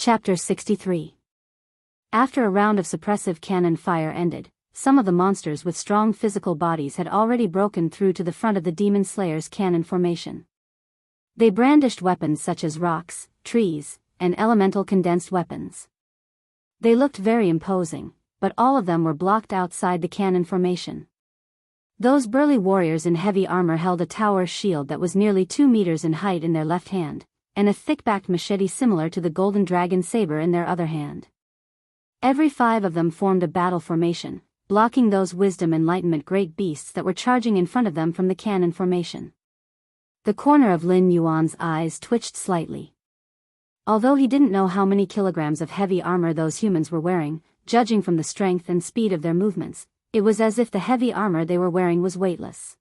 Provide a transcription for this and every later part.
Chapter 63. After a round of suppressive cannon fire ended, some of the monsters with strong physical bodies had already broken through to the front of the Demon Slayer's cannon formation. They brandished weapons such as rocks, trees, and elemental condensed weapons. They looked very imposing, but all of them were blocked outside the cannon formation. Those burly warriors in heavy armor held a tower shield that was nearly 2 meters in height in their left hand, and a thick-backed machete similar to the golden dragon saber in their other hand. Every 5 of them formed a battle formation, blocking those wisdom enlightenment great beasts that were charging in front of them from the cannon formation. The corner of Lin Yuan's eyes twitched slightly. Although he didn't know how many kilograms of heavy armor those humans were wearing, judging from the strength and speed of their movements, it was as if the heavy armor they were wearing was weightless.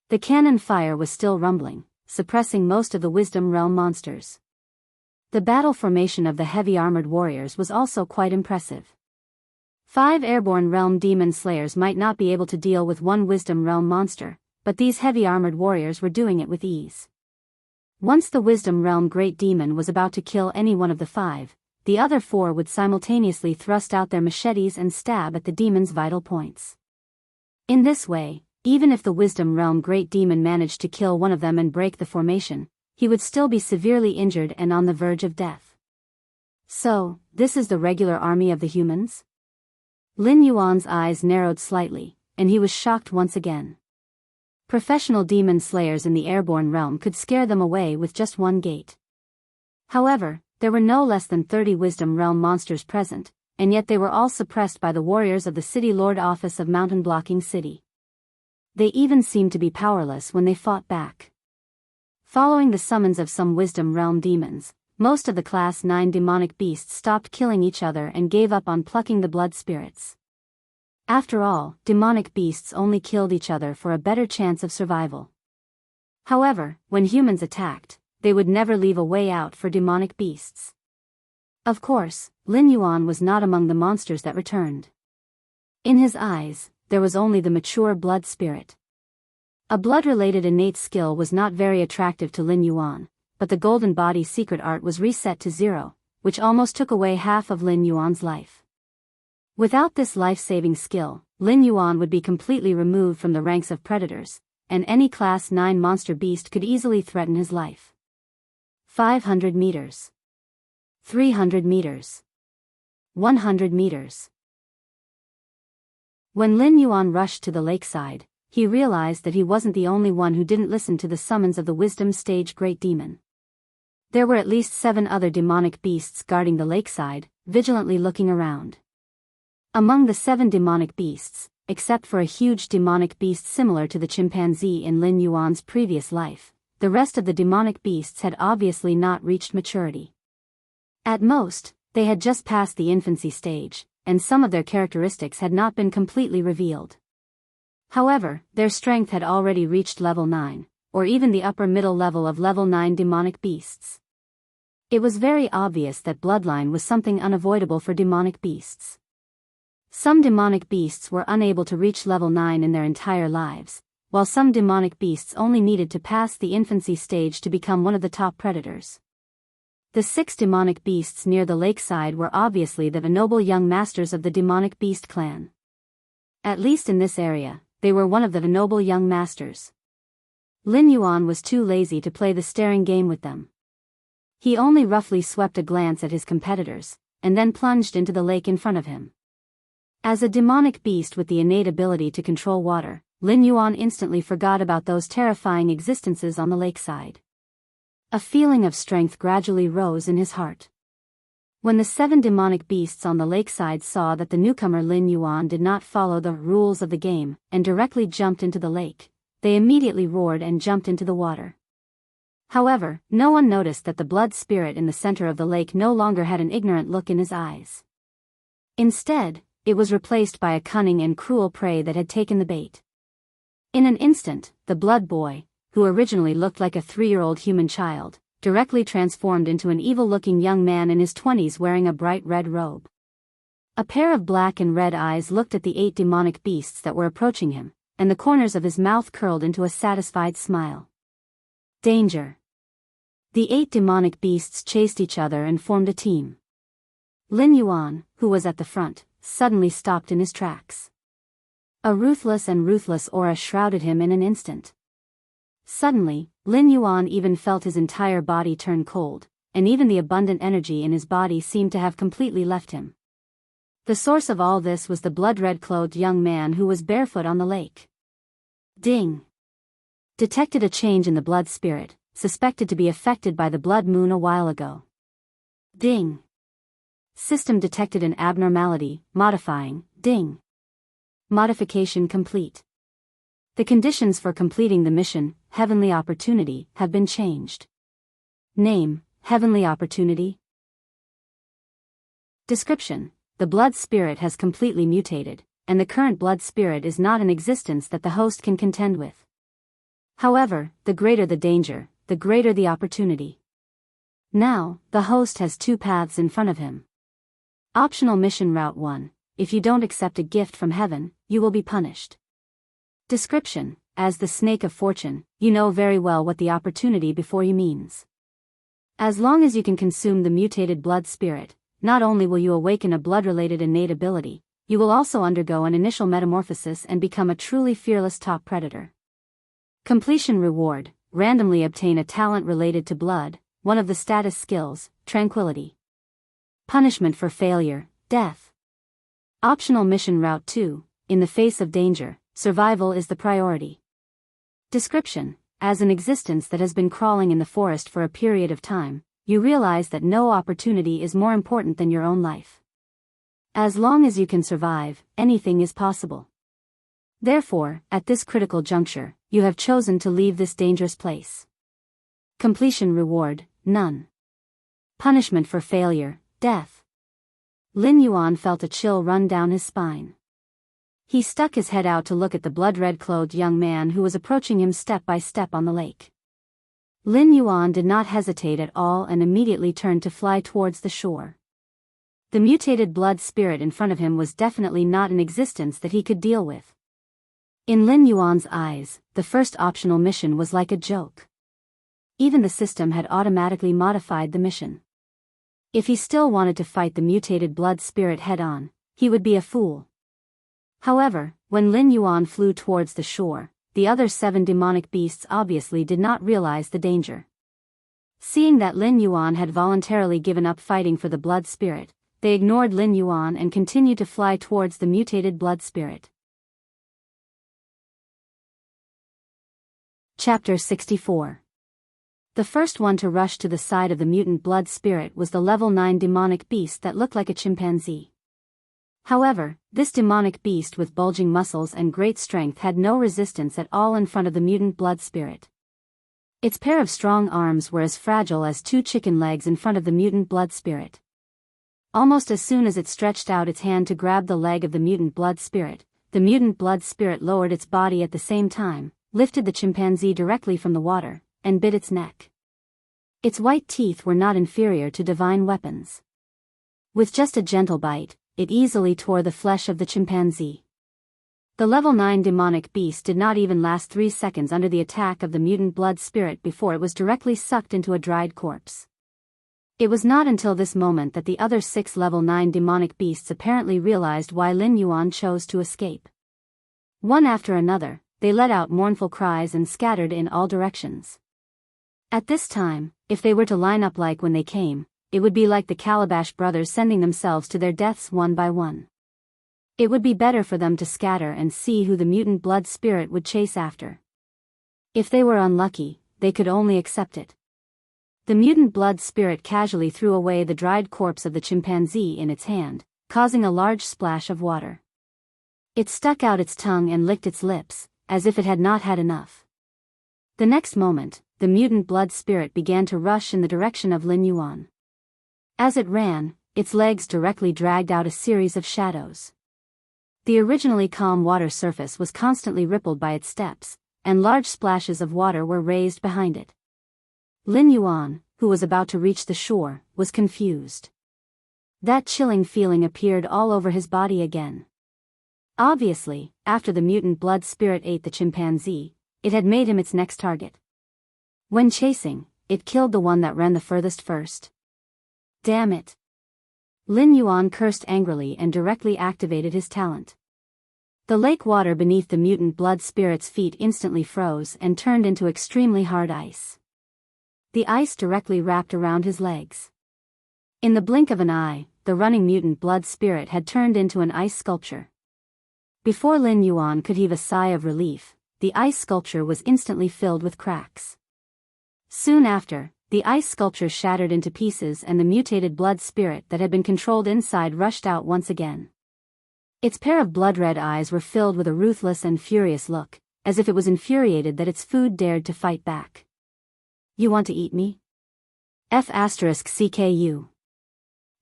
The cannon fire was still rumbling, suppressing most of the Wisdom Realm monsters. The battle formation of the heavy armored warriors was also quite impressive. 5 airborne realm demon slayers might not be able to deal with 1 Wisdom Realm monster, but these heavy armored warriors were doing it with ease. Once the Wisdom Realm great demon was about to kill any one of the 5, the other 4 would simultaneously thrust out their machetes and stab at the demon's vital points. In this way, even if the Wisdom Realm great demon managed to kill one of them and break the formation, he would still be severely injured and on the verge of death. So, this is the regular army of the humans? Lin Yuan's eyes narrowed slightly, and he was shocked once again. Professional demon slayers in the airborne realm could scare them away with just 1 gate. However, there were no less than 30 Wisdom Realm monsters present, and yet they were all suppressed by the warriors of the City Lord Office of Mountain Blocking City. They even seemed to be powerless when they fought back. Following the summons of some Wisdom Realm demons, most of the Class 9 demonic beasts stopped killing each other and gave up on plucking the blood spirits. After all, demonic beasts only killed each other for a better chance of survival. However, when humans attacked, they would never leave a way out for demonic beasts. Of course, Lin Yuan was not among the monsters that returned. In his eyes, there was only the mature blood spirit. A blood-related innate skill was not very attractive to Lin Yuan, but the golden body secret art was reset to 0, which almost took away half of Lin Yuan's life. Without this life-saving skill, Lin Yuan would be completely removed from the ranks of predators, and any Class 9 monster beast could easily threaten his life. 500 meters. 300 meters. 100 meters. When Lin Yuan rushed to the lakeside, he realized that he wasn't the only one who didn't listen to the summons of the Wisdom Stage Great Demon. There were at least 7 other demonic beasts guarding the lakeside, vigilantly looking around. Among the 7 demonic beasts, except for a huge demonic beast similar to the chimpanzee in Lin Yuan's previous life, the rest of the demonic beasts had obviously not reached maturity. At most, they had just passed the infancy stage, and some of their characteristics had not been completely revealed. However, their strength had already reached level 9, or even the upper middle level of level 9 demonic beasts. It was very obvious that bloodline was something unavoidable for demonic beasts. Some demonic beasts were unable to reach level 9 in their entire lives, while some demonic beasts only needed to pass the infancy stage to become one of the top predators. The 6 demonic beasts near the lakeside were obviously the noble young masters of the demonic beast clan. At least in this area, they were one of the noble young masters. Lin Yuan was too lazy to play the staring game with them. He only roughly swept a glance at his competitors, and then plunged into the lake in front of him. As a demonic beast with the innate ability to control water, Lin Yuan instantly forgot about those terrifying existences on the lakeside. A feeling of strength gradually rose in his heart. When the 7 demonic beasts on the lakeside saw that the newcomer Lin Yuan did not follow the rules of the game and directly jumped into the lake, they immediately roared and jumped into the water. However, no one noticed that the blood spirit in the center of the lake no longer had an ignorant look in his eyes. Instead, it was replaced by a cunning and cruel prey that had taken the bait. In an instant, the blood boy, who originally looked like a 3-year-old human child, directly transformed into an evil-looking young man in his 20s wearing a bright red robe. A pair of black and red eyes looked at the 8 demonic beasts that were approaching him, and the corners of his mouth curled into a satisfied smile. Danger. The 8 demonic beasts chased each other and formed a team. Lin Yuan, who was at the front, suddenly stopped in his tracks. A ruthless aura shrouded him in an instant. Suddenly, Lin Yuan even felt his entire body turn cold, and even the abundant energy in his body seemed to have completely left him. The source of all this was the blood-red-clothed young man who was barefoot on the lake. Ding! Detected a change in the blood spirit, suspected to be affected by the blood moon a while ago. Ding! System detected an abnormality, modifying, ding. Modification complete. The conditions for completing the mission, Heavenly Opportunity, have been changed. Name, Heavenly Opportunity. Description: the blood spirit has completely mutated, and the current blood spirit is not an existence that the host can contend with. However, the greater the danger, the greater the opportunity. Now, the host has 2 paths in front of him. Optional mission route 1. If you don't accept a gift from heaven, you will be punished. Description: as the snake of fortune, you know very well what the opportunity before you means. As long as you can consume the mutated blood spirit, not only will you awaken a blood-related innate ability, you will also undergo an initial metamorphosis and become a truly fearless top predator. Completion reward: randomly obtain a talent related to blood, one of the status skills, tranquility. Punishment for failure, death. Optional mission route 2, in the face of danger, survival is the priority. Description: as an existence that has been crawling in the forest for a period of time, you realize that no opportunity is more important than your own life. As long as you can survive, anything is possible. Therefore, at this critical juncture, you have chosen to leave this dangerous place. Completion reward: none. Punishment for failure, death. Lin Yuan felt a chill run down his spine. He stuck his head out to look at the blood-red-clothed young man who was approaching him step by step on the lake. Lin Yuan did not hesitate at all and immediately turned to fly towards the shore. The mutated blood spirit in front of him was definitely not an existence that he could deal with. In Lin Yuan's eyes, the first optional mission was like a joke. Even the system had automatically modified the mission. If he still wanted to fight the mutated blood spirit head-on, he would be a fool. However, when Lin Yuan flew towards the shore, the other 7 demonic beasts obviously did not realize the danger. Seeing that Lin Yuan had voluntarily given up fighting for the blood spirit, they ignored Lin Yuan and continued to fly towards the mutated blood spirit. Chapter 64. The first one to rush to the side of the mutant blood spirit was the level 9 demonic beast that looked like a chimpanzee. However, this demonic beast with bulging muscles and great strength had no resistance at all in front of the mutant blood spirit. Its pair of strong arms were as fragile as 2 chicken legs in front of the mutant blood spirit. Almost as soon as it stretched out its hand to grab the leg of the mutant blood spirit lowered its body at the same time, lifted the chimpanzee directly from the water, and bit its neck. Its white teeth were not inferior to divine weapons. With just a gentle bite, it easily tore the flesh of the chimpanzee. The level 9 demonic beast did not even last 3 seconds under the attack of the mutant blood spirit before it was directly sucked into a dried corpse. It was not until this moment that the other 6 level 9 demonic beasts apparently realized why Lin Yuan chose to escape. One after another, they let out mournful cries and scattered in all directions. At this time, if they were to line up like when they came, it would be like the Calabash brothers sending themselves to their deaths one by one. It would be better for them to scatter and see who the mutant blood spirit would chase after. If they were unlucky, they could only accept it. The mutant blood spirit casually threw away the dried corpse of the chimpanzee in its hand, causing a large splash of water. It stuck out its tongue and licked its lips, as if it had not had enough. The next moment, the mutant blood spirit began to rush in the direction of Lin Yuan. As it ran, its legs directly dragged out a series of shadows. The originally calm water surface was constantly rippled by its steps, and large splashes of water were raised behind it. Lin Yuan, who was about to reach the shore, was confused. That chilling feeling appeared all over his body again. Obviously, after the mutant blood spirit ate the chimpanzee, it had made him its next target. When chasing, it killed the one that ran the furthest first. Damn it. Lin Yuan cursed angrily and directly activated his talent. The lake water beneath the mutant blood spirit's feet instantly froze and turned into extremely hard ice. The ice directly wrapped around his legs. In the blink of an eye, the running mutant blood spirit had turned into an ice sculpture. Before Lin Yuan could heave a sigh of relief, the ice sculpture was instantly filled with cracks. Soon after, the ice sculpture shattered into pieces and the mutated blood spirit that had been controlled inside rushed out once again. Its pair of blood-red eyes were filled with a ruthless and furious look, as if it was infuriated that its food dared to fight back. You want to eat me? F***CKU.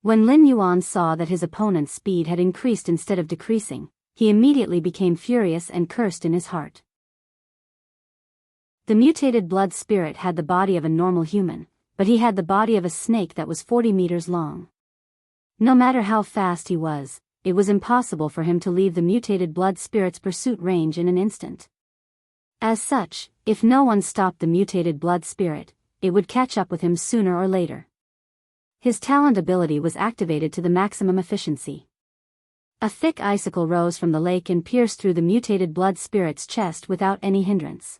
When Lin Yuan saw that his opponent's speed had increased instead of decreasing, he immediately became furious and cursed in his heart. The mutated blood spirit had the body of a normal human, but he had the body of a snake that was 40 meters long. No matter how fast he was, it was impossible for him to leave the mutated blood spirit's pursuit range in an instant. As such, if no one stopped the mutated blood spirit, it would catch up with him sooner or later. His talent ability was activated to the maximum efficiency. A thick icicle rose from the lake and pierced through the mutated blood spirit's chest without any hindrance.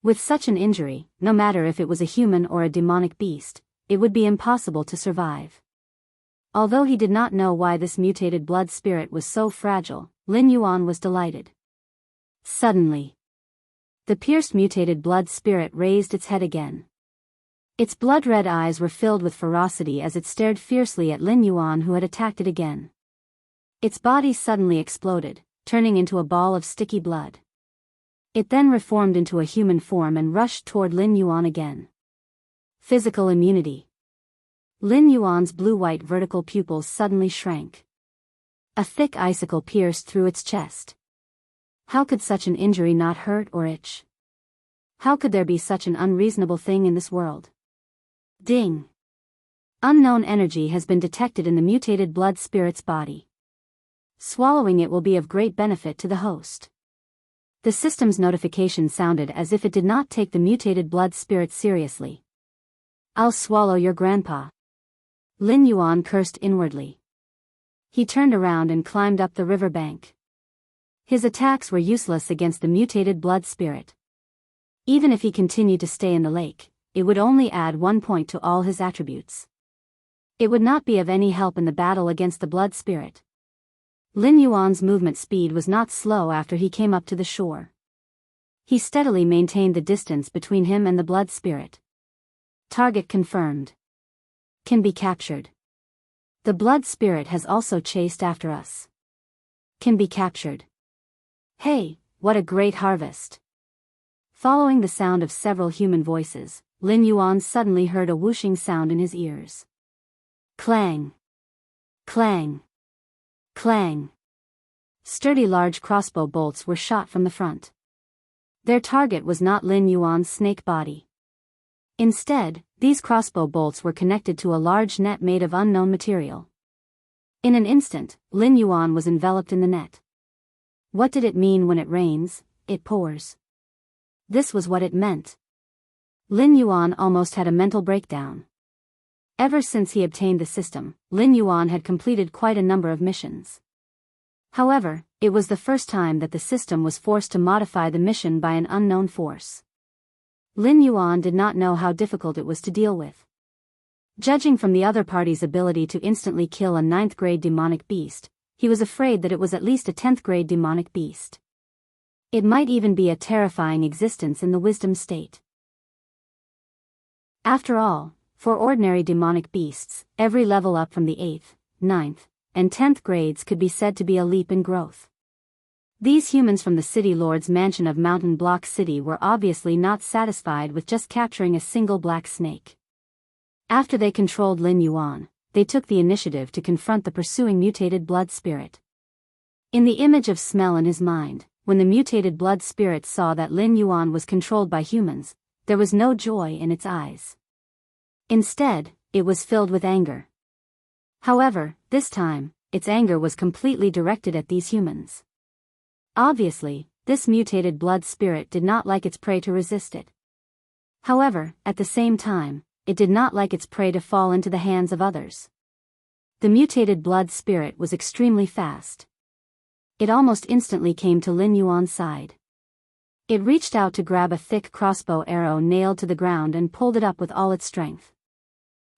With such an injury, no matter if it was a human or a demonic beast, it would be impossible to survive. Although he did not know why this mutated blood spirit was so fragile, Lin Yuan was delighted. Suddenly, the pierced mutated blood spirit raised its head again. Its blood-red eyes were filled with ferocity as it stared fiercely at Lin Yuan, who had attacked it again. Its body suddenly exploded, turning into a ball of sticky blood. It then reformed into a human form and rushed toward Lin Yuan again. Physical immunity. Lin Yuan's blue-white vertical pupils suddenly shrank. A thick icicle pierced through its chest. How could such an injury not hurt or itch? How could there be such an unreasonable thing in this world? Ding! Unknown energy has been detected in the mutated blood spirit's body. Swallowing it will be of great benefit to the host. The system's notification sounded as if it did not take the mutated blood spirit seriously. I'll swallow your grandpa. Lin Yuan cursed inwardly. He turned around and climbed up the river bank. His attacks were useless against the mutated blood spirit. Even if he continued to stay in the lake, it would only add 1 point to all his attributes. It would not be of any help in the battle against the blood spirit. Lin Yuan's movement speed was not slow after he came up to the shore. He steadily maintained the distance between him and the blood spirit. Target confirmed. Can be captured. The blood spirit has also chased after us. Can be captured. Hey, what a great harvest. Following the sound of several human voices, Lin Yuan suddenly heard a whooshing sound in his ears. Clang. Clang. Clang. Sturdy large crossbow bolts were shot from the front. Their target was not Lin Yuan's snake body. Instead, these crossbow bolts were connected to a large net made of unknown material. In an instant, Lin Yuan was enveloped in the net. What did it mean when it rains, it pours? This was what it meant. Lin Yuan almost had a mental breakdown. Ever since he obtained the system, Lin Yuan had completed quite a number of missions. However, it was the first time that the system was forced to modify the mission by an unknown force. Lin Yuan did not know how difficult it was to deal with. Judging from the other party's ability to instantly kill a 9th-grade demonic beast, he was afraid that it was at least a 10th-grade demonic beast. It might even be a terrifying existence in the wisdom state. After all, for ordinary demonic beasts, every level up from the 8th, 9th, and 10th grades could be said to be a leap in growth. These humans from the City Lord's mansion of Mountain Block City were obviously not satisfied with just capturing a single black snake. After they controlled Lin Yuan, they took the initiative to confront the pursuing mutated blood spirit. In the image of smell in his mind, when the mutated blood spirit saw that Lin Yuan was controlled by humans, there was no joy in its eyes. Instead, it was filled with anger. However, this time, its anger was completely directed at these humans. Obviously, this mutated blood spirit did not like its prey to resist it. However, at the same time, it did not like its prey to fall into the hands of others. The mutated blood spirit was extremely fast. It almost instantly came to Lin Yuan's side. It reached out to grab a thick crossbow arrow nailed to the ground and pulled it up with all its strength.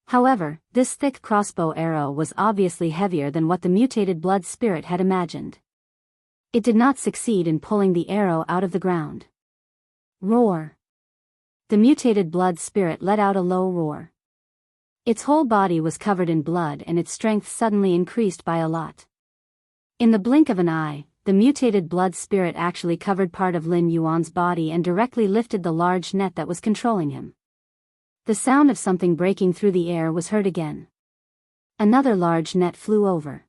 However, this thick crossbow arrow was obviously heavier than what the mutated blood spirit had imagined. It did not succeed in pulling the arrow out of the ground. Roar! The mutated blood spirit let out a low roar. Its whole body was covered in blood and its strength suddenly increased by a lot. In the blink of an eye, the mutated blood spirit actually covered part of Lin Yuan's body and directly lifted the large net that was controlling him. The sound of something breaking through the air was heard again. Another large net flew over.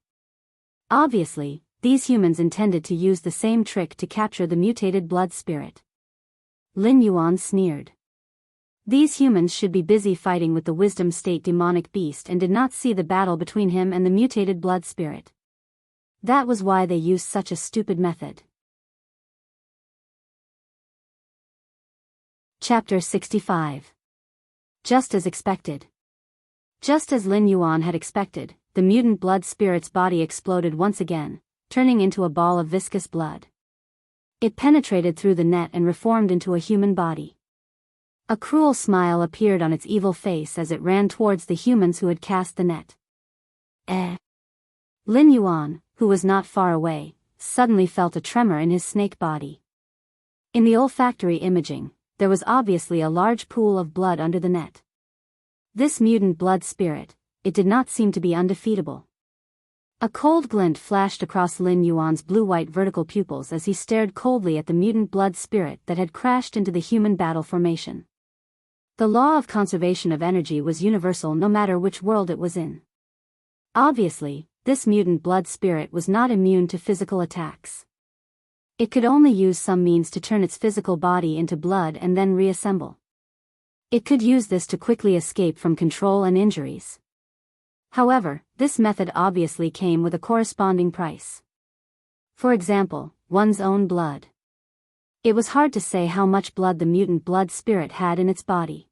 Obviously, these humans intended to use the same trick to capture the mutated blood spirit. Lin Yuan sneered. These humans should be busy fighting with the wisdom state demonic beast and did not see the battle between him and the mutated blood spirit. That was why they used such a stupid method. Chapter 65. Just as expected. Just as Lin Yuan had expected, the mutant blood spirit's body exploded once again, turning into a ball of viscous blood. It penetrated through the net and reformed into a human body. A cruel smile appeared on its evil face as it ran towards the humans who had cast the net. Lin Yuan, who was not far away, suddenly felt a tremor in his snake body. In the olfactory imaging, there was obviously a large pool of blood under the net. This mutant blood spirit, it did not seem to be undefeatable. A cold glint flashed across Lin Yuan's blue-white vertical pupils as he stared coldly at the mutant blood spirit that had crashed into the human battle formation. The law of conservation of energy was universal no matter which world it was in. Obviously, this mutant blood spirit was not immune to physical attacks. It could only use some means to turn its physical body into blood and then reassemble. It could use this to quickly escape from control and injuries. However, this method obviously came with a corresponding price. For example, one's own blood. It was hard to say how much blood the mutant blood spirit had in its body.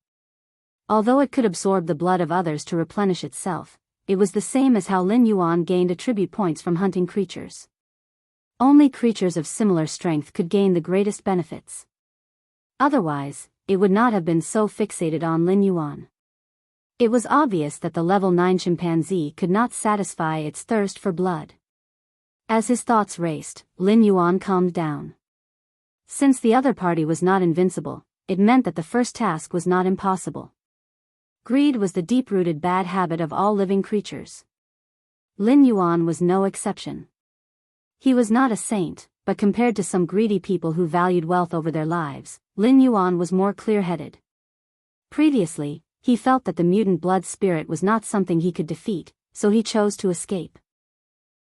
Although it could absorb the blood of others to replenish itself, it was the same as how Lin Yuan gained attribute points from hunting creatures. Only creatures of similar strength could gain the greatest benefits. Otherwise, it would not have been so fixated on Lin Yuan. It was obvious that the level 9 chimpanzee could not satisfy its thirst for blood. As his thoughts raced, Lin Yuan calmed down. Since the other party was not invincible, it meant that the first task was not impossible. Greed was the deep-rooted bad habit of all living creatures. Lin Yuan was no exception. He was not a saint, but compared to some greedy people who valued wealth over their lives, Lin Yuan was more clear-headed. Previously, he felt that the mutant blood spirit was not something he could defeat, so he chose to escape.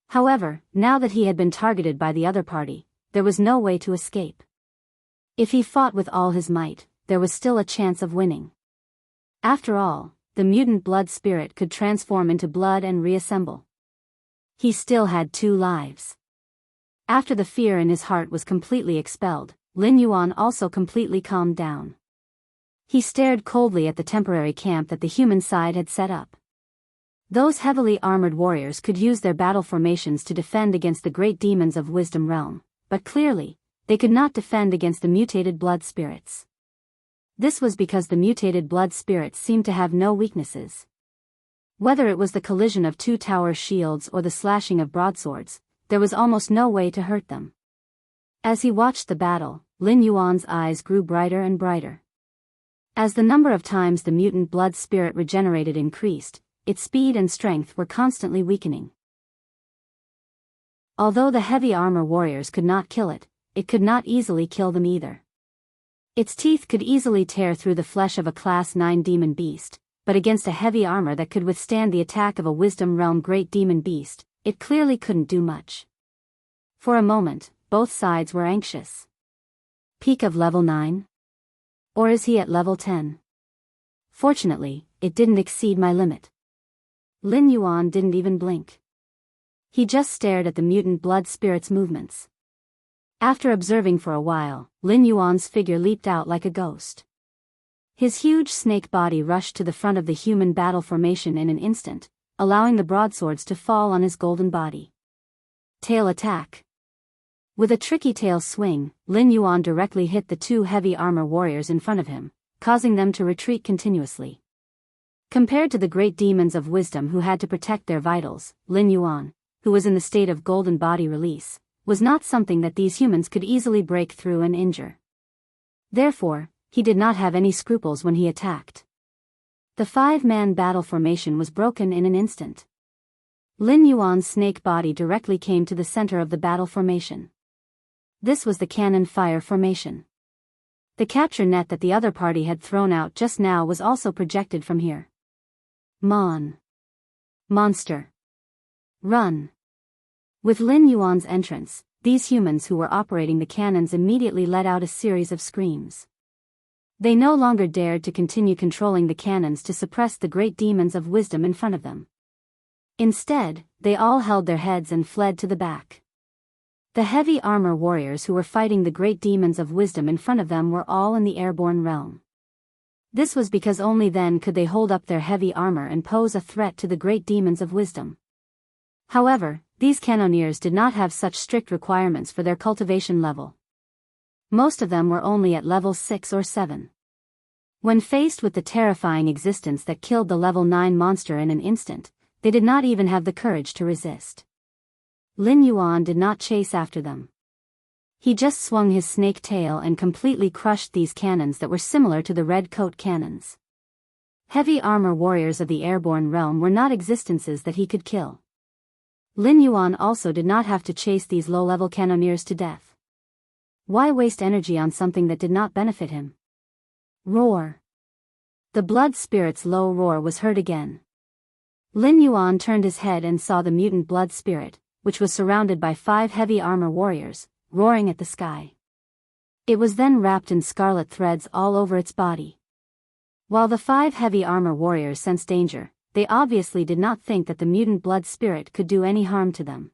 However, now that he had been targeted by the other party, there was no way to escape. If he fought with all his might, there was still a chance of winning. After all, the mutant blood spirit could transform into blood and reassemble. He still had 2 lives. After the fear in his heart was completely expelled, Lin Yuan also completely calmed down. He stared coldly at the temporary camp that the human side had set up. Those heavily armored warriors could use their battle formations to defend against the great demons of Wisdom Realm, but clearly, they could not defend against the mutated blood spirits. This was because the mutated blood spirits seemed to have no weaknesses. Whether it was the collision of 2 tower shields or the slashing of broadswords, there was almost no way to hurt them. As he watched the battle, Lin Yuan's eyes grew brighter and brighter. As the number of times the mutant blood spirit regenerated increased, its speed and strength were constantly weakening. Although the heavy armor warriors could not kill it, it could not easily kill them either. Its teeth could easily tear through the flesh of a Class 9 demon beast, but against a heavy armor that could withstand the attack of a Wisdom Realm great demon beast, it clearly couldn't do much. For a moment, both sides were anxious. Peak of level 9? Or is he at level 10? Fortunately, it didn't exceed my limit. Lin Yuan didn't even blink. He just stared at the mutant blood spirit's movements. After observing for a while, Lin Yuan's figure leaped out like a ghost. His huge snake body rushed to the front of the human battle formation in an instant, allowing the broadswords to fall on his golden body. Tail attack. With a tricky tail swing, Lin Yuan directly hit the two heavy armor warriors in front of him, causing them to retreat continuously. Compared to the great demons of wisdom who had to protect their vitals, Lin Yuan, who was in the state of golden body release, was not something that these humans could easily break through and injure. Therefore, he did not have any scruples when he attacked. The five-man battle formation was broken in an instant. Lin Yuan's snake body directly came to the center of the battle formation. This was the cannon fire formation. The capture net that the other party had thrown out just now was also projected from here. Monster. Run. With Lin Yuan's entrance, these humans who were operating the cannons immediately let out a series of screams. They no longer dared to continue controlling the cannons to suppress the great demons of wisdom in front of them. Instead, they all held their heads and fled to the back. The heavy armor warriors who were fighting the great demons of wisdom in front of them were all in the airborne realm. This was because only then could they hold up their heavy armor and pose a threat to the great demons of wisdom. However, these cannoneers did not have such strict requirements for their cultivation level. Most of them were only at level 6 or 7. When faced with the terrifying existence that killed the level 9 monster in an instant, they did not even have the courage to resist. Lin Yuan did not chase after them. He just swung his snake tail and completely crushed these cannons that were similar to the red coat cannons. Heavy armor warriors of the airborne realm were not existences that he could kill. Lin Yuan also did not have to chase these low-level cannoneers to death. Why waste energy on something that did not benefit him? Roar. The blood spirit's low roar was heard again. Lin Yuan turned his head and saw the mutant blood spirit, which was surrounded by 5 heavy armor warriors, roaring at the sky. It was then wrapped in scarlet threads all over its body. While the 5 heavy armor warriors sensed danger, they obviously did not think that the mutant blood spirit could do any harm to them.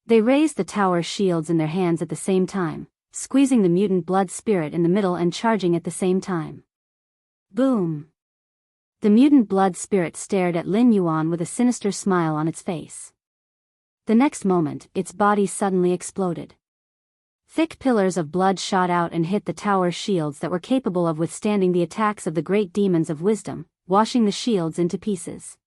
They raised the tower shields in their hands at the same time, squeezing the mutant blood spirit in the middle and charging at the same time. Boom! The mutant blood spirit stared at Lin Yuan with a sinister smile on its face. The next moment, its body suddenly exploded. Thick pillars of blood shot out and hit the tower shields that were capable of withstanding the attacks of the great demons of wisdom, washing the shields into pieces.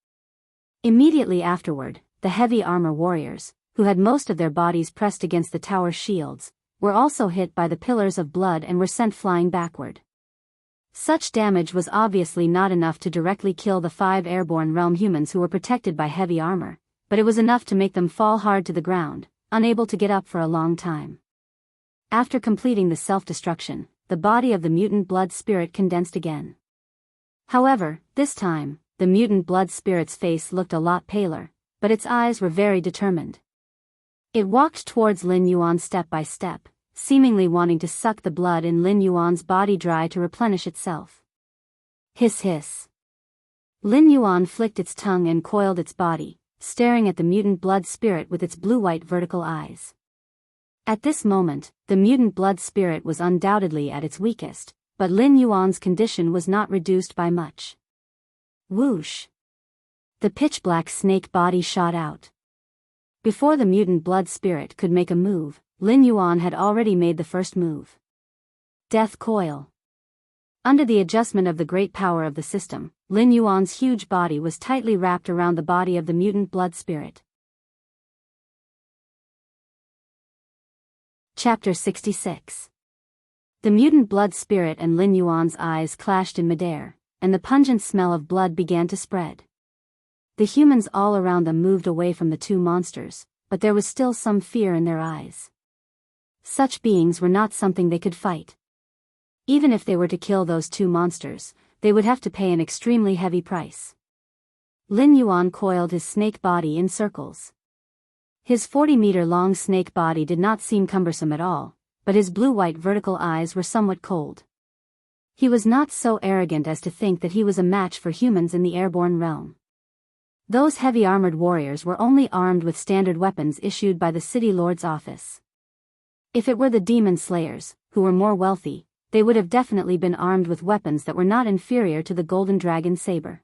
Immediately afterward, the heavy armor warriors, who had most of their bodies pressed against the tower shields, were also hit by the pillars of blood and were sent flying backward. Such damage was obviously not enough to directly kill the 5 airborne realm humans who were protected by heavy armor, but it was enough to make them fall hard to the ground, unable to get up for a long time. After completing the self-destruction, the body of the mutant blood spirit condensed again. However, this time, the mutant blood spirit's face looked a lot paler, but its eyes were very determined. It walked towards Lin Yuan step by step, seemingly wanting to suck the blood in Lin Yuan's body dry to replenish itself. Hiss hiss. Lin Yuan flicked its tongue and coiled its body, staring at the mutant blood spirit with its blue-white vertical eyes. At this moment, the mutant blood spirit was undoubtedly at its weakest, but Lin Yuan's condition was not reduced by much. Whoosh! The pitch-black snake body shot out. Before the mutant blood spirit could make a move, Lin Yuan had already made the first move. Death coil. Under the adjustment of the great power of the system, Lin Yuan's huge body was tightly wrapped around the body of the mutant blood spirit. Chapter 66. The mutant blood spirit and Lin Yuan's eyes clashed in midair, and the pungent smell of blood began to spread. The humans all around them moved away from the two monsters, but there was still some fear in their eyes. Such beings were not something they could fight. Even if they were to kill those two monsters, they would have to pay an extremely heavy price. Lin Yuan coiled his snake body in circles. His 40-meter-long snake body did not seem cumbersome at all, but his blue-white vertical eyes were somewhat cold. He was not so arrogant as to think that he was a match for humans in the airborne realm. Those heavy armored warriors were only armed with standard weapons issued by the city lord's office. If it were the demon slayers, who were more wealthy, they would have definitely been armed with weapons that were not inferior to the golden dragon saber.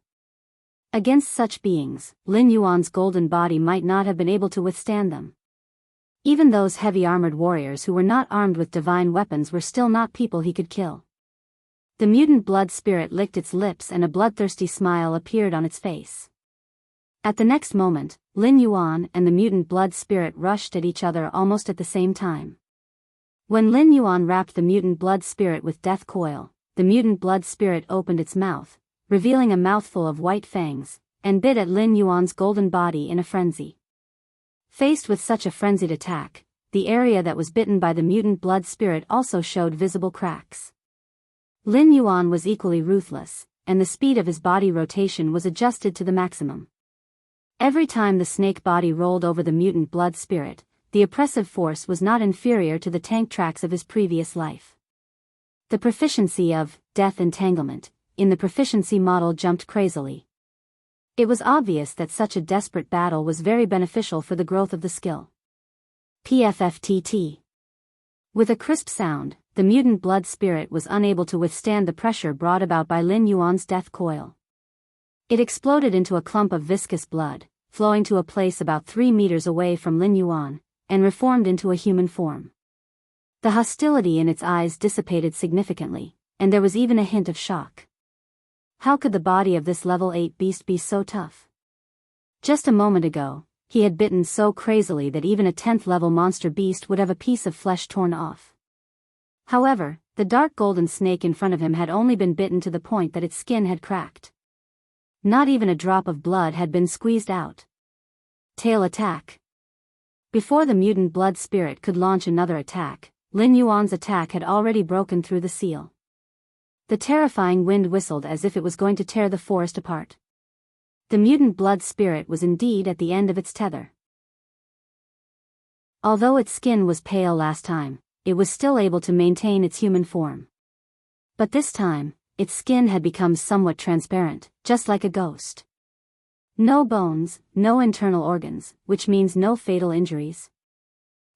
Against such beings, Lin Yuan's golden body might not have been able to withstand them. Even those heavy armored warriors who were not armed with divine weapons were still not people he could kill. The mutant blood spirit licked its lips and a bloodthirsty smile appeared on its face. At the next moment, Lin Yuan and the mutant blood spirit rushed at each other almost at the same time. When Lin Yuan wrapped the mutant blood spirit with death coil, the mutant blood spirit opened its mouth, revealing a mouthful of white fangs, and bit at Lin Yuan's golden body in a frenzy. Faced with such a frenzied attack, the area that was bitten by the mutant blood spirit also showed visible cracks. Lin Yuan was equally ruthless, and the speed of his body rotation was adjusted to the maximum. Every time the snake body rolled over the mutant blood spirit, the oppressive force was not inferior to the tank tracks of his previous life. The proficiency of death entanglement in the proficiency model jumped crazily. It was obvious that such a desperate battle was very beneficial for the growth of the skill. PFFTT. With a crisp sound, the mutant blood spirit was unable to withstand the pressure brought about by Lin Yuan's death coil. It exploded into a clump of viscous blood, flowing to a place about 3 meters away from Lin Yuan, and reformed into a human form. The hostility in its eyes dissipated significantly, and there was even a hint of shock. How could the body of this level 8 beast be so tough? Just a moment ago, he had bitten so crazily that even a 10th level monster beast would have a piece of flesh torn off. However, the dark golden snake in front of him had only been bitten to the point that its skin had cracked. Not even a drop of blood had been squeezed out. Tail attack. Before the mutant blood spirit could launch another attack, Lin Yuan's attack had already broken through the seal. The terrifying wind whistled as if it was going to tear the forest apart. The mutant blood spirit was indeed at the end of its tether. Although its skin was pale last time, it was still able to maintain its human form. But this time, its skin had become somewhat transparent, just like a ghost. No bones, no internal organs, which means no fatal injuries.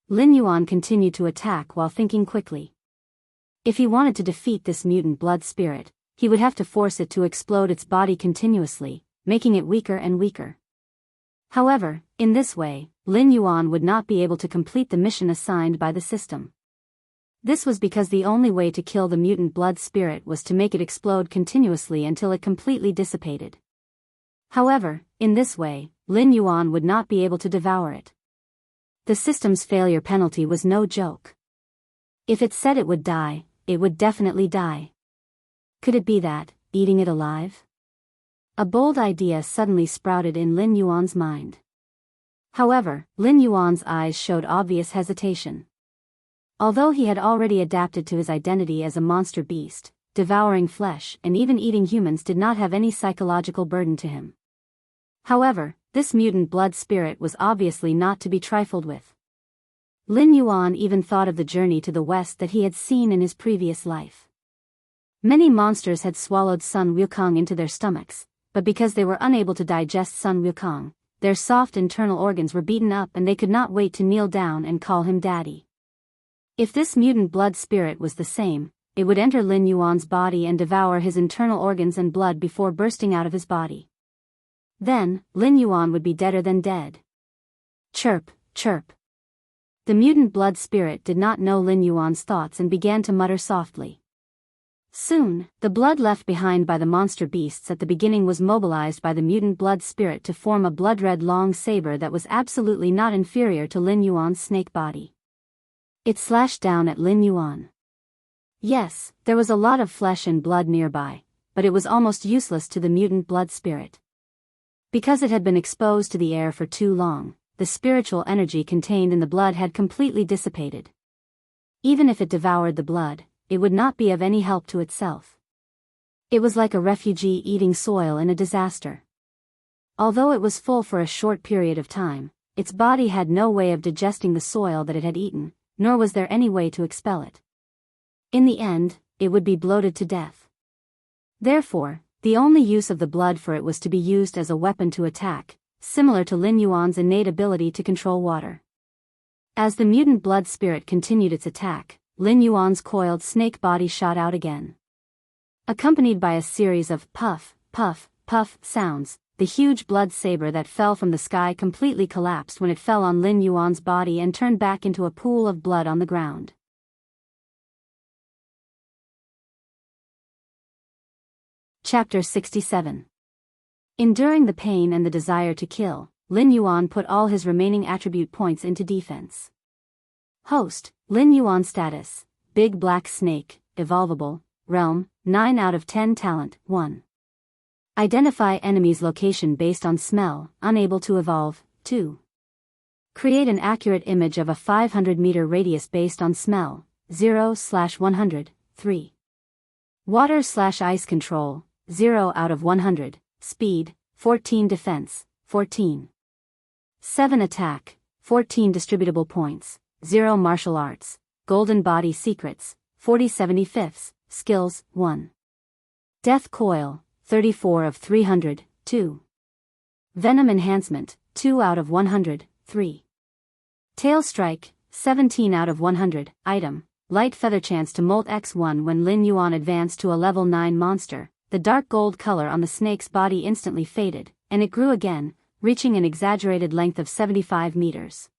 Lin Yuan continued to attack while thinking quickly. If he wanted to defeat this mutant blood spirit, he would have to force it to explode its body continuously, making it weaker and weaker. However, in this way, Lin Yuan would not be able to complete the mission assigned by the system. This was because the only way to kill the mutant blood spirit was to make it explode continuously until it completely dissipated. However, in this way, Lin Yuan would not be able to devour it. The system's failure penalty was no joke. If it said it would die, it would definitely die. Could it be that, eating it alive? A bold idea suddenly sprouted in Lin Yuan's mind. However, Lin Yuan's eyes showed obvious hesitation. Although he had already adapted to his identity as a monster beast, devouring flesh and even eating humans did not have any psychological burden to him. However, this mutant blood spirit was obviously not to be trifled with. Lin Yuan even thought of the journey to the west that he had seen in his previous life. Many monsters had swallowed Sun Wukong into their stomachs, but because they were unable to digest Sun Wukong, their soft internal organs were beaten up and they could not wait to kneel down and call him daddy. If this mutant blood spirit was the same, it would enter Lin Yuan's body and devour his internal organs and blood before bursting out of his body. Then, Lin Yuan would be deader than dead. Chirp, chirp. The mutant blood spirit did not know Lin Yuan's thoughts and began to mutter softly. Soon, the blood left behind by the monster beasts at the beginning was mobilized by the mutant blood spirit to form a blood-red long saber that was absolutely not inferior to Lin Yuan's snake body. It slashed down at Lin Yuan. Yes, there was a lot of flesh and blood nearby, but it was almost useless to the mutant blood spirit. Because it had been exposed to the air for too long, the spiritual energy contained in the blood had completely dissipated. Even if it devoured the blood, it would not be of any help to itself. It was like a refugee eating soil in a disaster. Although it was full for a short period of time, its body had no way of digesting the soil that it had eaten, nor was there any way to expel it. In the end, it would be bloated to death. Therefore, the only use of the blood for it was to be used as a weapon to attack, similar to Lin Yuan's innate ability to control water. As the mutant blood spirit continued its attack, Lin Yuan's coiled snake body shot out again. Accompanied by a series of puff, puff, puff sounds, the huge blood saber that fell from the sky completely collapsed when it fell on Lin Yuan's body and turned back into a pool of blood on the ground. Chapter 67. Enduring the pain and the desire to kill, Lin Yuan put all his remaining attribute points into defense. Host, Lin Yuan status, Big Black Snake, Evolvable, Realm, 9 out of 10 Talent, 1. Identify enemy's location based on smell, unable to evolve, 2. Create an accurate image of a 500-meter radius based on smell, 0/100, 3. Water/ice control, 0 out of 100, speed, 14 defense, 14. 7 attack, 14 distributable points, 0 martial arts, golden body secrets, 40/75, skills, 1. Death coil, 34 of 300, 2. Venom enhancement, 2 out of 100, 3. Tail strike, 17 out of 100, item, light feather chance to molt X1 when Lin Yuan advanced to a level 9 monster. The dark gold color on the snake's body instantly faded, and it grew again, reaching an exaggerated length of 75 meters.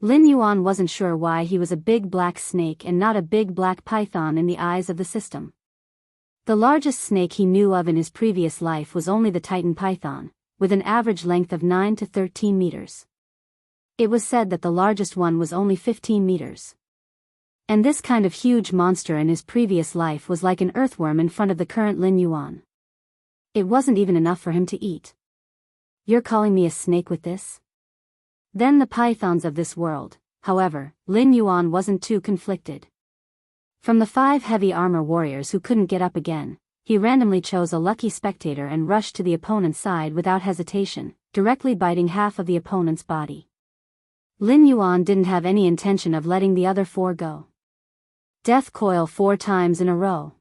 Lin Yuan wasn't sure why he was a big black snake and not a big black python in the eyes of the system. The largest snake he knew of in his previous life was only the Titan python, with an average length of 9 to 13 meters. It was said that the largest one was only 15 meters. And this kind of huge monster in his previous life was like an earthworm in front of the current Lin Yuan. It wasn't even enough for him to eat. You're calling me a snake with this? Then the pythons of this world, however, Lin Yuan wasn't too conflicted. From the 5 heavy armor warriors who couldn't get up again, he randomly chose a lucky spectator and rushed to the opponent's side without hesitation, directly biting half of the opponent's body. Lin Yuan didn't have any intention of letting the other 4 go. Death coil 4 times in a row.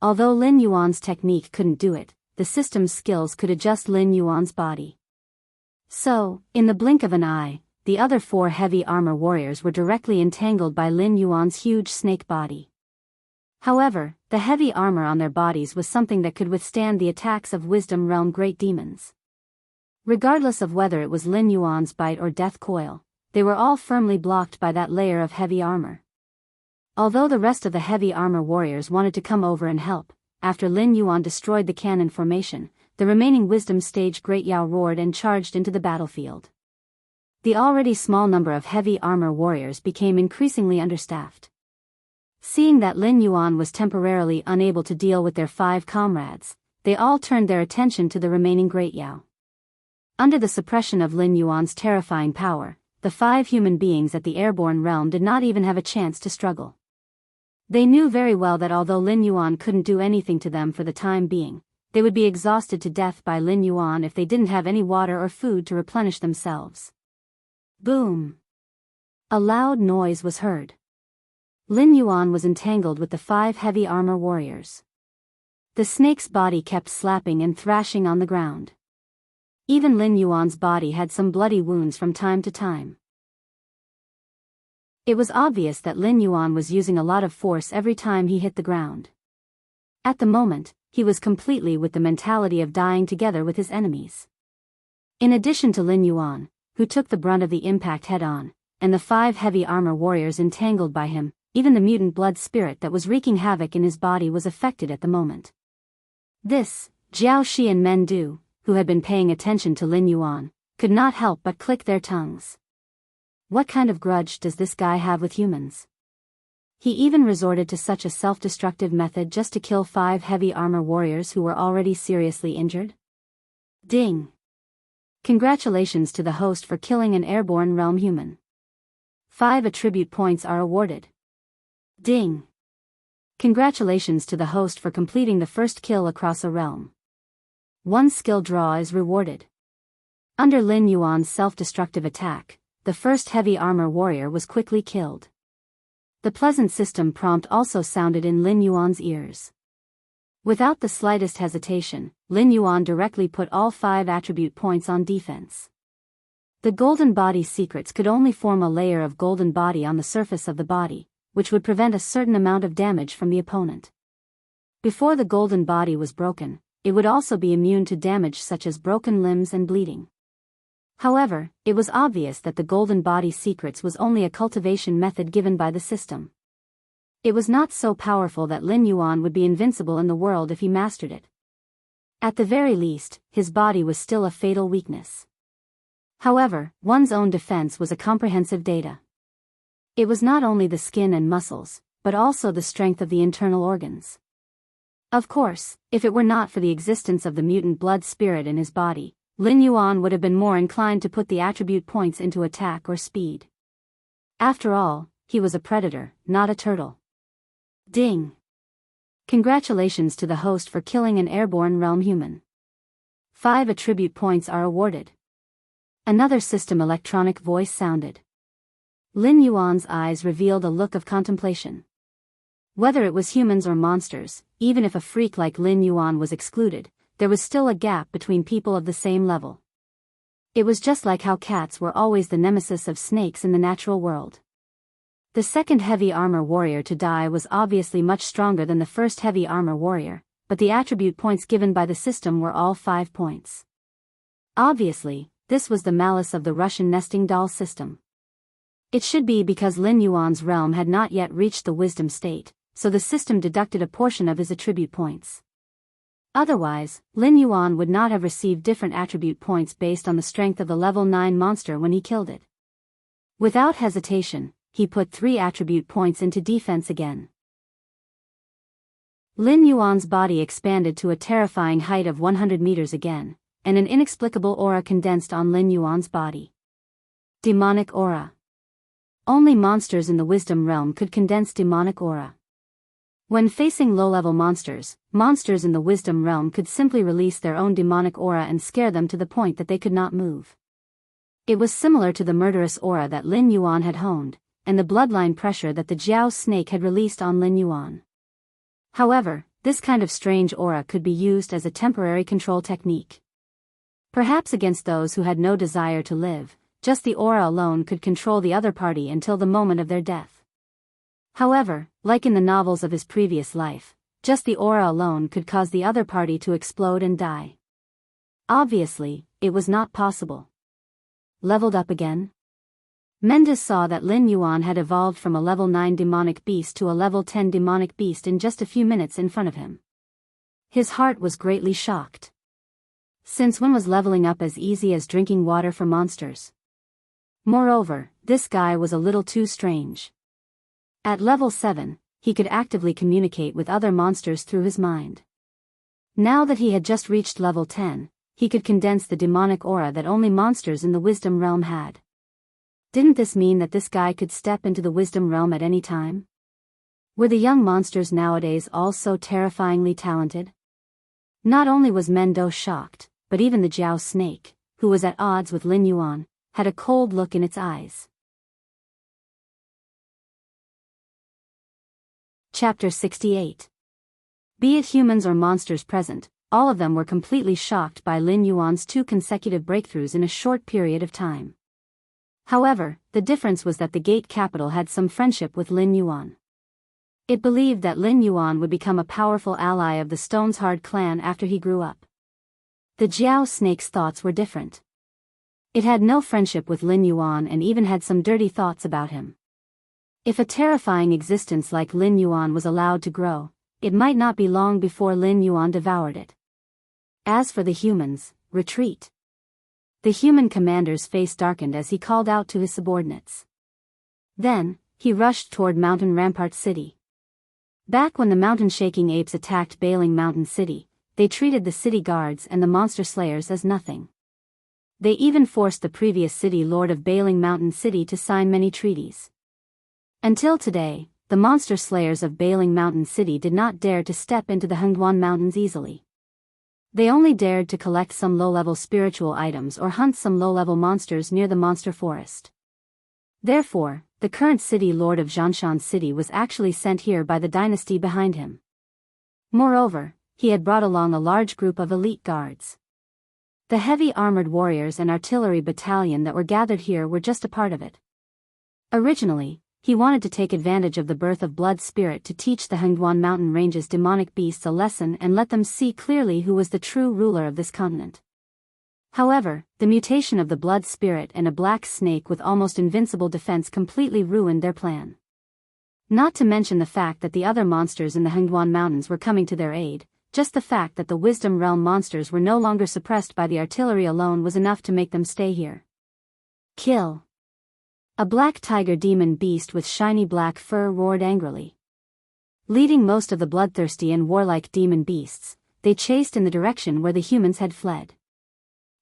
Although Lin Yuan's technique couldn't do it, the system's skills could adjust Lin Yuan's body. So, in the blink of an eye, the other 4 heavy armor warriors were directly entangled by Lin Yuan's huge snake body. However, the heavy armor on their bodies was something that could withstand the attacks of Wisdom Realm great demons. Regardless of whether it was Lin Yuan's bite or death coil, they were all firmly blocked by that layer of heavy armor. Although the rest of the heavy armor warriors wanted to come over and help, after Lin Yuan destroyed the cannon formation, the remaining Wisdom Stage Great Yao roared and charged into the battlefield. The already small number of heavy armor warriors became increasingly understaffed. Seeing that Lin Yuan was temporarily unable to deal with their 5 comrades, they all turned their attention to the remaining Great Yao. Under the suppression of Lin Yuan's terrifying power, the 5 human beings at the airborne realm did not even have a chance to struggle. They knew very well that although Lin Yuan couldn't do anything to them for the time being, they would be exhausted to death by Lin Yuan if they didn't have any water or food to replenish themselves. Boom! A loud noise was heard. Lin Yuan was entangled with the 5 heavy armor warriors. The snake's body kept slapping and thrashing on the ground. Even Lin Yuan's body had some bloody wounds from time to time. It was obvious that Lin Yuan was using a lot of force every time he hit the ground. At the moment, he was completely with the mentality of dying together with his enemies. In addition to Lin Yuan, who took the brunt of the impact head-on, and the 5 heavy armor warriors entangled by him, even the mutant blood spirit that was wreaking havoc in his body was affected at the moment. This, Jiao Shi and Men Du, who had been paying attention to Lin Yuan, could not help but click their tongues. What kind of grudge does this guy have with humans? He even resorted to such a self-destructive method just to kill 5 heavy armor warriors who were already seriously injured? Ding! Congratulations to the host for killing an airborne realm human. 5 attribute points are awarded. Ding! Congratulations to the host for completing the first kill across a realm. 1 skill draw is rewarded. Under Lin Yuan's self-destructive attack, the first heavy armor warrior was quickly killed. The pleasant system prompt also sounded in Lin Yuan's ears. Without the slightest hesitation, Lin Yuan directly put all 5 attribute points on defense. The golden body secrets could only form a layer of golden body on the surface of the body, which would prevent a certain amount of damage from the opponent. Before the golden body was broken, it would also be immune to damage such as broken limbs and bleeding. However, it was obvious that the golden body's secrets was only a cultivation method given by the system. It was not so powerful that Lin Yuan would be invincible in the world if he mastered it. At the very least, his body was still a fatal weakness. However, one's own defense was a comprehensive data. It was not only the skin and muscles, but also the strength of the internal organs. Of course, if it were not for the existence of the mutant blood spirit in his body, Lin Yuan would have been more inclined to put the attribute points into attack or speed. After all, he was a predator, not a turtle. Ding! Congratulations to the host for killing an airborne realm human. 5 attribute points are awarded. Another system electronic voice sounded. Lin Yuan's eyes revealed a look of contemplation. Whether it was humans or monsters, even if a freak like Lin Yuan was excluded, there was still a gap between people of the same level. It was just like how cats were always the nemesis of snakes in the natural world. The second heavy armor warrior to die was obviously much stronger than the first heavy armor warrior, but the attribute points given by the system were all 5 points. Obviously, this was the malice of the Russian nesting doll system. It should be because Lin Yuan's realm had not yet reached the wisdom state, so the system deducted a portion of his attribute points. Otherwise, Lin Yuan would not have received different attribute points based on the strength of the level 9 monster when he killed it. Without hesitation, he put 3 attribute points into defense again. Lin Yuan's body expanded to a terrifying height of 100 meters again, and an inexplicable aura condensed on Lin Yuan's body. Demonic aura. Only monsters in the wisdom realm could condense demonic aura. When facing low-level monsters, monsters in the wisdom realm could simply release their own demonic aura and scare them to the point that they could not move. It was similar to the murderous aura that Lin Yuan had honed, and the bloodline pressure that the Jiao snake had released on Lin Yuan. However, this kind of strange aura could be used as a temporary control technique. Perhaps against those who had no desire to live, just the aura alone could control the other party until the moment of their death. However, like in the novels of his previous life, just the aura alone could cause the other party to explode and die. Obviously, it was not possible. Leveled up again? Mendes saw that Lin Yuan had evolved from a level 9 demonic beast to a level 10 demonic beast in just a few minutes in front of him. His heart was greatly shocked. Since when was leveling up as easy as drinking water for monsters? Moreover, this guy was a little too strange. At level 7, he could actively communicate with other monsters through his mind. Now that he had just reached level 10, he could condense the demonic aura that only monsters in the wisdom realm had. Didn't this mean that this guy could step into the wisdom realm at any time? Were the young monsters nowadays all so terrifyingly talented? Not only was Mendo shocked, but even the Jiao snake, who was at odds with Lin Yuan, had a cold look in its eyes. Chapter 68. Be it humans or monsters present, all of them were completely shocked by Lin Yuan's 2 consecutive breakthroughs in a short period of time. However, the difference was that the Gate capital had some friendship with Lin Yuan. It believed that Lin Yuan would become a powerful ally of the Stone's Hard clan after he grew up. The Jiao snake's thoughts were different. It had no friendship with Lin Yuan and even had some dirty thoughts about him. If a terrifying existence like Lin Yuan was allowed to grow, it might not be long before Lin Yuan devoured it. As for the humans, retreat. The human commander's face darkened as he called out to his subordinates. Then, he rushed toward Mountain Rampart City. Back when the mountain-shaking apes attacked Bailing Mountain City, they treated the city guards and the monster slayers as nothing. They even forced the previous city lord of Bailing Mountain City to sign many treaties. Until today, the monster slayers of Bailing Mountain City did not dare to step into the Hengduan Mountains easily. They only dared to collect some low-level spiritual items or hunt some low-level monsters near the monster forest. Therefore, the current city lord of Zhanshan City was actually sent here by the dynasty behind him. Moreover, he had brought along a large group of elite guards. The heavy armored warriors and artillery battalion that were gathered here were just a part of it. Originally, he wanted to take advantage of the birth of Blood Spirit to teach the Hengduan mountain range's demonic beasts a lesson and let them see clearly who was the true ruler of this continent. However, the mutation of the Blood Spirit and a black snake with almost invincible defense completely ruined their plan. Not to mention the fact that the other monsters in the Hengduan mountains were coming to their aid, just the fact that the Wisdom Realm monsters were no longer suppressed by the artillery alone was enough to make them stay here. Kill! A black tiger demon beast with shiny black fur roared angrily. Leading most of the bloodthirsty and warlike demon beasts, they chased in the direction where the humans had fled.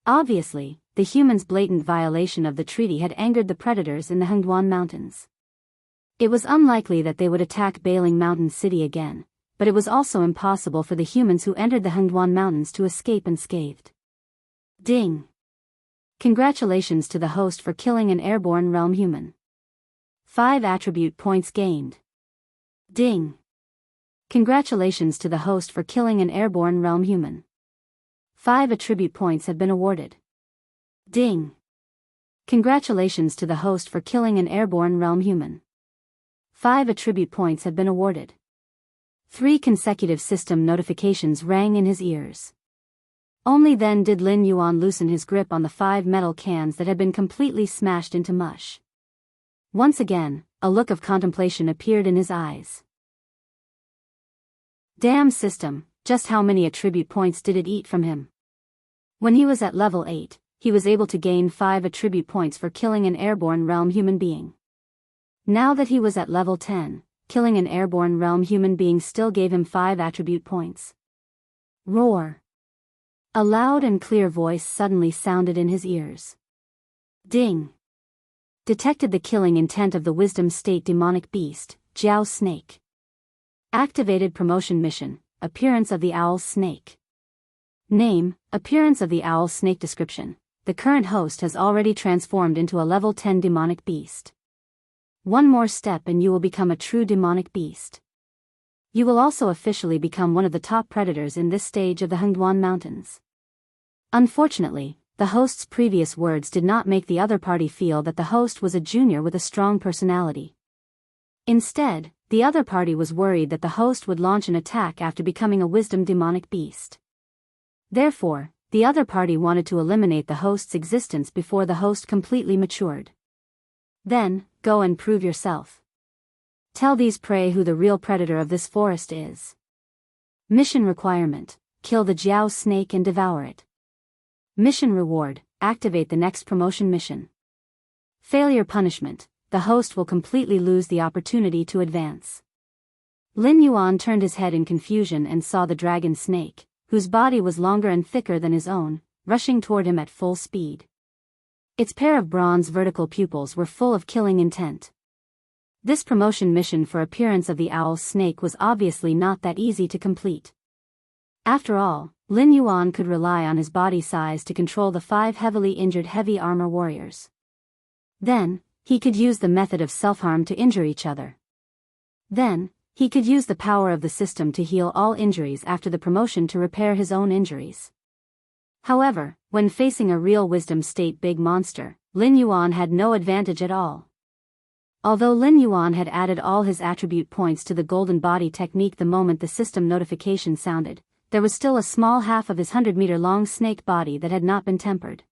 Obviously, the humans' blatant violation of the treaty had angered the predators in the Hengduan mountains. It was unlikely that they would attack Bailing Mountain City again, but it was also impossible for the humans who entered the Hengduan mountains to escape unscathed. Ding! Congratulations to the host for killing an airborne realm human. 5 attribute points gained. Ding! Congratulations to the host for killing an airborne realm human. 5 attribute points have been awarded. Ding! Congratulations to the host for killing an airborne realm human. 5 attribute points have been awarded. 3 consecutive system notifications rang in his ears. Only then did Lin Yuan loosen his grip on the 5 metal cans that had been completely smashed into mush. Once again, a look of contemplation appeared in his eyes. Damn system, just how many attribute points did it eat from him? When he was at level 8, he was able to gain 5 attribute points for killing an airborne realm human being. Now that he was at level 10, killing an airborne realm human being still gave him 5 attribute points. Roar! A loud and clear voice suddenly sounded in his ears. Ding! Detected the killing intent of the Wisdom State demonic beast, Jiao Snake. Activated promotion mission, appearance of the owl snake. Name, appearance of the owl snake. Description, the current host has already transformed into a level 10 demonic beast. One more step and you will become a true demonic beast. You will also officially become one of the top predators in this stage of the Hengduan Mountains. Unfortunately, the host's previous words did not make the other party feel that the host was a junior with a strong personality. Instead, the other party was worried that the host would launch an attack after becoming a wisdom demonic beast. Therefore, the other party wanted to eliminate the host's existence before the host completely matured. Then, go and prove yourself. Tell these prey who the real predator of this forest is. Mission requirement, kill the Jiao snake and devour it. Mission reward, activate the next promotion mission. Failure punishment, the host will completely lose the opportunity to advance. Lin Yuan turned his head in confusion and saw the dragon snake, whose body was longer and thicker than his own, rushing toward him at full speed. Its pair of bronze vertical pupils were full of killing intent. This promotion mission for appearance of the owl snake was obviously not that easy to complete. After all, Lin Yuan could rely on his body size to control the 5 heavily injured heavy armor warriors. Then, he could use the method of self-harm to injure each other. Then, he could use the power of the system to heal all injuries after the promotion to repair his own injuries. However, when facing a real wisdom state big monster, Lin Yuan had no advantage at all. Although Lin Yuan had added all his attribute points to the golden body technique the moment the system notification sounded, there was still a small half of his 100-meter-long snake body that had not been tempered.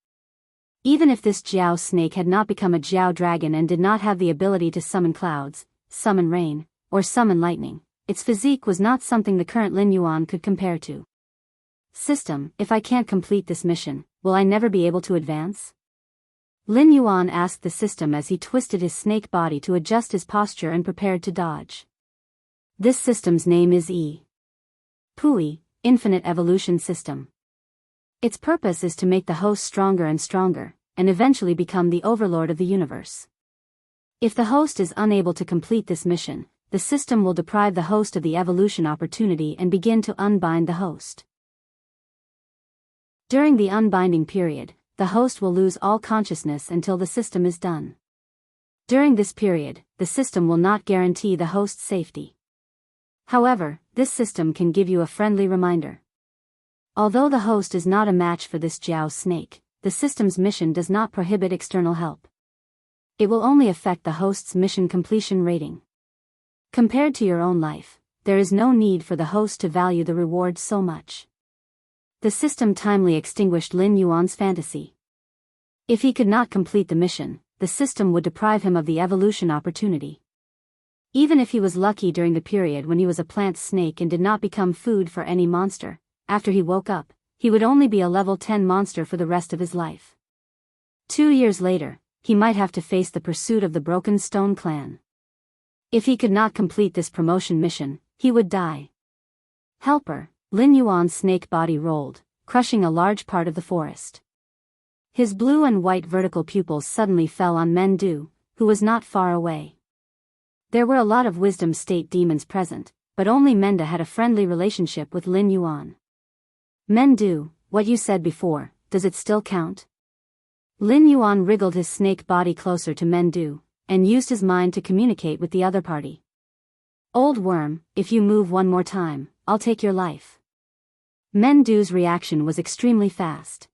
Even if this Jiao snake had not become a Jiao dragon and did not have the ability to summon clouds, summon rain, or summon lightning, its physique was not something the current Lin Yuan could compare to. System, if I can't complete this mission, will I never be able to advance? Lin Yuan asked the system as he twisted his snake body to adjust his posture and prepared to dodge. This system's name is Pui, Infinite Evolution System. Its purpose is to make the host stronger and stronger, and eventually become the overlord of the universe. If the host is unable to complete this mission, the system will deprive the host of the evolution opportunity and begin to unbind the host. During the unbinding period, the host will lose all consciousness until the system is done. During this period, the system will not guarantee the host's safety. However, this system can give you a friendly reminder. Although the host is not a match for this Jiao snake, the system's mission does not prohibit external help. It will only affect the host's mission completion rating. Compared to your own life, there is no need for the host to value the reward so much. The system timely extinguished Lin Yuan's fantasy. If he could not complete the mission, the system would deprive him of the evolution opportunity. Even if he was lucky during the period when he was a plant snake and did not become food for any monster, after he woke up, he would only be a level 10 monster for the rest of his life. 2 years later, he might have to face the pursuit of the Broken Stone clan. If he could not complete this promotion mission, he would die. Helper, Lin Yuan's snake body rolled, crushing a large part of the forest. His blue and white vertical pupils suddenly fell on Mendu, who was not far away. There were a lot of wisdom state demons present, but only Menda had a friendly relationship with Lin Yuan. Mendu, what you said before, does it still count? Lin Yuan wriggled his snake body closer to Mendu, and used his mind to communicate with the other party. Old worm, if you move one more time, I'll take your life. Mendu's reaction was extremely fast.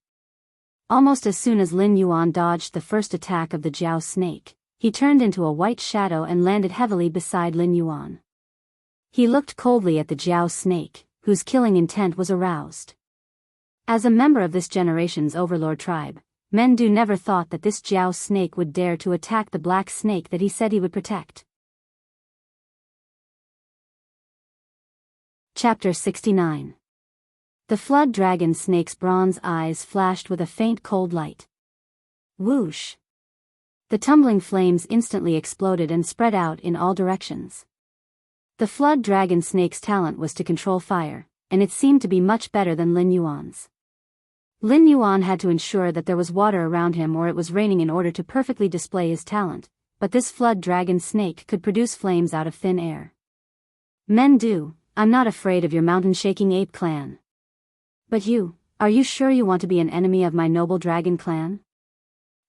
Almost as soon as Lin Yuan dodged the first attack of the Jiao snake, he turned into a white shadow and landed heavily beside Lin Yuan. He looked coldly at the Jiao snake, whose killing intent was aroused. As a member of this generation's overlord tribe, Mendu never thought that this Jiao snake would dare to attack the black snake that he said he would protect. Chapter 69. The flood dragon snake's bronze eyes flashed with a faint cold light. Whoosh! The tumbling flames instantly exploded and spread out in all directions. The flood dragon snake's talent was to control fire, and it seemed to be much better than Lin Yuan's. Lin Yuan had to ensure that there was water around him or it was raining in order to perfectly display his talent, but this flood dragon snake could produce flames out of thin air. Mendu, I'm not afraid of your mountain-shaking ape clan. But are you sure you want to be an enemy of my noble dragon clan?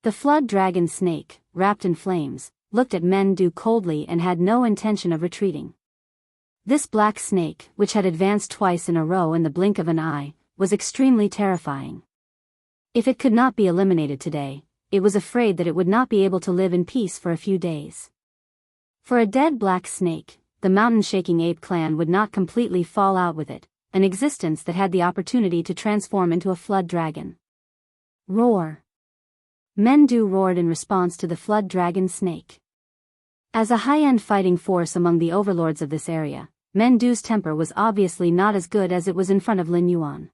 The flood dragon snake, wrapped in flames, looked at Mendu coldly and had no intention of retreating. This black snake, which had advanced twice in a row in the blink of an eye, was extremely terrifying. If it could not be eliminated today, it was afraid that it would not be able to live in peace for a few days. For a dead black snake, the mountain-shaking ape clan would not completely fall out with it, an existence that had the opportunity to transform into a flood dragon. Roar! Mendu roared in response to the flood dragon snake. As a high-end fighting force among the overlords of this area, Mendu's temper was obviously not as good as it was in front of Lin Yuan.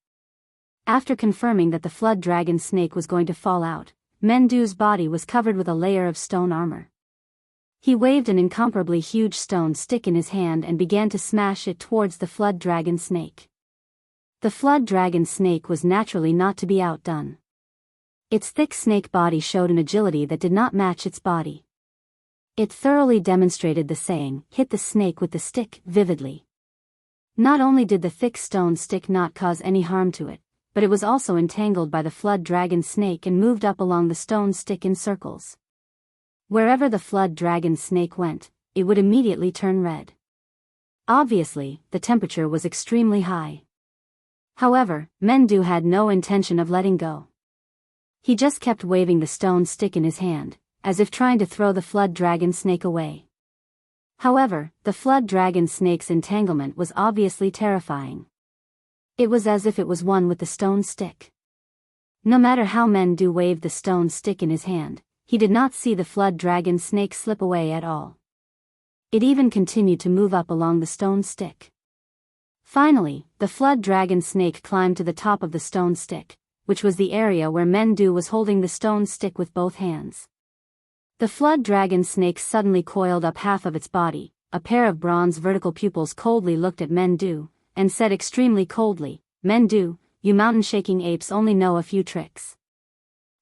After confirming that the flood dragon snake was going to fall out, Mendu's body was covered with a layer of stone armor. He waved an incomparably huge stone stick in his hand and began to smash it towards the flood dragon snake. The flood dragon snake was naturally not to be outdone. Its thick snake body showed an agility that did not match its body. It thoroughly demonstrated the saying, "Hit the snake with the stick," vividly. Not only did the thick stone stick not cause any harm to it, but it was also entangled by the flood dragon snake and moved up along the stone stick in circles. Wherever the flood dragon snake went, it would immediately turn red. Obviously, the temperature was extremely high. However, Mendu had no intention of letting go. He just kept waving the stone stick in his hand, as if trying to throw the flood dragon snake away. However, the flood dragon snake's entanglement was obviously terrifying. It was as if it was one with the stone stick. No matter how Mendu waved the stone stick in his hand, he did not see the flood dragon snake slip away at all. It even continued to move up along the stone stick. Finally, the flood dragon snake climbed to the top of the stone stick, which was the area where Mendu was holding the stone stick with both hands. The flood dragon snake suddenly coiled up half of its body. A pair of bronze vertical pupils coldly looked at Mendu, and said extremely coldly, "Mendu, you mountain-shaking apes only know a few tricks.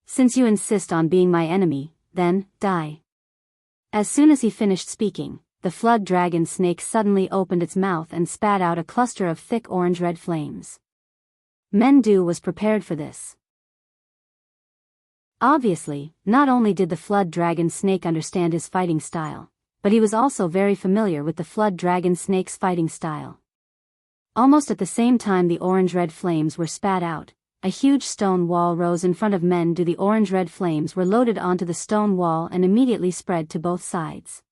Since you insist on being my enemy, then, die." As soon as he finished speaking, the flood dragon snake suddenly opened its mouth and spat out a cluster of thick orange-red flames. Mendu was prepared for this. Obviously, not only did the flood dragon snake understand his fighting style, but he was also very familiar with the flood dragon snake's fighting style. Almost at the same time the orange-red flames were spat out, a huge stone wall rose in front of Mendu. The orange-red flames were loaded onto the stone wall and immediately spread to both sides.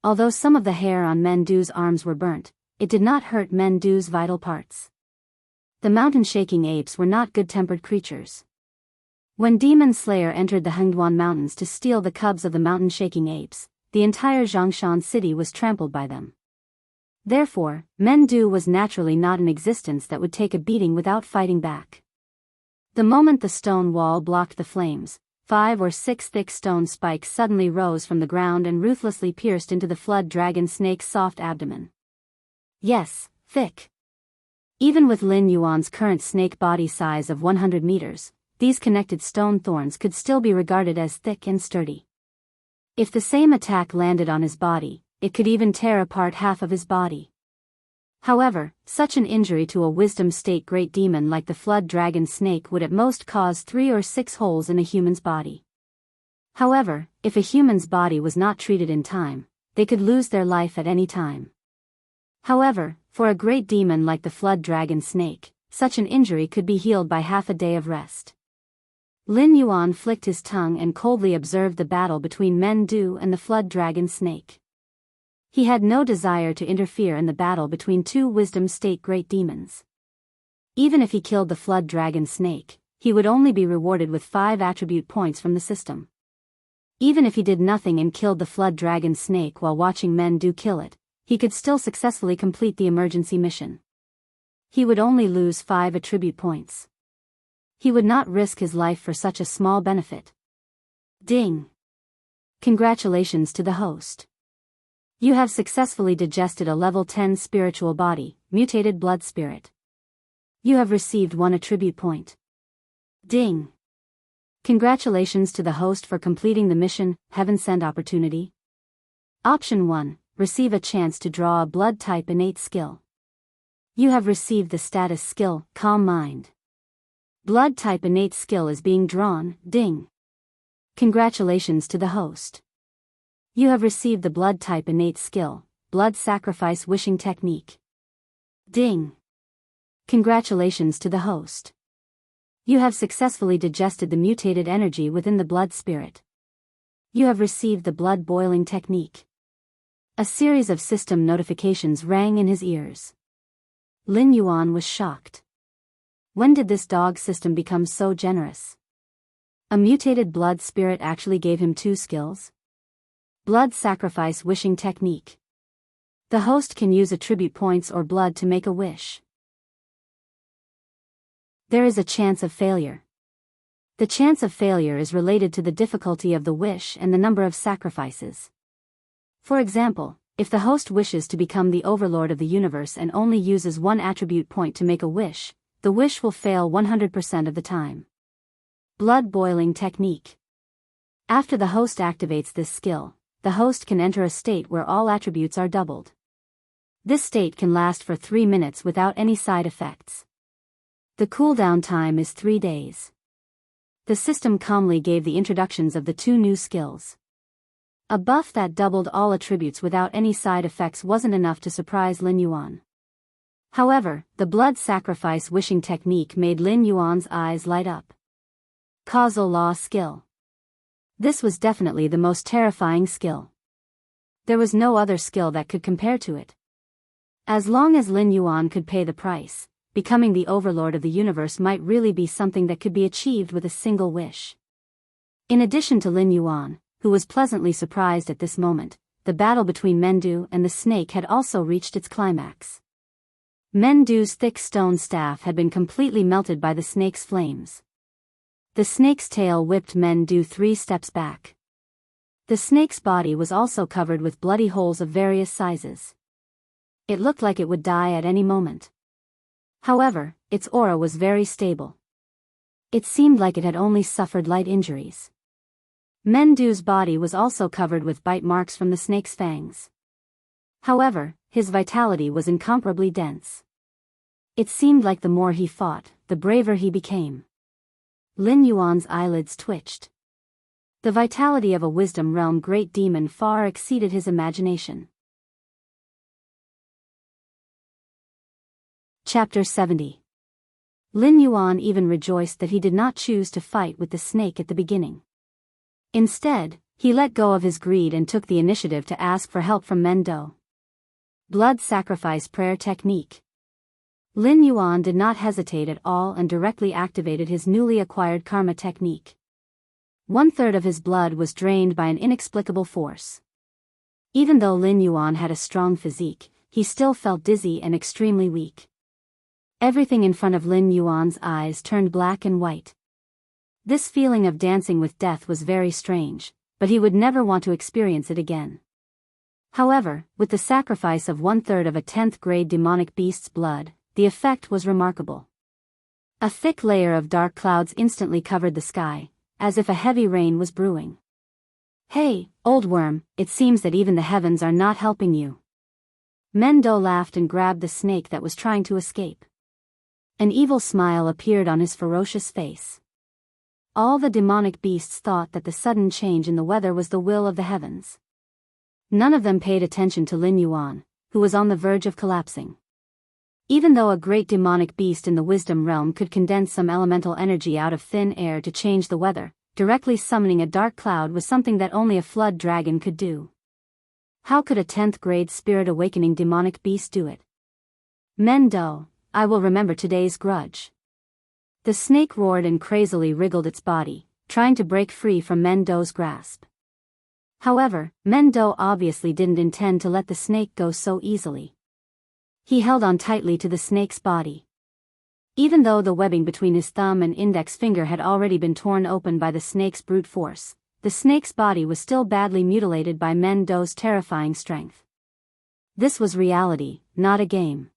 Although some of the hair on Mendu's arms were burnt, it did not hurt Mendu's vital parts. The mountain-shaking apes were not good-tempered creatures. When Demon Slayer entered the Hengduan Mountains to steal the cubs of the mountain-shaking apes, the entire Zhongshan city was trampled by them. Therefore, Mendu was naturally not an existence that would take a beating without fighting back. The moment the stone wall blocked the flames, 5 or 6 thick stone spikes suddenly rose from the ground and ruthlessly pierced into the flood dragon snake's soft abdomen. Yes, thick. Even with Lin Yuan's current snake body size of 100 meters, these connected stone thorns could still be regarded as thick and sturdy. If the same attack landed on his body, it could even tear apart half of his body. However, such an injury to a wisdom state great demon like the flood dragon snake would at most cause 3 or 6 holes in a human's body. However, if a human's body was not treated in time, they could lose their life at any time. However, for a great demon like the flood dragon snake, such an injury could be healed by half a day of rest. Lin Yuan flicked his tongue and coldly observed the battle between Mendu and the flood dragon snake. He had no desire to interfere in the battle between 2 wisdom state great demons. Even if he killed the flood dragon snake, he would only be rewarded with 5 attribute points from the system. Even if he did nothing and killed the flood dragon snake while watching Mendu kill it, he could still successfully complete the emergency mission. He would only lose 5 attribute points. He would not risk his life for such a small benefit. Ding! Congratulations to the host. You have successfully digested a level 10 spiritual body, mutated blood spirit. You have received 1 attribute point. Ding! Congratulations to the host for completing the mission, Heaven Send Opportunity. Option 1, receive a chance to draw a blood type innate skill. You have received the status skill, Calm Mind. Blood type innate skill is being drawn, ding. Congratulations to the host. You have received the blood type innate skill, Blood Sacrifice Wishing Technique. Ding. Congratulations to the host. You have successfully digested the mutated energy within the blood spirit. You have received the blood boiling technique. A series of system notifications rang in his ears. Lin Yuan was shocked. When did this dog system become so generous? A mutated blood spirit actually gave him 2 skills? Blood Sacrifice Wishing Technique. The host can use attribute points or blood to make a wish. There is a chance of failure. The chance of failure is related to the difficulty of the wish and the number of sacrifices. For example, if the host wishes to become the overlord of the universe and only uses 1 attribute point to make a wish, the wish will fail 100% of the time. Blood Boiling Technique. After the host activates this skill, the host can enter a state where all attributes are doubled. This state can last for 3 minutes without any side effects. The cooldown time is 3 days. The system calmly gave the introductions of the 2 new skills. A buff that doubled all attributes without any side effects wasn't enough to surprise Lin Yuan. However, the Blood Sacrifice Wishing Technique made Lin Yuan's eyes light up. Causal Law Skill. This was definitely the most terrifying skill. There was no other skill that could compare to it. As long as Lin Yuan could pay the price, becoming the overlord of the universe might really be something that could be achieved with a single wish. In addition to Lin Yuan, who was pleasantly surprised at this moment, the battle between Mendu and the snake had also reached its climax. Mendu's thick stone staff had been completely melted by the snake's flames. The snake's tail whipped Mendu 3 steps back. The snake's body was also covered with bloody holes of various sizes. It looked like it would die at any moment. However, its aura was very stable. It seemed like it had only suffered light injuries. Mendu's body was also covered with bite marks from the snake's fangs. However, his vitality was incomparably dense. It seemed like the more he fought, the braver he became. Lin Yuan's eyelids twitched. The vitality of a wisdom realm great demon far exceeded his imagination. Chapter 70. Lin Yuan even rejoiced that he did not choose to fight with the snake at the beginning. Instead, he let go of his greed and took the initiative to ask for help from Mendo. Blood Sacrifice Prayer Technique. Lin Yuan did not hesitate at all and directly activated his newly acquired karma technique. 1/3 of his blood was drained by an inexplicable force. Even though Lin Yuan had a strong physique, he still felt dizzy and extremely weak. Everything in front of Lin Yuan's eyes turned black and white. This feeling of dancing with death was very strange, but he would never want to experience it again. However, with the sacrifice of 1/3 of a 10th grade demonic beast's blood, the effect was remarkable. A thick layer of dark clouds instantly covered the sky, as if a heavy rain was brewing. "Hey, old worm, it seems that even the heavens are not helping you." Mendo laughed and grabbed the snake that was trying to escape. An evil smile appeared on his ferocious face. All the demonic beasts thought that the sudden change in the weather was the will of the heavens. None of them paid attention to Lin Yuan, who was on the verge of collapsing. Even though a great demonic beast in the wisdom realm could condense some elemental energy out of thin air to change the weather, directly summoning a dark cloud was something that only a flood dragon could do. How could a 10th grade spirit awakening demonic beast do it? Mendo, I will remember today's grudge. The snake roared and crazily wriggled its body, trying to break free from Mendo's grasp. However, Mendo obviously didn't intend to let the snake go so easily. He held on tightly to the snake's body. Even though the webbing between his thumb and index finger had already been torn open by the snake's brute force, the snake's body was still badly mutilated by Mendo's terrifying strength. This was reality, not a game.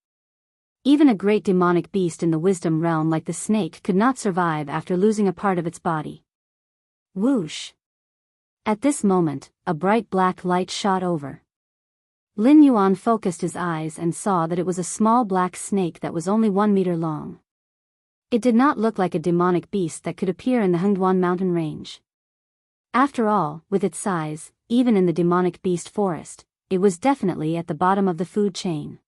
Even a great demonic beast in the wisdom realm like the snake could not survive after losing a part of its body. Whoosh! At this moment, a bright black light shot over. Lin Yuan focused his eyes and saw that it was a small black snake that was only 1 meter long. It did not look like a demonic beast that could appear in the Hengduan mountain range. After all, with its size, even in the demonic beast forest, it was definitely at the bottom of the food chain.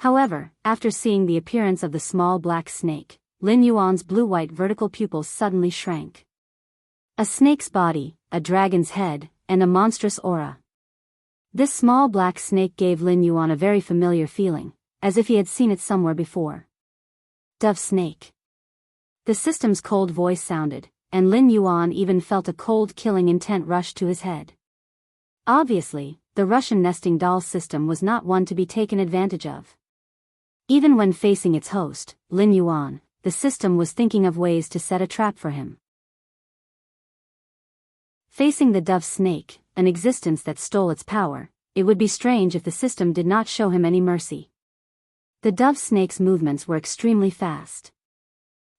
However, after seeing the appearance of the small black snake, Lin Yuan's blue-white vertical pupils suddenly shrank. A snake's body, a dragon's head, and a monstrous aura. This small black snake gave Lin Yuan a very familiar feeling, as if he had seen it somewhere before. Dove snake. The system's cold voice sounded, and Lin Yuan even felt a cold killing intent rush to his head. Obviously, the Russian nesting doll system was not one to be taken advantage of. Even when facing its host, Lin Yuan, the system was thinking of ways to set a trap for him. Facing the dove snake, an existence that stole its power, it would be strange if the system did not show him any mercy. The dove snake's movements were extremely fast.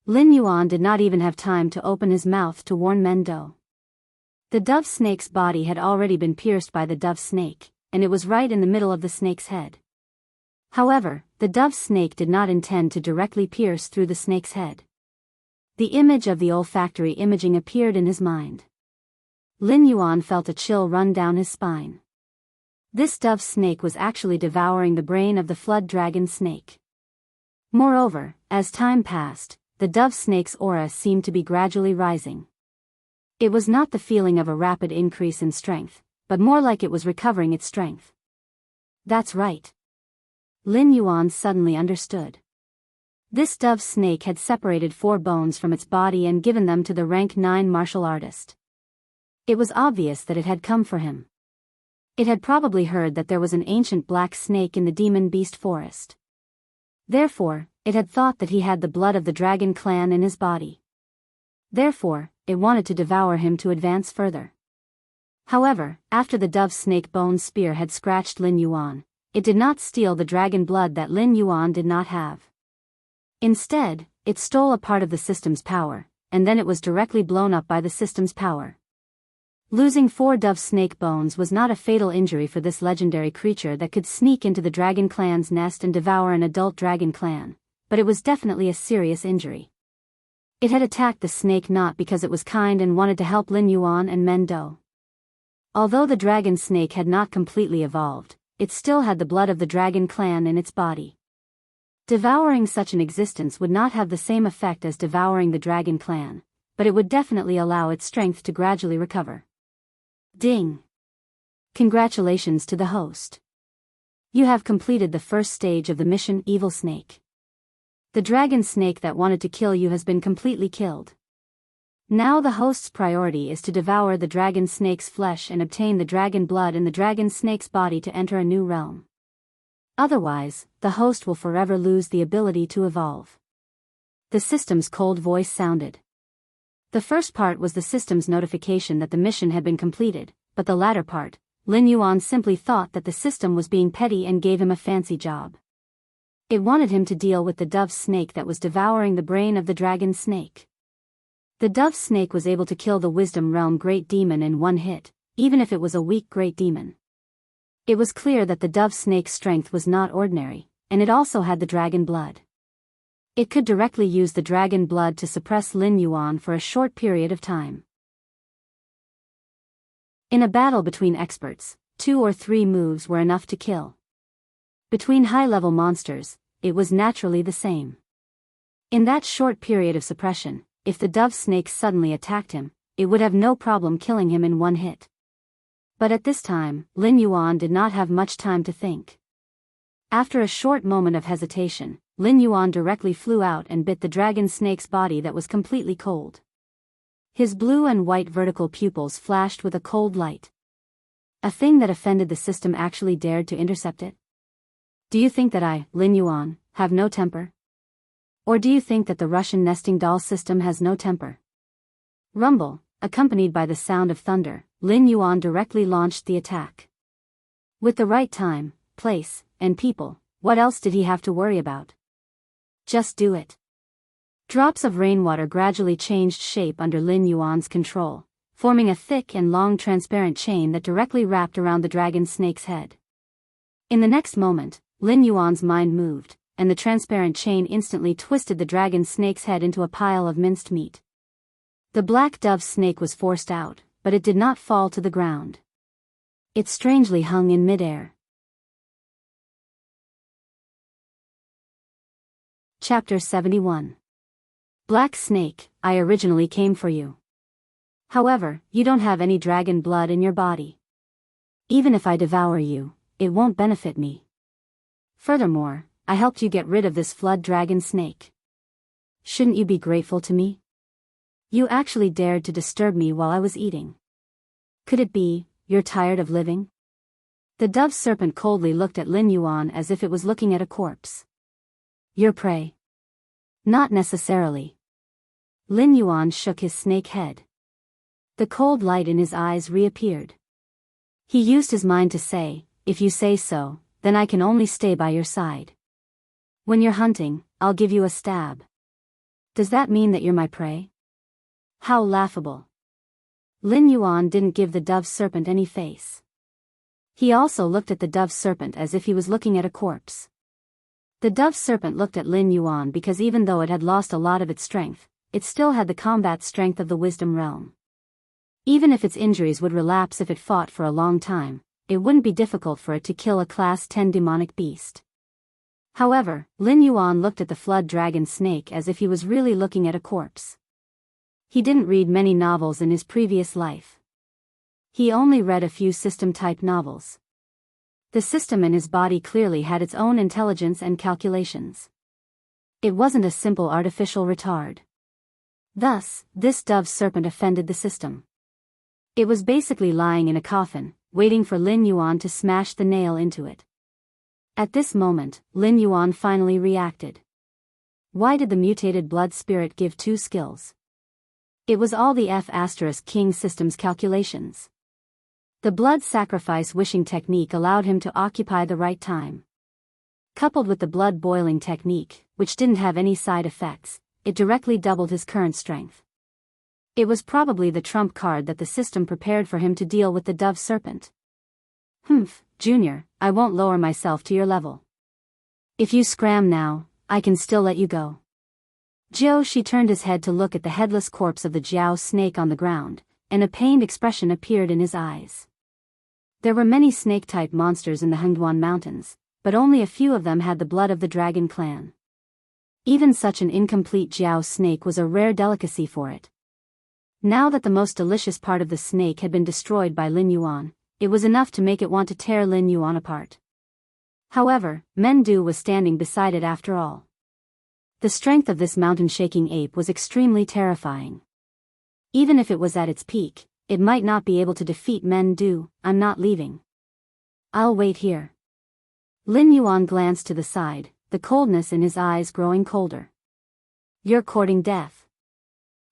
Lin Yuan did not even have time to open his mouth to warn Mendo. The dove snake's body had already been pierced by the dove snake, and it was right in the middle of the snake's head. However, the dove snake did not intend to directly pierce through the snake's head. The image of the olfactory imaging appeared in his mind. Lin Yuan felt a chill run down his spine. This dove snake was actually devouring the brain of the flood dragon snake. Moreover, as time passed, the dove snake's aura seemed to be gradually rising. It was not the feeling of a rapid increase in strength, but more like it was recovering its strength. That's right. Lin Yuan suddenly understood. This dove snake had separated 4 bones from its body and given them to the rank 9 martial artist. It was obvious that it had come for him. It had probably heard that there was an ancient black snake in the demon beast forest. Therefore, it had thought that he had the blood of the dragon clan in his body. Therefore, it wanted to devour him to advance further. However, after the dove snake bone spear had scratched Lin Yuan, it did not steal the dragon blood that Lin Yuan did not have. Instead, it stole a part of the system's power, and then it was directly blown up by the system's power. Losing 4 dove snake bones was not a fatal injury for this legendary creature that could sneak into the dragon clan's nest and devour an adult dragon clan, but it was definitely a serious injury. It had attacked the snake not because it was kind and wanted to help Lin Yuan and Mendo. Although the dragon snake had not completely evolved, it still had the blood of the dragon clan in its body. Devouring such an existence would not have the same effect as devouring the dragon clan, but it would definitely allow its strength to gradually recover. Ding! Congratulations to the host. You have completed the first stage of the mission, Evil Snake. The dragon snake that wanted to kill you has been completely killed. Now the host's priority is to devour the dragon snake's flesh and obtain the dragon blood in the dragon snake's body to enter a new realm. Otherwise, the host will forever lose the ability to evolve. The system's cold voice sounded. The first part was the system's notification that the mission had been completed, but the latter part, Lin Yuan simply thought that the system was being petty and gave him a fancy job. It wanted him to deal with the dove snake that was devouring the brain of the dragon snake. The dove snake was able to kill the Wisdom Realm Great Demon in one hit, even if it was a weak Great Demon. It was clear that the dove snake's strength was not ordinary, and it also had the dragon blood. It could directly use the dragon blood to suppress Lin Yuan for a short period of time. In a battle between experts, 2 or 3 moves were enough to kill. Between high-level monsters, it was naturally the same. In that short period of suppression, if the dove snake suddenly attacked him, it would have no problem killing him in one hit. But at this time, Lin Yuan did not have much time to think. After a short moment of hesitation, Lin Yuan directly flew out and bit the dragon snake's body that was completely cold. His blue and white vertical pupils flashed with a cold light. A thing that offended the system actually dared to intercept it. Do you think that I, Lin Yuan, have no temper? Or do you think that the Russian nesting doll system has no temper? Rumble, accompanied by the sound of thunder, Lin Yuan directly launched the attack. With the right time, place, and people, what else did he have to worry about? Just do it. Drops of rainwater gradually changed shape under Lin Yuan's control, forming a thick and long transparent chain that directly wrapped around the dragon snake's head. In the next moment, Lin Yuan's mind moved, and the transparent chain instantly twisted the dragon snake's head into a pile of minced meat. The black dove snake was forced out, but it did not fall to the ground. It strangely hung in midair. Chapter 71. Black Snake, I originally came for you. However, you don't have any dragon blood in your body. Even if I devour you, it won't benefit me. Furthermore, I helped you get rid of this flood dragon snake. Shouldn't you be grateful to me? You actually dared to disturb me while I was eating. Could it be, you're tired of living? The dove serpent coldly looked at Lin Yuan as if it was looking at a corpse. Your prey? Not necessarily. Lin Yuan shook his snake head. The cold light in his eyes reappeared. He used his mind to say, if you say so, then I can only stay by your side. When you're hunting, I'll give you a stab. Does that mean that you're my prey? How laughable. Lin Yuan didn't give the dove serpent any face. He also looked at the dove serpent as if he was looking at a corpse. The dove serpent looked at Lin Yuan because even though it had lost a lot of its strength, it still had the combat strength of the Wisdom Realm. Even if its injuries would relapse if it fought for a long time, it wouldn't be difficult for it to kill a Class 10 demonic beast. However, Lin Yuan looked at the flood dragon snake as if he was really looking at a corpse. He didn't read many novels in his previous life. He only read a few system-type novels. The system in his body clearly had its own intelligence and calculations. It wasn't a simple artificial retard. Thus, this dove serpent offended the system. It was basically lying in a coffin, waiting for Lin Yuan to smash the nail into it. At this moment, Lin Yuan finally reacted. Why did the mutated blood spirit give 2 skills? It was all the F*King system's calculations. The blood sacrifice wishing technique allowed him to occupy the right time. Coupled with the blood boiling technique, which didn't have any side effects, it directly doubled his current strength. It was probably the trump card that the system prepared for him to deal with the dove serpent. Junior, I won't lower myself to your level. If you scram now, I can still let you go. She turned his head to look at the headless corpse of the Jiao snake on the ground, and a pained expression appeared in his eyes. There were many snake-type monsters in the Hengduan Mountains, but only a few of them had the blood of the dragon clan. Even such an incomplete jiao snake was a rare delicacy for it. Now that the most delicious part of the snake had been destroyed by Lin Yuan, it was enough to make it want to tear Lin Yuan apart. However, Mendu was standing beside it after all. The strength of this mountain-shaking ape was extremely terrifying. Even if it was at its peak, it might not be able to defeat Mendu. I'm not leaving. I'll wait here. Lin Yuan glanced to the side, the coldness in his eyes growing colder. You're courting death.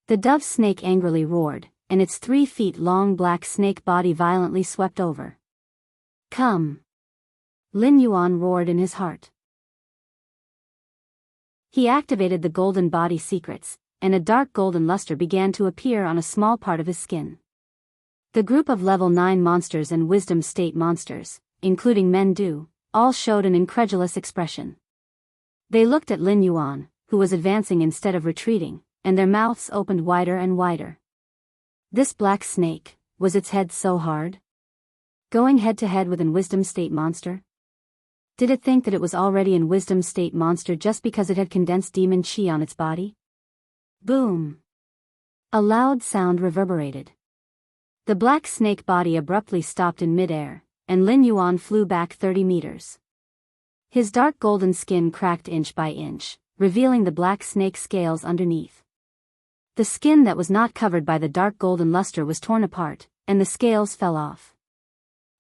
The dove snake angrily roared, and its 3 feet long black snake body violently swept over. Come! Lin Yuan roared in his heart. He activated the golden body secrets, and a dark golden luster began to appear on a small part of his skin. The group of level 9 monsters and wisdom state monsters, including Mendu, all showed an incredulous expression. They looked at Lin Yuan, who was advancing instead of retreating, and their mouths opened wider and wider. This black snake, was its head so hard? Going head to head with an wisdom state monster? Did it think that it was already in wisdom state monster just because it had condensed demon chi on its body? Boom! A loud sound reverberated. The black snake body abruptly stopped in midair, and Lin Yuan flew back 30 meters. His dark golden skin cracked inch by inch, revealing the black snake scales underneath. The skin that was not covered by the dark golden luster was torn apart, and the scales fell off.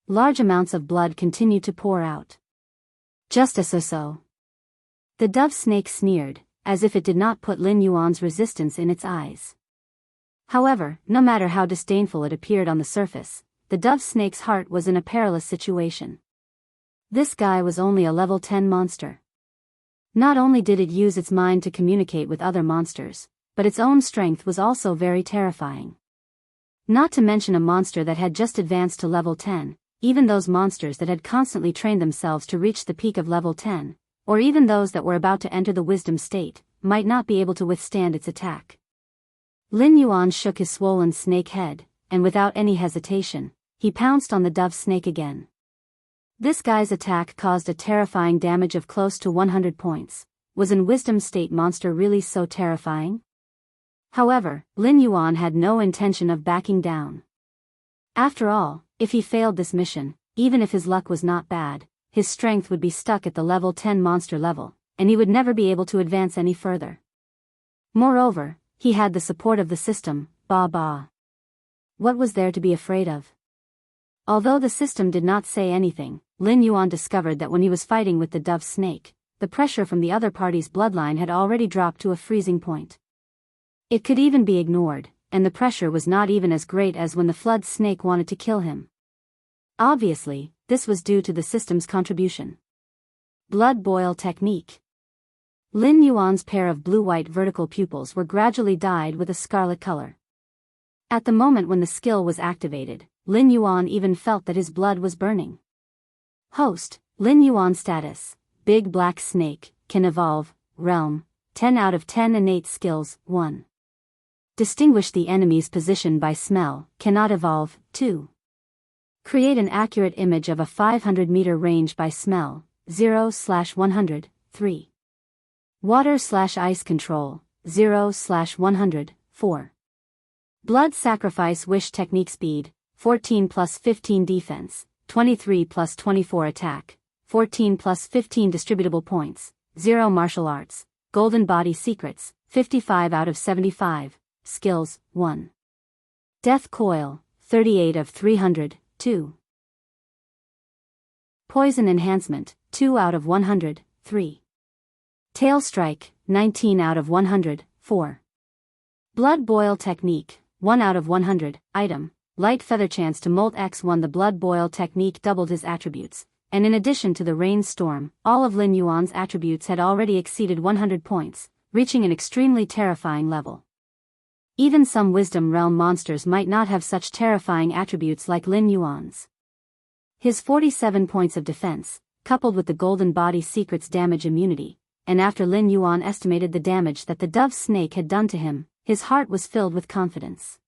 Large amounts of blood continued to pour out. Just as so. The dove snake sneered, as if it did not put Lin Yuan's resistance in its eyes. However, no matter how disdainful it appeared on the surface, the dove snake's heart was in a perilous situation. This guy was only a level 10 monster. Not only did it use its mind to communicate with other monsters, but its own strength was also very terrifying. Not to mention a monster that had just advanced to level 10, even those monsters that had constantly trained themselves to reach the peak of level 10, or even those that were about to enter the wisdom state, might not be able to withstand its attack. Lin Yuan shook his swollen snake head, and without any hesitation, he pounced on the dove snake again. This guy's attack caused a terrifying damage of close to 100 points. Was an wisdom state monster really so terrifying? However, Lin Yuan had no intention of backing down. After all, if he failed this mission, even if his luck was not bad, his strength would be stuck at the level 10 monster level, and he would never be able to advance any further. Moreover, he had the support of the system, Ba. What was there to be afraid of? Although the system did not say anything, Lin Yuan discovered that when he was fighting with the dove snake, the pressure from the other party's bloodline had already dropped to a freezing point. It could even be ignored, and the pressure was not even as great as when the flood snake wanted to kill him. Obviously, this was due to the system's contribution. Blood boil technique. Lin Yuan's pair of blue-white vertical pupils were gradually dyed with a scarlet color. At the moment when the skill was activated, Lin Yuan even felt that his blood was burning. Host, Lin Yuan status, Big Black Snake, can evolve, realm, 10 out of 10 innate skills, 1. Distinguish the enemy's position by smell, cannot evolve, 2. Create an accurate image of a 500-meter range by smell, 0/100, 3. Water/ice control, 0/100, 4. Blood sacrifice wish technique speed, 14 plus 15 defense, 23 plus 24 attack, 14 plus 15 distributable points, 0 martial arts, golden body secrets, 55 out of 75, skills, 1. Death coil, 38 of 300, 2. Poison enhancement, 2 out of 100, 3. Tail strike, 19 out of 100, 4. Blood boil technique, 1 out of 100, item, light feather chance to molt X1. The blood boil technique doubled his attributes, and in addition to the rainstorm, all of Lin Yuan's attributes had already exceeded 100 points, reaching an extremely terrifying level. Even some Wisdom Realm monsters might not have such terrifying attributes like Lin Yuan's. His 47 points of defense, coupled with the Golden Body Secret's damage immunity, and after Lin Yuan estimated the damage that the dove snake had done to him, his heart was filled with confidence.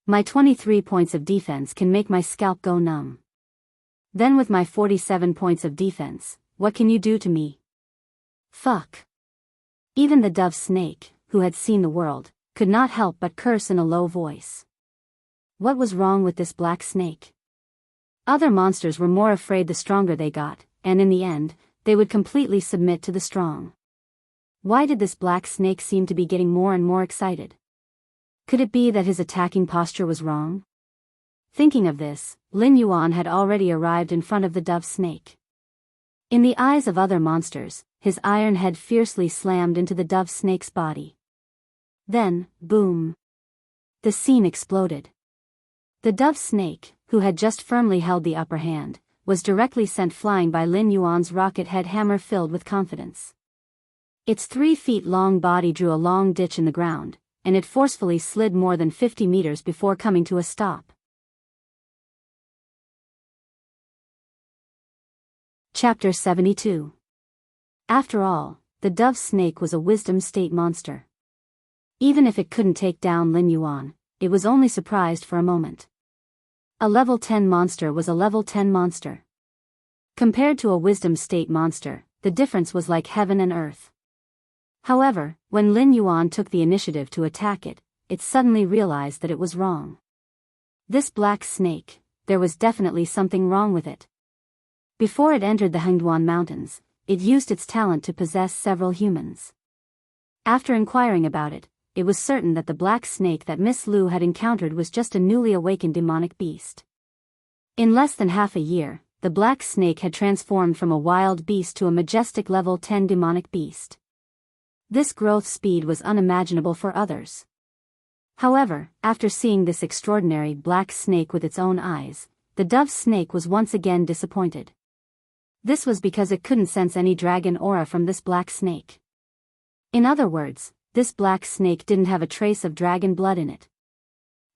My 23 points of defense can make my scalp go numb. Then with my 47 points of defense, what can you do to me? Fuck. Even the dove snake, who had seen the world, could not help but curse in a low voice. What was wrong with this black snake? Other monsters were more afraid the stronger they got, and in the end, they would completely submit to the strong. Why did this black snake seem to be getting more and more excited? Could it be that his attacking posture was wrong? Thinking of this, Lin Yuan had already arrived in front of the dove snake. In the eyes of other monsters, his iron head fiercely slammed into the dove snake's body. Then, boom! The scene exploded. The dove snake, who had just firmly held the upper hand, was directly sent flying by Lin Yuan's rocket head hammer filled with confidence. Its 3 feet long body drew a long ditch in the ground, and it forcefully slid more than 50 meters before coming to a stop. Chapter 72. After all, the dove snake was a wisdom state monster. Even if it couldn't take down Lin Yuan, it was only surprised for a moment. A level 10 monster was a level 10 monster. Compared to a wisdom state monster, the difference was like heaven and earth. However, when Lin Yuan took the initiative to attack it, it suddenly realized that it was wrong. This black snake, there was definitely something wrong with it. Before it entered the Hengduan Mountains, it used its talent to possess several humans. After inquiring about it, it was certain that the black snake that Miss Lu had encountered was just a newly awakened demonic beast. In less than half a year, the black snake had transformed from a wild beast to a majestic level 10 demonic beast. This growth speed was unimaginable for others. However, after seeing this extraordinary black snake with its own eyes, the dove snake was once again disappointed. This was because it couldn't sense any dragon aura from this black snake. In other words, this black snake didn't have a trace of dragon blood in it.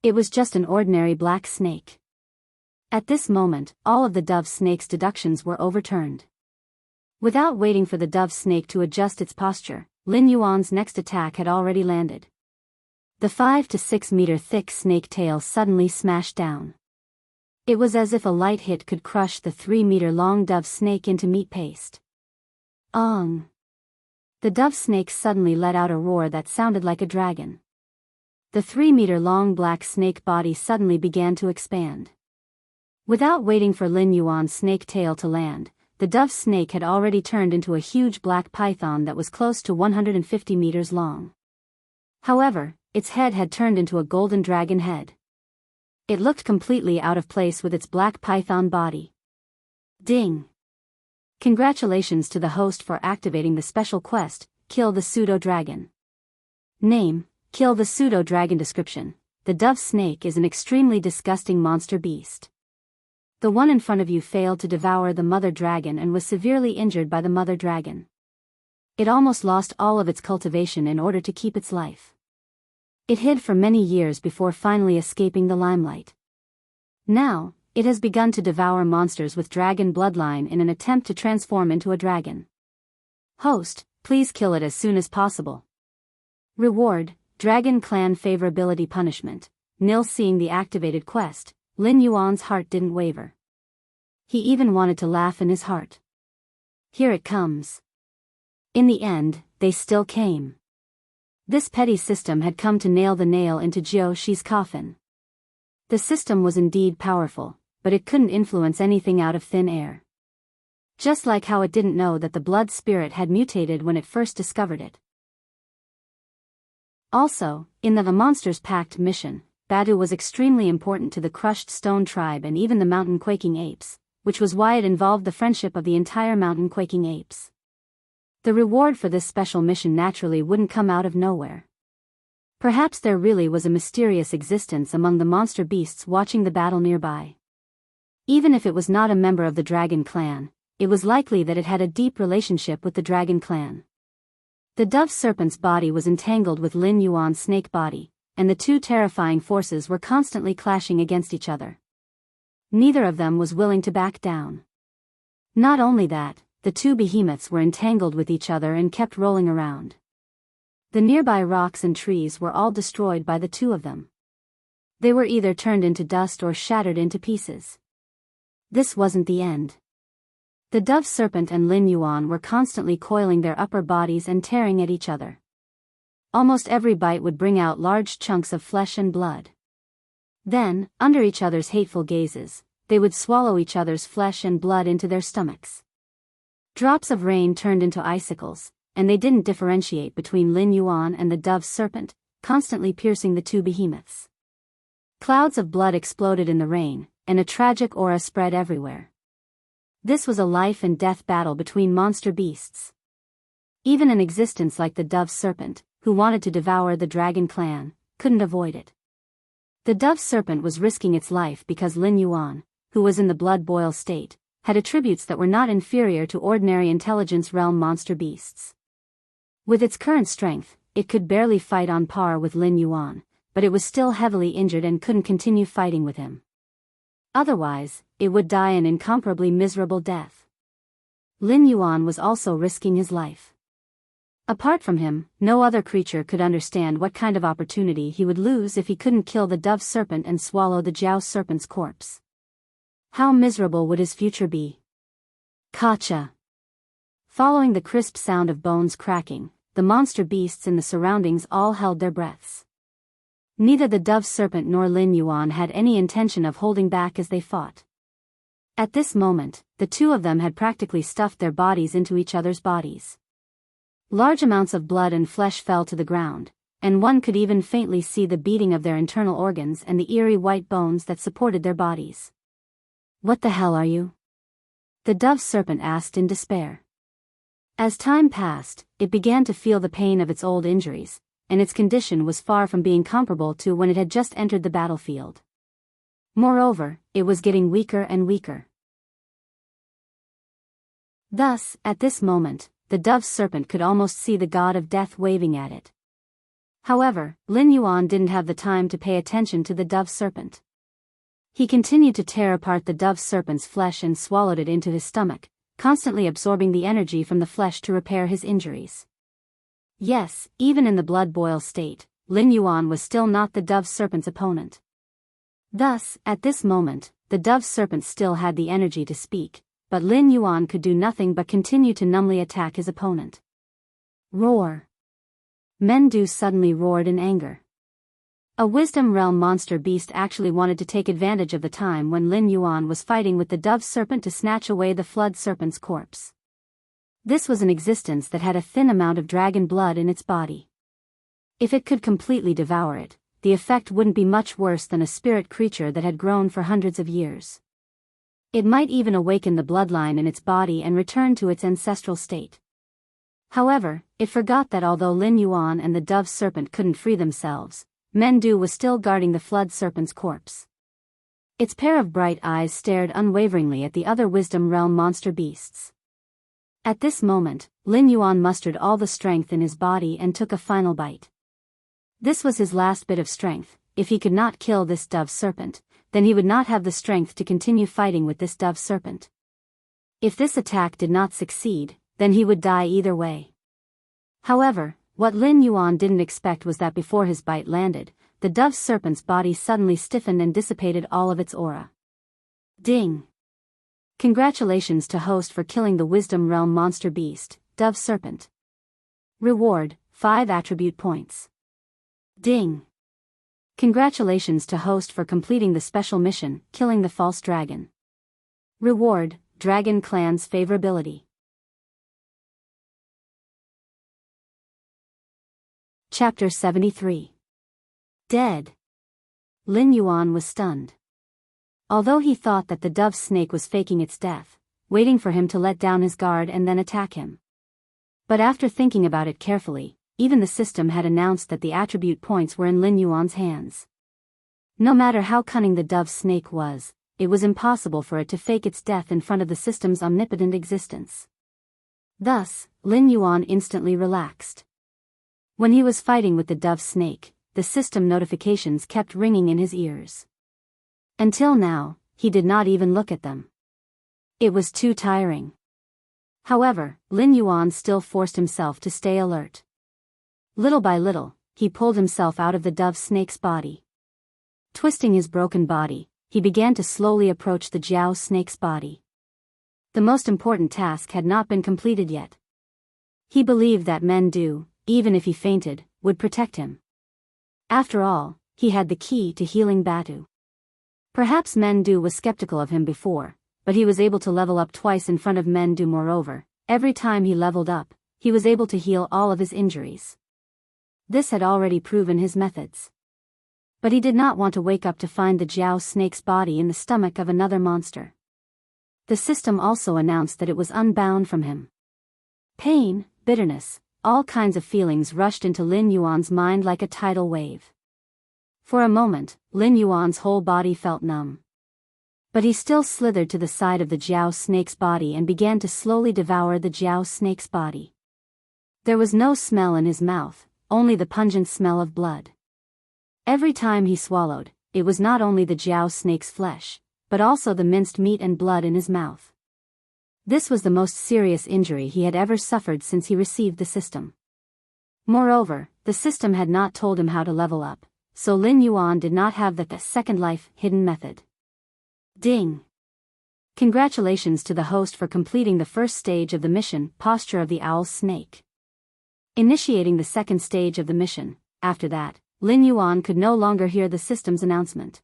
It was just an ordinary black snake. At this moment, all of the dove snake's deductions were overturned. Without waiting for the dove snake to adjust its posture, Lin Yuan's next attack had already landed. The 5 to 6 meter thick snake tail suddenly smashed down. It was as if a light hit could crush the 3 meter long dove snake into meat paste. Ong! The dove snake suddenly let out a roar that sounded like a dragon. The 3 meter long black snake body suddenly began to expand. Without waiting for Lin Yuan's snake tail to land, the dove snake had already turned into a huge black python that was close to 150 meters long. However, its head had turned into a golden dragon head. It looked completely out of place with its black python body. Ding! Congratulations to the host for activating the special quest, Kill the Pseudo-Dragon. Name, Kill the Pseudo-Dragon. Description: the dove snake is an extremely disgusting monster beast. The one in front of you failed to devour the mother dragon and was severely injured by the mother dragon. It almost lost all of its cultivation in order to keep its life. It hid for many years before finally escaping the limelight. Now, it has begun to devour monsters with dragon bloodline in an attempt to transform into a dragon. Host, please kill it as soon as possible. Reward, Dragon Clan Favorability Punishment, nil. Seeing the activated quest, Lin Yuan's heart didn't waver. He even wanted to laugh in his heart. Here it comes. In the end, they still came. This petty system had come to nail the nail into Jiao Shi's coffin. The system was indeed powerful, but it couldn't influence anything out of thin air. Just like how it didn't know that the blood spirit had mutated when it first discovered it. Also, in the Monsters Pact mission, Badu was extremely important to the Crushed Stone tribe and even the Mountain Quaking Apes, which was why it involved the friendship of the entire Mountain Quaking Apes. The reward for this special mission naturally wouldn't come out of nowhere. Perhaps there really was a mysterious existence among the monster beasts watching the battle nearby. Even if it was not a member of the Dragon Clan, it was likely that it had a deep relationship with the Dragon Clan. The dove serpent's body was entangled with Lin Yuan's snake body, and the two terrifying forces were constantly clashing against each other. Neither of them was willing to back down. Not only that, the two behemoths were entangled with each other and kept rolling around. The nearby rocks and trees were all destroyed by the two of them. They were either turned into dust or shattered into pieces. This wasn't the end. The dove serpent and Lin Yuan were constantly coiling their upper bodies and tearing at each other. Almost every bite would bring out large chunks of flesh and blood. Then, under each other's hateful gazes, they would swallow each other's flesh and blood into their stomachs. Drops of rain turned into icicles, and they didn't differentiate between Lin Yuan and the dove serpent, constantly piercing the two behemoths. Clouds of blood exploded in the rain, and a tragic aura spread everywhere. This was a life and death battle between monster beasts. Even an existence like the dove serpent, who wanted to devour the dragon clan, couldn't avoid it. The dove serpent was risking its life because Lin Yuan, who was in the blood boil state, had attributes that were not inferior to ordinary intelligence realm monster beasts. With its current strength, it could barely fight on par with Lin Yuan, but it was still heavily injured and couldn't continue fighting with him. Otherwise, it would die an incomparably miserable death. Lin Yuan was also risking his life. Apart from him, no other creature could understand what kind of opportunity he would lose if he couldn't kill the dove serpent and swallow the Jiao serpent's corpse. How miserable would his future be? Kacha! Following the crisp sound of bones cracking, the monster beasts in the surroundings all held their breaths. Neither the dove serpent nor Lin Yuan had any intention of holding back as they fought. At this moment, the two of them had practically stuffed their bodies into each other's bodies. Large amounts of blood and flesh fell to the ground, and one could even faintly see the beating of their internal organs and the eerie white bones that supported their bodies. "What the hell are you?" the dove serpent asked in despair. As time passed, it began to feel the pain of its old injuries, and its condition was far from being comparable to when it had just entered the battlefield. Moreover, it was getting weaker and weaker. Thus, at this moment, the dove serpent could almost see the god of death waving at it. However, Lin Yuan didn't have the time to pay attention to the dove serpent. He continued to tear apart the dove serpent's flesh and swallowed it into his stomach, constantly absorbing the energy from the flesh to repair his injuries. Yes, even in the blood boil state, Lin Yuan was still not the dove serpent's opponent. Thus, at this moment, the dove serpent still had the energy to speak, but Lin Yuan could do nothing but continue to numbly attack his opponent. Roar! Mendu suddenly roared in anger. A wisdom realm monster beast actually wanted to take advantage of the time when Lin Yuan was fighting with the dove serpent to snatch away the flood serpent's corpse. This was an existence that had a thin amount of dragon blood in its body. If it could completely devour it, the effect wouldn't be much worse than a spirit creature that had grown for hundreds of years. It might even awaken the bloodline in its body and return to its ancestral state. However, it forgot that although Lin Yuan and the dove serpent couldn't free themselves, Mendu was still guarding the flood serpent's corpse. Its pair of bright eyes stared unwaveringly at the other wisdom realm monster beasts. At this moment, Lin Yuan mustered all the strength in his body and took a final bite. This was his last bit of strength. If he could not kill this dove serpent, then he would not have the strength to continue fighting with this dove serpent. If this attack did not succeed, then he would die either way. However, what Lin Yuan didn't expect was that before his bite landed, the dove serpent's body suddenly stiffened and dissipated all of its aura. Ding! Congratulations to host for killing the wisdom realm monster beast, dove serpent. Reward, 5 attribute points. Ding! Congratulations to host for completing the special mission, killing the false dragon. Reward, Dragon Clan's favorability. Chapter 73. Dead. Lin Yuan was stunned. Although he thought that the dove snake was faking its death, waiting for him to let down his guard and then attack him. But after thinking about it carefully, even the system had announced that the attribute points were in Lin Yuan's hands. No matter how cunning the dove snake was, it was impossible for it to fake its death in front of the system's omnipotent existence. Thus, Lin Yuan instantly relaxed. When he was fighting with the dove snake, the system notifications kept ringing in his ears. Until now, he did not even look at them. It was too tiring. However, Lin Yuan still forced himself to stay alert. Little by little, he pulled himself out of the dove snake's body. Twisting his broken body, he began to slowly approach the Jiao snake's body. The most important task had not been completed yet. He believed that Mendu, even if he fainted, would protect him. After all, he had the key to healing Batu. Perhaps Mendu was skeptical of him before, but he was able to level up twice in front of Mendu. Moreover, every time he leveled up, he was able to heal all of his injuries. This had already proven his methods. But he did not want to wake up to find the Jiao snake's body in the stomach of another monster. The system also announced that it was unbound from him. Pain, bitterness, all kinds of feelings rushed into Lin Yuan's mind like a tidal wave. For a moment, Lin Yuan's whole body felt numb. But he still slithered to the side of the Jiao snake's body and began to slowly devour the Jiao snake's body. There was no smell in his mouth, only the pungent smell of blood. Every time he swallowed, it was not only the Jiao snake's flesh, but also the minced meat and blood in his mouth. This was the most serious injury he had ever suffered since he received the system. Moreover, the system had not told him how to level up, so Lin Yuan did not have the second life hidden method. Ding! Congratulations to the host for completing the first stage of the mission, Posture of the Owl Snake. Initiating the second stage of the mission, after that, Lin Yuan could no longer hear the system's announcement.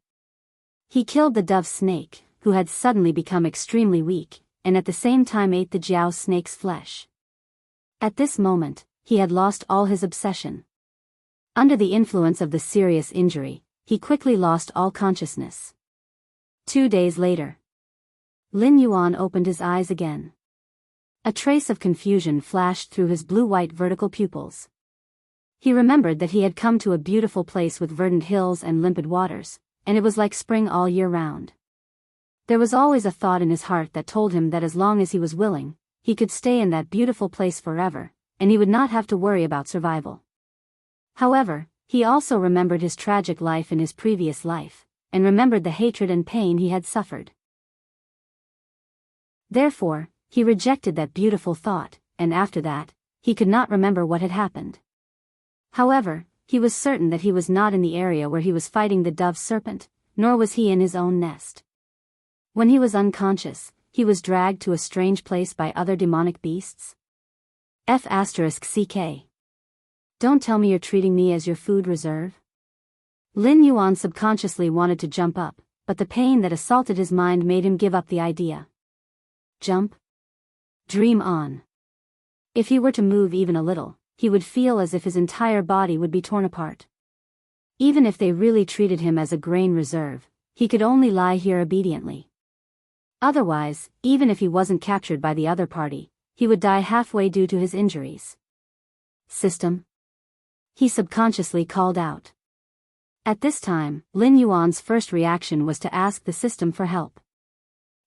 He killed the dove snake, who had suddenly become extremely weak, and at the same time ate the Jiao snake's flesh. At this moment, he had lost all his obsession. Under the influence of the serious injury, he quickly lost all consciousness. 2 days later, Lin Yuan opened his eyes again. A trace of confusion flashed through his blue-white vertical pupils. He remembered that he had come to a beautiful place with verdant hills and limpid waters, and it was like spring all year round. There was always a thought in his heart that told him that as long as he was willing, he could stay in that beautiful place forever, and he would not have to worry about survival. However, he also remembered his tragic life in his previous life, and remembered the hatred and pain he had suffered. Therefore, he rejected that beautiful thought, and after that, he could not remember what had happened. However, he was certain that he was not in the area where he was fighting the dove serpent, nor was he in his own nest. When he was unconscious, he was dragged to a strange place by other demonic beasts. F***ck. Don't tell me you're treating me as your food reserve? Lin Yuan subconsciously wanted to jump up, but the pain that assaulted his mind made him give up the idea. Jump? Dream on. If he were to move even a little, he would feel as if his entire body would be torn apart. Even if they really treated him as a grain reserve, he could only lie here obediently. Otherwise, even if he wasn't captured by the other party, he would die halfway due to his injuries. System? He subconsciously called out. At this time, Lin Yuan's first reaction was to ask the system for help.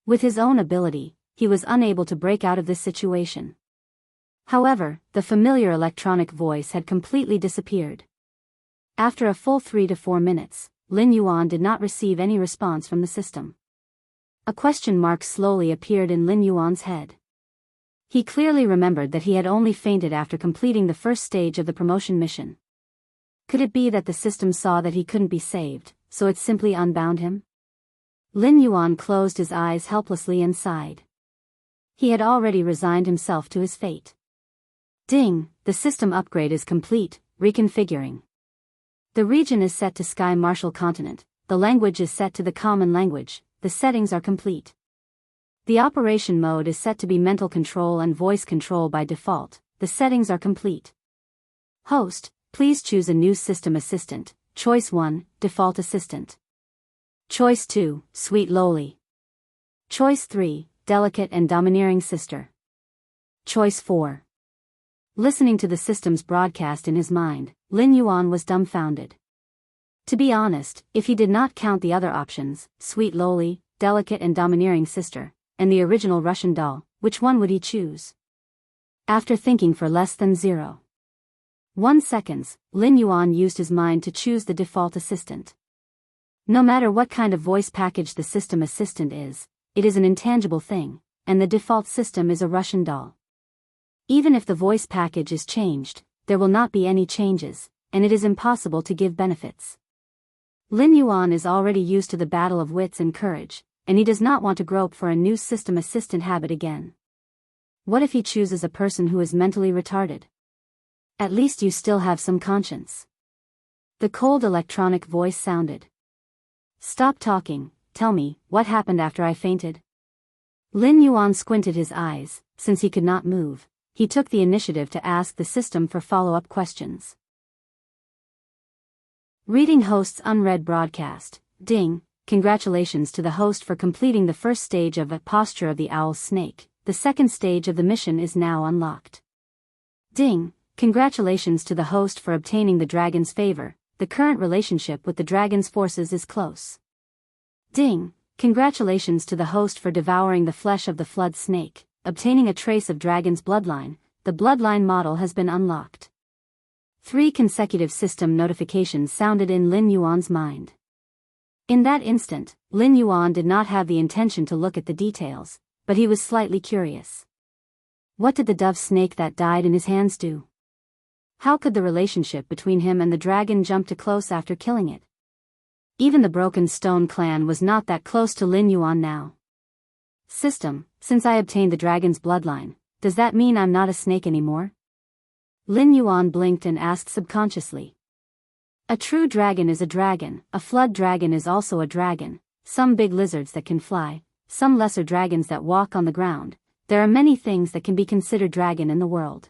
With his own ability, he was unable to break out of this situation. However, the familiar electronic voice had completely disappeared. After a full 3 to 4 minutes, Lin Yuan did not receive any response from the system. A question mark slowly appeared in Lin Yuan's head. He clearly remembered that he had only fainted after completing the first stage of the promotion mission. Could it be that the system saw that he couldn't be saved, so it simply unbound him? Lin Yuan closed his eyes helplessly and sighed. He had already resigned himself to his fate. Ding, the system upgrade is complete, reconfiguring. The region is set to Sky Martial Continent, the language is set to the common language, the settings are complete. The operation mode is set to be mental control and voice control by default, the settings are complete. Host, please choose a new system assistant. Choice 1, Default Assistant. Choice 2, Sweet Lowly. Choice 3, Delicate and Domineering Sister. Choice 4. Listening to the system's broadcast in his mind, Lin Yuan was dumbfounded. To be honest, if he did not count the other options, Sweet Lowly, Delicate and Domineering Sister, and the original Russian doll, which one would he choose? After thinking for less than 0.1 seconds, Lin Yuan used his mind to choose the default assistant. No matter what kind of voice package the system assistant is, it is an intangible thing, and the default system is a Russian doll. Even if the voice package is changed, there will not be any changes, and it is impossible to give benefits. Lin Yuan is already used to the battle of wits and courage, and he does not want to grope for a new system assistant habit again. What if he chooses a person who is mentally retarded? At least you still have some conscience. The cold electronic voice sounded. Stop talking, tell me, what happened after I fainted? Lin Yuan squinted his eyes. Since he could not move, he took the initiative to ask the system for follow-up questions. Reading host's unread broadcast. Ding, congratulations to the host for completing the first stage of a posture of the owl snake. The second stage of the mission is now unlocked. Ding, congratulations to the host for obtaining the dragon's favor. The current relationship with the dragon's forces is close. Ding, congratulations to the host for devouring the flesh of the flood snake, obtaining a trace of dragon's bloodline. The bloodline model has been unlocked. 3 consecutive system notifications sounded in Lin Yuan's mind. In that instant, Lin Yuan did not have the intention to look at the details, but he was slightly curious. What did the dove snake that died in his hands do? How could the relationship between him and the dragon jump to close after killing it? Even the Broken Stone clan was not that close to Lin Yuan now. System, since I obtained the dragon's bloodline, does that mean I'm not a snake anymore? Lin Yuan blinked and asked subconsciously. A true dragon is a dragon, a flood dragon is also a dragon, some big lizards that can fly, some lesser dragons that walk on the ground. There are many things that can be considered dragon in the world.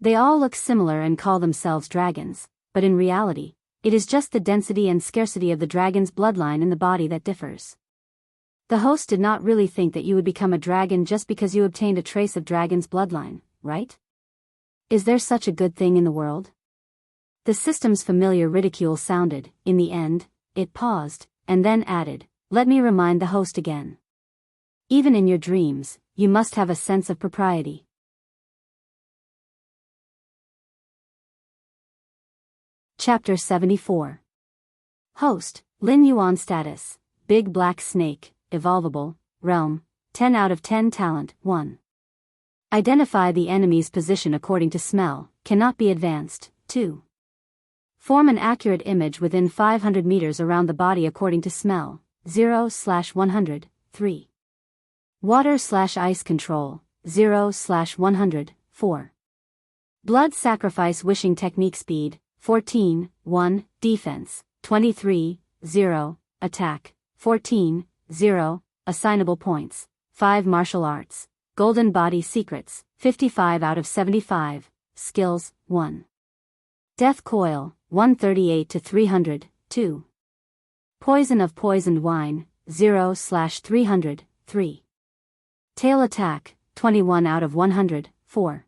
They all look similar and call themselves dragons, but in reality, it is just the density and scarcity of the dragon's bloodline in the body that differs. The host did not really think that you would become a dragon just because you obtained a trace of dragon's bloodline, right? Is there such a good thing in the world? The system's familiar ridicule sounded. In the end, it paused, and then added, let me remind the host again. Even in your dreams, you must have a sense of propriety. Chapter 74. Host, Lin Yuan status, Big Black Snake, Evolvable, Realm, 10 out of 10 Talent, 1. Identify the enemy's position according to smell, cannot be advanced, 2. Form an accurate image within 500 meters around the body according to smell, 0/100, 3. Water/ice control, 0/100, 4. Blood sacrifice wishing technique speed, 14, 1, defense, 23, 0, attack, 14, 0, assignable points, 5 martial arts, golden body secrets, 55 out of 75, skills, 1. Death coil, 138 to 300, 2. Poison of poisoned wine, 0/300, 3. Tail attack, 21 out of 100, 4.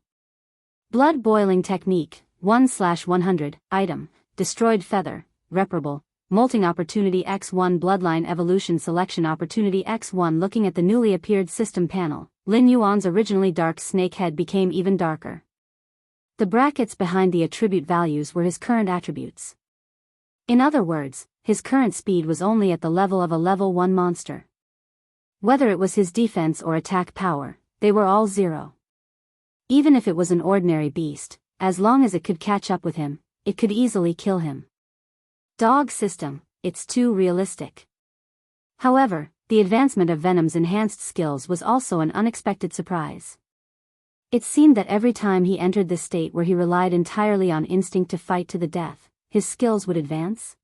Blood boiling technique, 1/100, item, destroyed feather, reparable, molting opportunity X1 bloodline evolution selection opportunity X1 looking at the newly appeared system panel, Lin Yuan's originally dark snake head became even darker. The brackets behind the attribute values were his current attributes. In other words, his current speed was only at the level of a level 1 monster. Whether it was his defense or attack power, they were all 0. Even if it was an ordinary beast, as long as it could catch up with him, it could easily kill him. Dog system, it's too realistic. However, the advancement of Venom's enhanced skills was also an unexpected surprise. It seemed that every time he entered this state where he relied entirely on instinct to fight to the death, his skills would advance.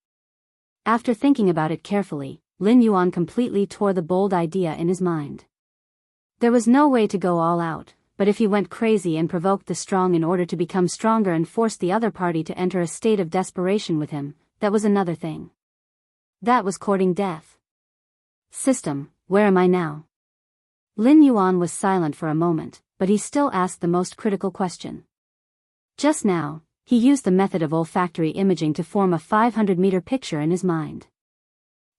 After thinking about it carefully, Lin Yuan completely tore the bold idea in his mind. There was no way to go all out, but if he went crazy and provoked the strong in order to become stronger and forced the other party to enter a state of desperation with him, that was another thing. That was courting death. System, where am I now? Lin Yuan was silent for a moment, but he still asked the most critical question. Just now, he used the method of olfactory imaging to form a 500-meter picture in his mind.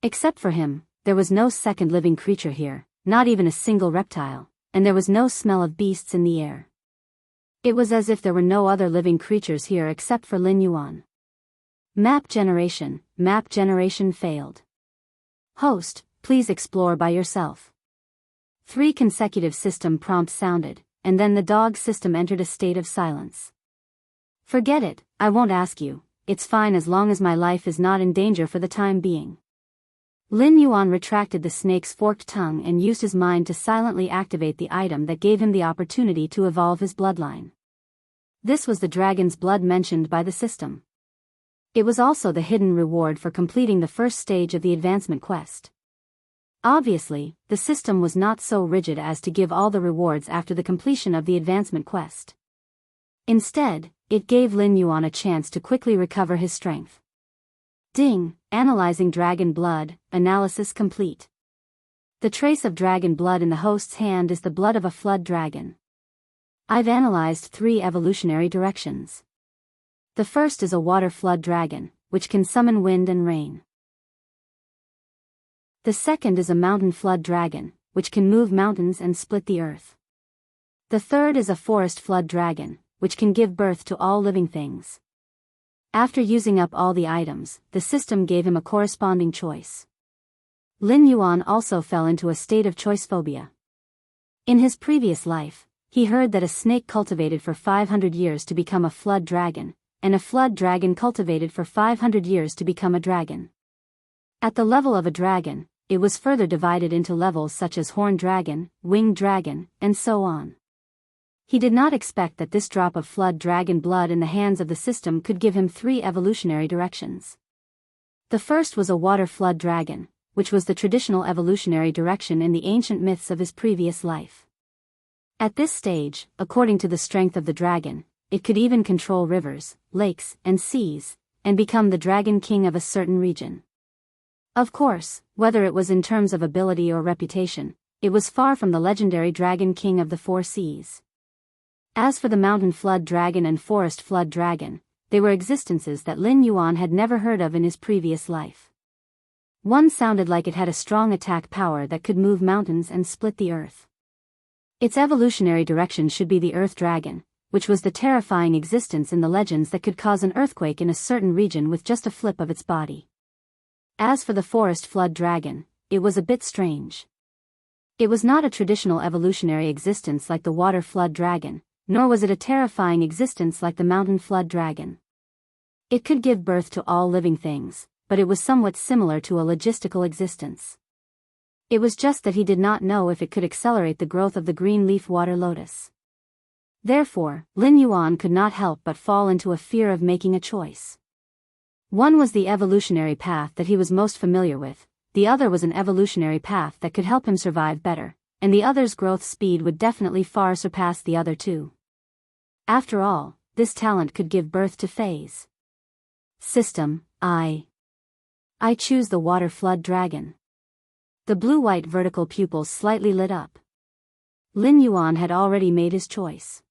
Except for him, there was no second living creature here, not even a single reptile, and there was no smell of beasts in the air. It was as if there were no other living creatures here except for Lin Yuan. Map generation failed. Host, please explore by yourself. 3 consecutive system prompts sounded, and then the dog system entered a state of silence. Forget it, I won't ask you, it's fine as long as my life is not in danger for the time being. Lin Yuan retracted the snake's forked tongue and used his mind to silently activate the item that gave him the opportunity to evolve his bloodline. This was the dragon's blood mentioned by the system. It was also the hidden reward for completing the first stage of the advancement quest. Obviously, the system was not so rigid as to give all the rewards after the completion of the advancement quest. Instead, it gave Lin Yuan a chance to quickly recover his strength. Ding, analyzing dragon blood, analysis complete. The trace of dragon blood in the host's hand is the blood of a flood dragon. I've analyzed 3 evolutionary directions. The first is a water flood dragon, which can summon wind and rain. The second is a mountain flood dragon, which can move mountains and split the earth. The third is a forest flood dragon, which can give birth to all living things. After using up all the items, the system gave him a corresponding choice. Lin Yuan also fell into a state of choice phobia. In his previous life, he heard that a snake cultivated for 500 years to become a flood dragon, and a flood dragon cultivated for 500 years to become a dragon. At the level of a dragon, it was further divided into levels such as horned dragon, winged dragon, and so on. He did not expect that this drop of flood dragon blood in the hands of the system could give him 3 evolutionary directions. The first was a water flood dragon, which was the traditional evolutionary direction in the ancient myths of his previous life. At this stage, according to the strength of the dragon, it could even control rivers, lakes, and seas, and become the dragon king of a certain region. Of course, whether it was in terms of ability or reputation, it was far from the legendary dragon king of the 4 seas. As for the mountain flood dragon and forest flood dragon, they were existences that Lin Yuan had never heard of in his previous life. One sounded like it had a strong attack power that could move mountains and split the earth. Its evolutionary direction should be the earth dragon, which was the terrifying existence in the legends that could cause an earthquake in a certain region with just a flip of its body. As for the forest flood dragon, it was a bit strange. It was not a traditional evolutionary existence like the water flood dragon, nor was it a terrifying existence like the mountain flood dragon. It could give birth to all living things, but it was somewhat similar to a logistical existence. It was just that he did not know if it could accelerate the growth of the green leaf water lotus. Therefore, Lin Yuan could not help but fall into a fear of making a choice. One was the evolutionary path that he was most familiar with, the other was an evolutionary path that could help him survive better, and the other's growth speed would definitely far surpass the other two. After all, this talent could give birth to phase. System, I choose the water flood dragon. The blue-white vertical pupils slightly lit up. Lin Yuan had already made his choice.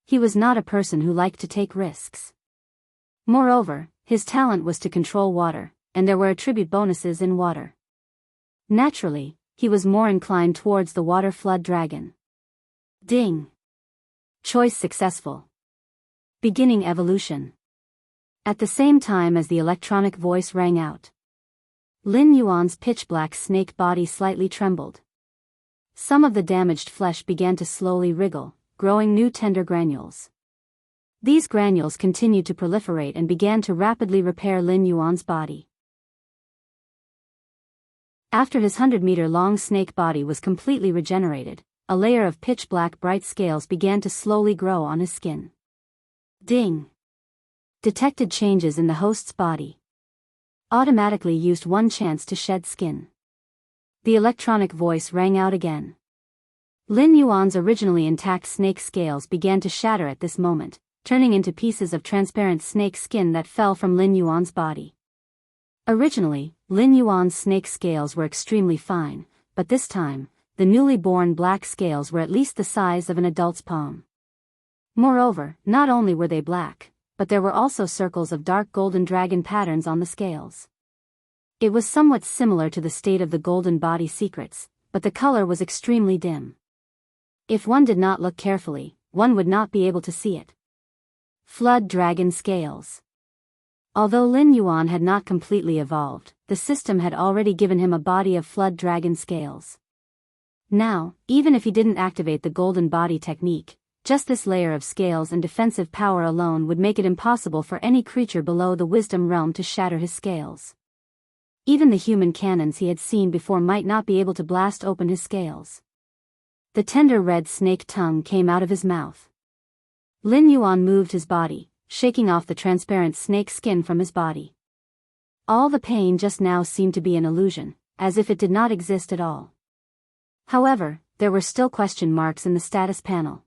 He was not a person who liked to take risks. Moreover, his talent was to control water, and there were attribute bonuses in water. Naturally, he was more inclined towards the water flood dragon. Ding! Choice successful. Beginning evolution. At the same time as the electronic voice rang out, Lin Yuan's pitch-black snake body slightly trembled. Some of the damaged flesh began to slowly wriggle, growing new tender granules. These granules continued to proliferate and began to rapidly repair Lin Yuan's body. After his 100-meter-long snake body was completely regenerated, a layer of pitch-black bright scales began to slowly grow on his skin. Ding! Detected changes in the host's body. Automatically used 1 chance to shed skin. The electronic voice rang out again. Lin Yuan's originally intact snake scales began to shatter at this moment, turning into pieces of transparent snake skin that fell from Lin Yuan's body. Originally, Lin Yuan's snake scales were extremely fine, but this time, the newly born black scales were at least the size of an adult's palm. Moreover, not only were they black, but there were also circles of dark golden dragon patterns on the scales. It was somewhat similar to the state of the golden body secrets, but the color was extremely dim. If one did not look carefully, one would not be able to see it. Flood dragon scales. Although Lin Yuan had not completely evolved, the system had already given him a body of flood dragon scales. Now, even if he didn't activate the golden body technique, just this layer of scales and defensive power alone would make it impossible for any creature below the wisdom realm to shatter his scales. Even the human cannons he had seen before might not be able to blast open his scales. The tender red snake tongue came out of his mouth. Lin Yuan moved his body, shaking off the transparent snake skin from his body. All the pain just now seemed to be an illusion, as if it did not exist at all. However, there were still question marks in the status panel.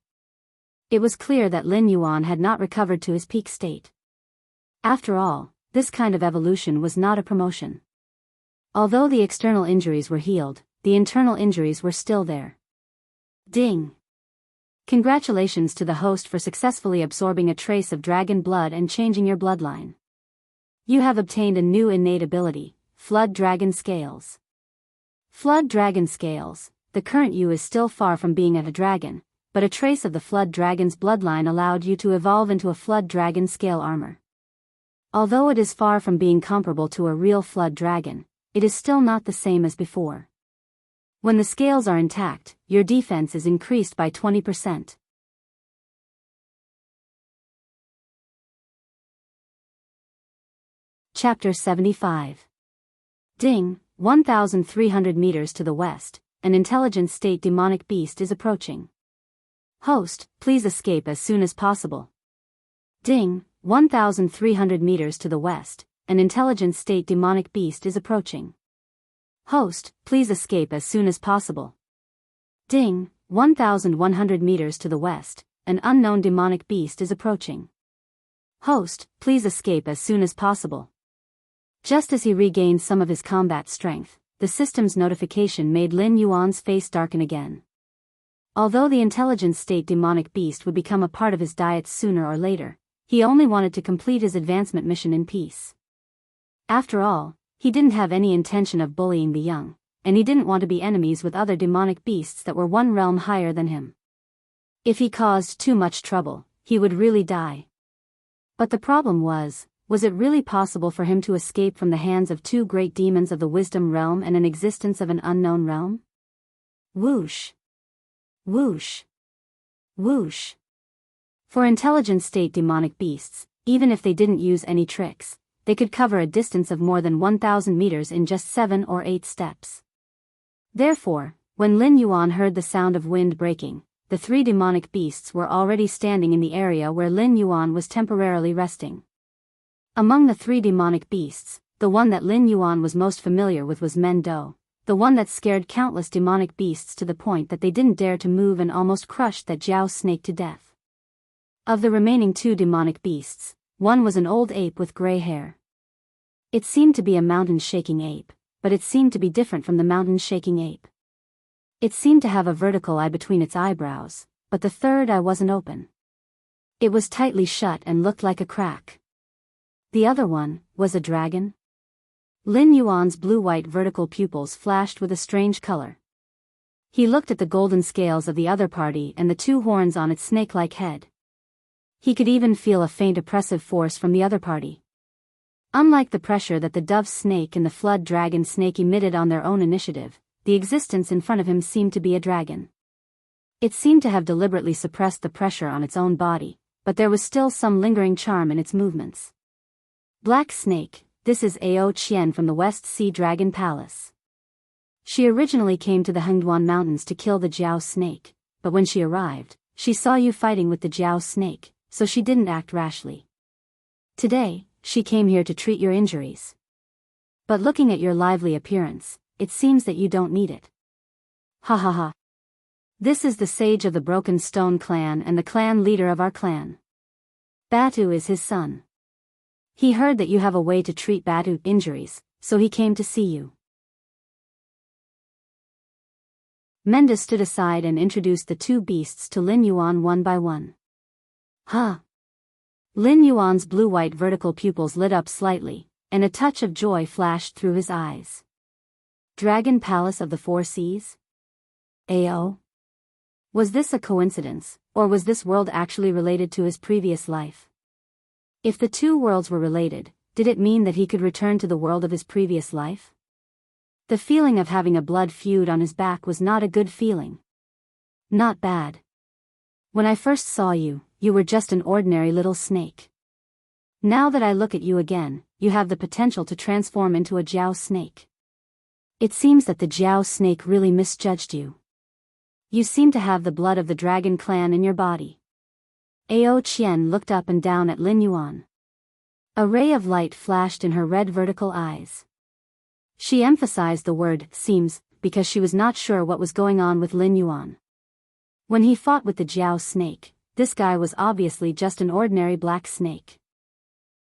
It was clear that Lin Yuan had not recovered to his peak state. After all, this kind of evolution was not a promotion. Although the external injuries were healed, the internal injuries were still there. Ding! Congratulations to the host for successfully absorbing a trace of dragon blood and changing your bloodline. You have obtained a new innate ability, Flood Dragon Scales. Flood Dragon Scales. The current you is still far from being a dragon, but a trace of the Flood Dragon's bloodline allowed you to evolve into a Flood Dragon scale armor. Although it is far from being comparable to a real Flood Dragon, it is still not the same as before. When the scales are intact, your defense is increased by 20%. Chapter 75. Ding, 1,300 meters to the west, an intelligent state demonic beast is approaching. Host, please escape as soon as possible. Ding, 1,300 meters to the west, an intelligent state demonic beast is approaching. Host, please escape as soon as possible. Ding, 1,100 meters to the west, an unknown demonic beast is approaching. Host, please escape as soon as possible. Just as he regained some of his combat strength, the system's notification made Lin Yuan's face darken again. Although the intelligent state demonic beast would become a part of his diet sooner or later, he only wanted to complete his advancement mission in peace. After all, he didn't have any intention of bullying the young, and he didn't want to be enemies with other demonic beasts that were one realm higher than him. If he caused too much trouble, he would really die. But the problem was it really possible for him to escape from the hands of two great demons of the wisdom realm and an existence of an unknown realm? Whoosh! Whoosh! Whoosh! For intelligent state demonic beasts, even if they didn't use any tricks, they could cover a distance of more than 1,000 meters in just 7 or 8 steps. Therefore, when Lin Yuan heard the sound of wind breaking, the 3 demonic beasts were already standing in the area where Lin Yuan was temporarily resting. Among the 3 demonic beasts, the one that Lin Yuan was most familiar with was Mendo, the one that scared countless demonic beasts to the point that they didn't dare to move and almost crushed that Jiao snake to death. Of the remaining 2 demonic beasts, one was an old ape with gray hair. It seemed to be a mountain-shaking ape, but it seemed to be different from the mountain-shaking ape. It seemed to have a vertical eye between its eyebrows, but the third eye wasn't open. It was tightly shut and looked like a crack. The other one was a dragon. Lin Yuan's blue-white vertical pupils flashed with a strange color. He looked at the golden scales of the other party and the 2 horns on its snake-like head. He could even feel a faint oppressive force from the other party. Unlike the pressure that the dove snake and the flood dragon snake emitted on their own initiative, the existence in front of him seemed to be a dragon. It seemed to have deliberately suppressed the pressure on its own body, but there was still some lingering charm in its movements. Black Snake, this is Ao Qian from the West Sea Dragon Palace. She originally came to the Hengduan Mountains to kill the Jiao snake, but when she arrived, she saw you fighting with the Jiao snake, so she didn't act rashly. Today, she came here to treat your injuries. But looking at your lively appearance, it seems that you don't need it. Ha ha ha. This is the sage of the Broken Stone clan and the clan leader of our clan. Batu is his son. He heard that you have a way to treat Batu injuries, so he came to see you. Menda stood aside and introduced the 2 beasts to Lin Yuan one by one. Huh. Lin Yuan's blue-white vertical pupils lit up slightly, and a touch of joy flashed through his eyes. Dragon Palace of the 4 Seas? Ao? Was this a coincidence, or was this world actually related to his previous life? If the 2 worlds were related, did it mean that he could return to the world of his previous life? The feeling of having a blood feud on his back was not a good feeling. Not bad. When I first saw you, you were just an ordinary little snake. Now that I look at you again, you have the potential to transform into a Jiao snake. It seems that the Jiao snake really misjudged you. You seem to have the blood of the dragon clan in your body. Ao Qian looked up and down at Lin Yuan. A ray of light flashed in her red vertical eyes. She emphasized the word seems because she was not sure what was going on with Lin Yuan. When he fought with the Jiao snake, this guy was obviously just an ordinary black snake.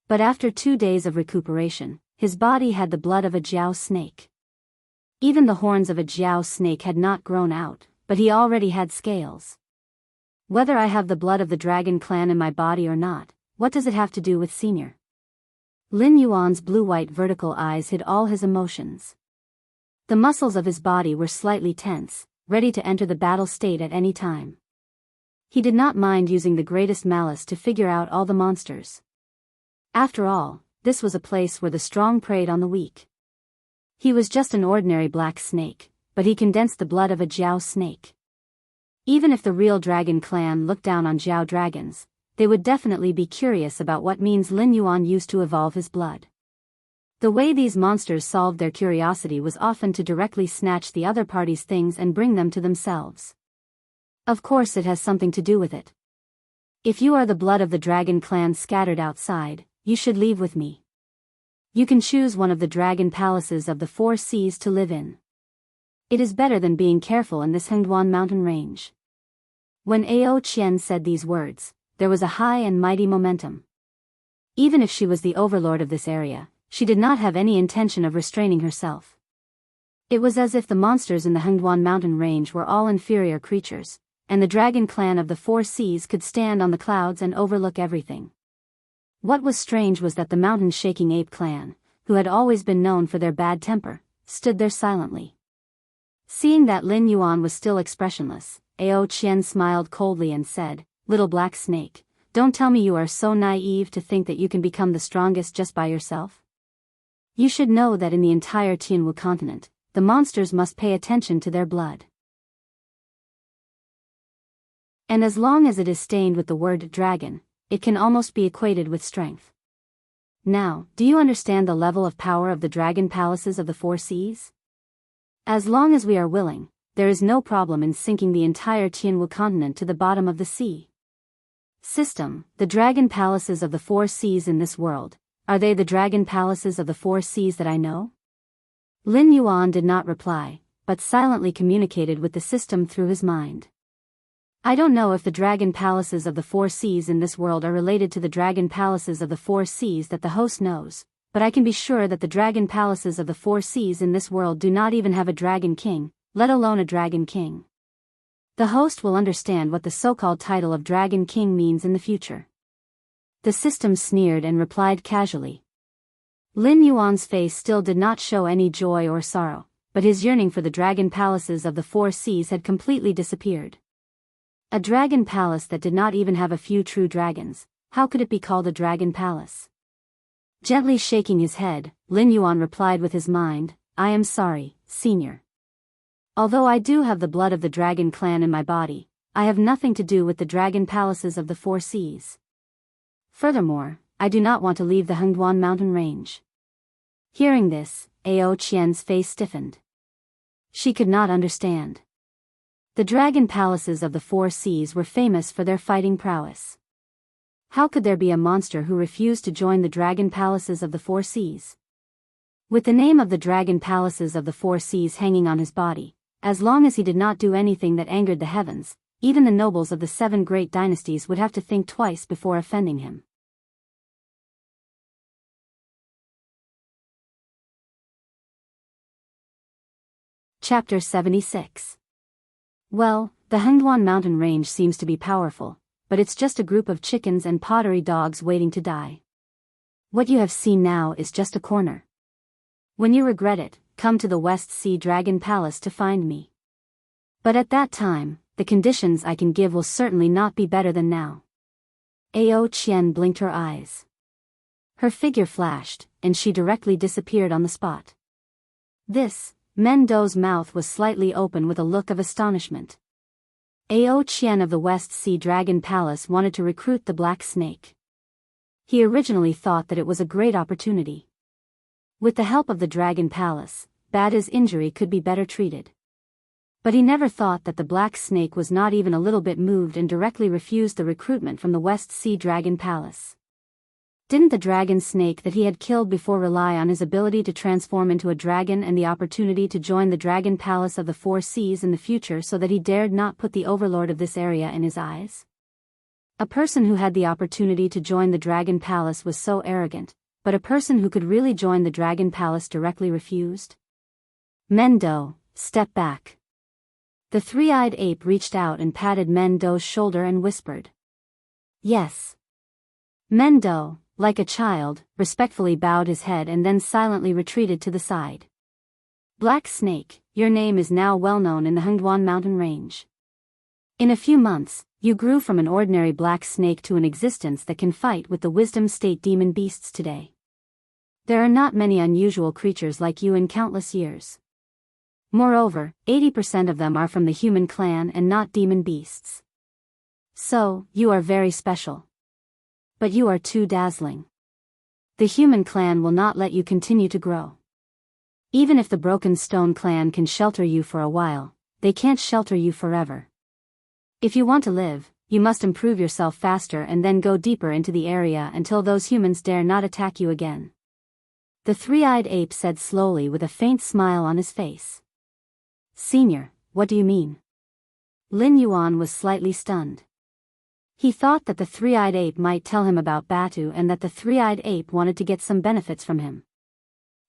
But after 2 days of recuperation, his body had the blood of a Jiao snake. Even the horns of a Jiao snake had not grown out, but he already had scales. Whether I have the blood of the dragon clan in my body or not, what does it have to do with senior? Lin Yuan's blue-white vertical eyes hid all his emotions. The muscles of his body were slightly tense, ready to enter the battle state at any time. He did not mind using the greatest malice to figure out all the monsters. After all, this was a place where the strong preyed on the weak. He was just an ordinary black snake, but he condensed the blood of a Jiao snake. Even if the real dragon clan looked down on Jiao dragons, they would definitely be curious about what means Lin Yuan used to evolve his blood. The way these monsters solved their curiosity was often to directly snatch the other party's things and bring them to themselves. Of course it has something to do with it. If you are the blood of the dragon clan scattered outside, you should leave with me. You can choose one of the dragon palaces of the 4 seas to live in. It is better than being careful in this Hengduan mountain range. When Ao Qian said these words, there was a high and mighty momentum. Even if she was the overlord of this area, she did not have any intention of restraining herself. It was as if the monsters in the Hengduan mountain range were all inferior creatures, and the dragon clan of the 4 seas could stand on the clouds and overlook everything. What was strange was that the mountain-shaking ape clan, who had always been known for their bad temper, stood there silently. Seeing that Lin Yuan was still expressionless, Ao Qian smiled coldly and said, "Little black snake, don't tell me you are so naive to think that you can become the strongest just by yourself. You should know that in the entire Tianwu continent, the monsters must pay attention to their blood. And as long as it is stained with the word dragon, it can almost be equated with strength. Now, do you understand the level of power of the dragon palaces of the 4 seas? As long as we are willing, there is no problem in sinking the entire Tianwu continent to the bottom of the sea. System, the dragon palaces of the 4 seas in this world, are they the dragon palaces of the 4 seas that I know?" Lin Yuan did not reply, but silently communicated with the system through his mind. I don't know if the dragon palaces of the 4 seas in this world are related to the dragon palaces of the 4 seas that the host knows, but I can be sure that the dragon palaces of the 4 seas in this world do not even have a dragon king, let alone a dragon king. The host will understand what the so-called title of dragon king means in the future. The system sneered and replied casually. Lin Yuan's face still did not show any joy or sorrow, but his yearning for the dragon palaces of the 4 seas had completely disappeared. A dragon palace that did not even have a few true dragons, how could it be called a dragon palace? Gently shaking his head, Lin Yuan replied with his mind, "I am sorry, senior. Although I do have the blood of the dragon clan in my body, I have nothing to do with the dragon palaces of the 4 seas. Furthermore, I do not want to leave the Hengduan mountain range." Hearing this, Ao Qian's face stiffened. She could not understand. The dragon palaces of the 4 seas were famous for their fighting prowess. How could there be a monster who refused to join the dragon palaces of the 4 seas? With the name of the dragon palaces of the 4 seas hanging on his body, as long as he did not do anything that angered the heavens, even the nobles of the 7 great dynasties would have to think twice before offending him. Chapter 76. Well, the Hengduan mountain range seems to be powerful, but it's just a group of chickens and pottery dogs waiting to die. What you have seen now is just a corner. When you regret it, come to the West Sea Dragon Palace to find me. But at that time, the conditions I can give will certainly not be better than now. Ao Qian blinked her eyes. Her figure flashed, and she directly disappeared on the spot. This, Men Dou's mouth was slightly open with a look of astonishment. Ao Qian of the West Sea Dragon Palace wanted to recruit the Black Snake. He originally thought that it was a great opportunity. With the help of the Dragon Palace, Batu's injury could be better treated. But he never thought that the Black Snake was not even a little bit moved and directly refused the recruitment from the West Sea Dragon Palace. Didn't the dragon snake that he had killed before rely on his ability to transform into a dragon and the opportunity to join the Dragon Palace of the Four Seas in the future so that he dared not put the overlord of this area in his eyes? A person who had the opportunity to join the Dragon Palace was so arrogant, but a person who could really join the Dragon Palace directly refused? Mendo, step back. The three-eyed ape reached out and patted Mendo's shoulder and whispered. Yes. Mendo, like a child, respectfully bowed his head and then silently retreated to the side. Black Snake, your name is now well known in the Hengduan mountain range. In a few months, you grew from an ordinary black snake to an existence that can fight with the wisdom state demon beasts today. There are not many unusual creatures like you in countless years. Moreover, 80% of them are from the human clan and not demon beasts. So, you are very special. But you are too dazzling. The human clan will not let you continue to grow. Even if the Broken Stone clan can shelter you for a while, they can't shelter you forever. If you want to live, you must improve yourself faster and then go deeper into the area until those humans dare not attack you again. The three-eyed ape said slowly with a faint smile on his face. Senior, what do you mean? Lin Yuan was slightly stunned. He thought that the three-eyed ape might tell him about Batu and that the three-eyed ape wanted to get some benefits from him.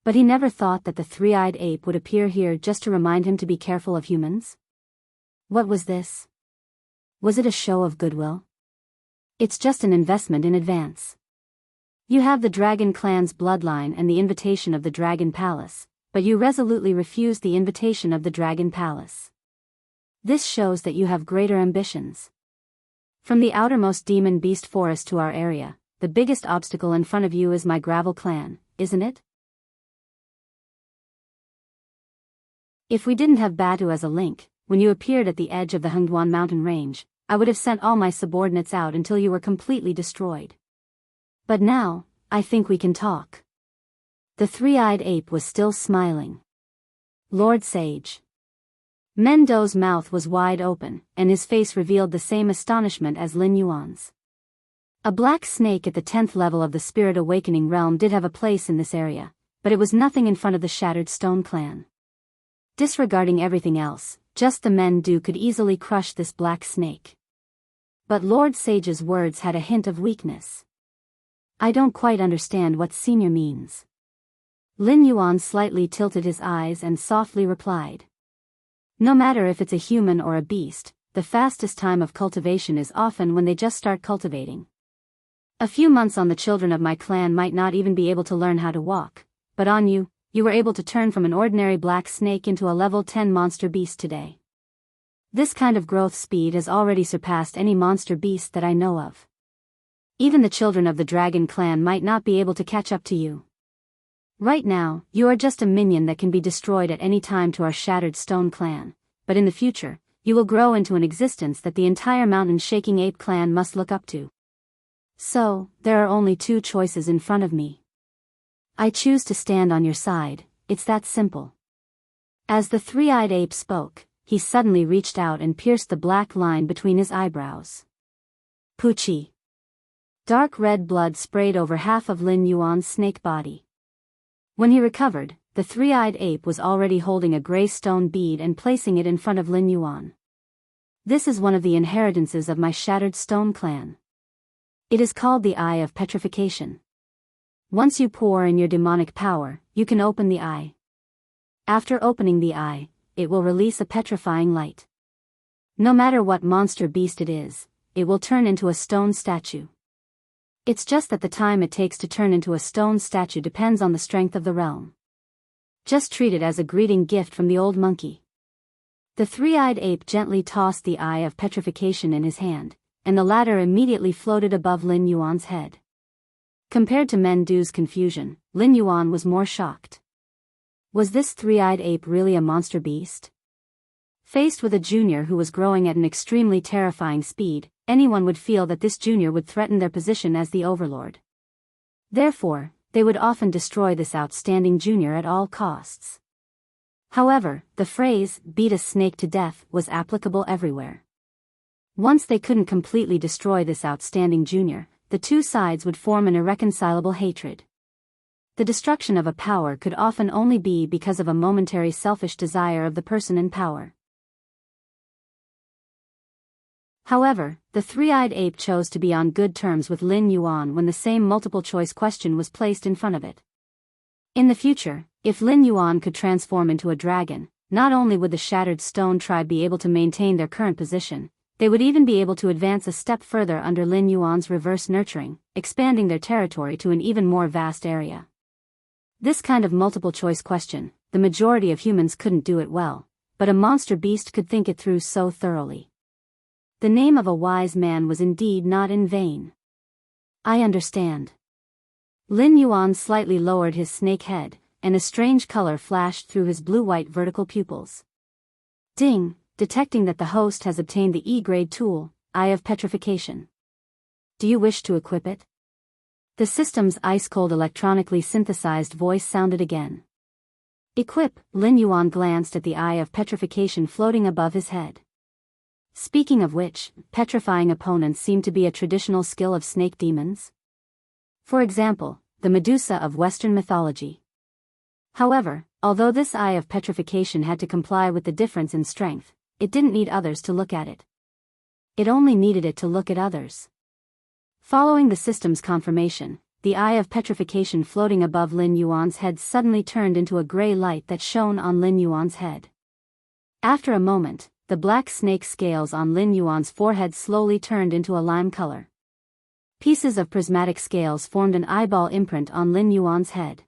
But he never thought that the three-eyed ape would appear here just to remind him to be careful of humans. What was this? Was it a show of goodwill? It's just an investment in advance. You have the Dragon Clan's bloodline and the invitation of the Dragon Palace, but you resolutely refuse the invitation of the Dragon Palace. This shows that you have greater ambitions. From the outermost demon beast forest to our area, the biggest obstacle in front of you is my gravel clan, isn't it? If we didn't have Batu as a link, when you appeared at the edge of the Hengduan mountain range, I would have sent all my subordinates out until you were completely destroyed. But now, I think we can talk. The three-eyed ape was still smiling. Lord Sage. Mendo's mouth was wide open, and his face revealed the same astonishment as Lin Yuan's. A black snake at the 10th level of the Spirit Awakening realm did have a place in this area, but it was nothing in front of the Shattered Stone clan. Disregarding everything else, just the Mendu could easily crush this black snake. But Lord Sage's words had a hint of weakness. I don't quite understand what senior means. Lin Yuan slightly tilted his eyes and softly replied. No matter if it's a human or a beast, the fastest time of cultivation is often when they just start cultivating. A few months on the children of my clan might not even be able to learn how to walk, but on you, you were able to turn from an ordinary black snake into a level 10 monster beast today. This kind of growth speed has already surpassed any monster beast that I know of. Even the children of the Dragon Clan might not be able to catch up to you. Right now, you are just a minion that can be destroyed at any time to our Shattered Stone clan, but in the future, you will grow into an existence that the entire mountain-shaking ape clan must look up to. So, there are only two choices in front of me. I choose to stand on your side, it's that simple. As the three-eyed ape spoke, he suddenly reached out and pierced the black line between his eyebrows. Puchi. Dark red blood sprayed over half of Lin Yuan's snake body. When he recovered, the three-eyed ape was already holding a gray stone bead and placing it in front of Lin Yuan. This is one of the inheritances of my Shattered Stone clan. It is called the Eye of Petrification. Once you pour in your demonic power, you can open the eye. After opening the eye, it will release a petrifying light. No matter what monster beast it is, it will turn into a stone statue. It's just that the time it takes to turn into a stone statue depends on the strength of the realm. Just treat it as a greeting gift from the old monkey. The three-eyed ape gently tossed the Eye of Petrification in his hand, and the latter immediately floated above Lin Yuan's head. Compared to Mendu's confusion, Lin Yuan was more shocked. Was this three-eyed ape really a monster beast? Faced with a junior who was growing at an extremely terrifying speed, anyone would feel that this junior would threaten their position as the overlord. Therefore, they would often destroy this outstanding junior at all costs. However, the phrase, beat a snake to death, was applicable everywhere. Once they couldn't completely destroy this outstanding junior, the two sides would form an irreconcilable hatred. The destruction of a power could often only be because of a momentary selfish desire of the person in power. However, the three-eyed ape chose to be on good terms with Lin Yuan when the same multiple-choice question was placed in front of it. In the future, if Lin Yuan could transform into a dragon, not only would the Shattered Stone tribe be able to maintain their current position, they would even be able to advance a step further under Lin Yuan's reverse nurturing, expanding their territory to an even more vast area. This kind of multiple-choice question, the majority of humans couldn't do it well, but a monster beast could think it through so thoroughly. The name of a wise man was indeed not in vain. I understand. Lin Yuan slightly lowered his snake head, and a strange color flashed through his blue-white vertical pupils. Ding, detecting that the host has obtained the E-grade tool, Eye of Petrification. Do you wish to equip it? The system's ice-cold electronically synthesized voice sounded again. Equip, Lin Yuan glanced at the Eye of Petrification floating above his head. Speaking of which, petrifying opponents seem to be a traditional skill of snake demons. For example, the Medusa of Western mythology. However, although this Eye of Petrification had to comply with the difference in strength, it didn't need others to look at it. It only needed it to look at others. Following the system's confirmation, the Eye of Petrification floating above Lin Yuan's head suddenly turned into a gray light that shone on Lin Yuan's head. After a moment, the black snake scales on Lin Yuan's forehead slowly turned into a lime color. Pieces of prismatic scales formed an eyeball imprint on Lin Yuan's head.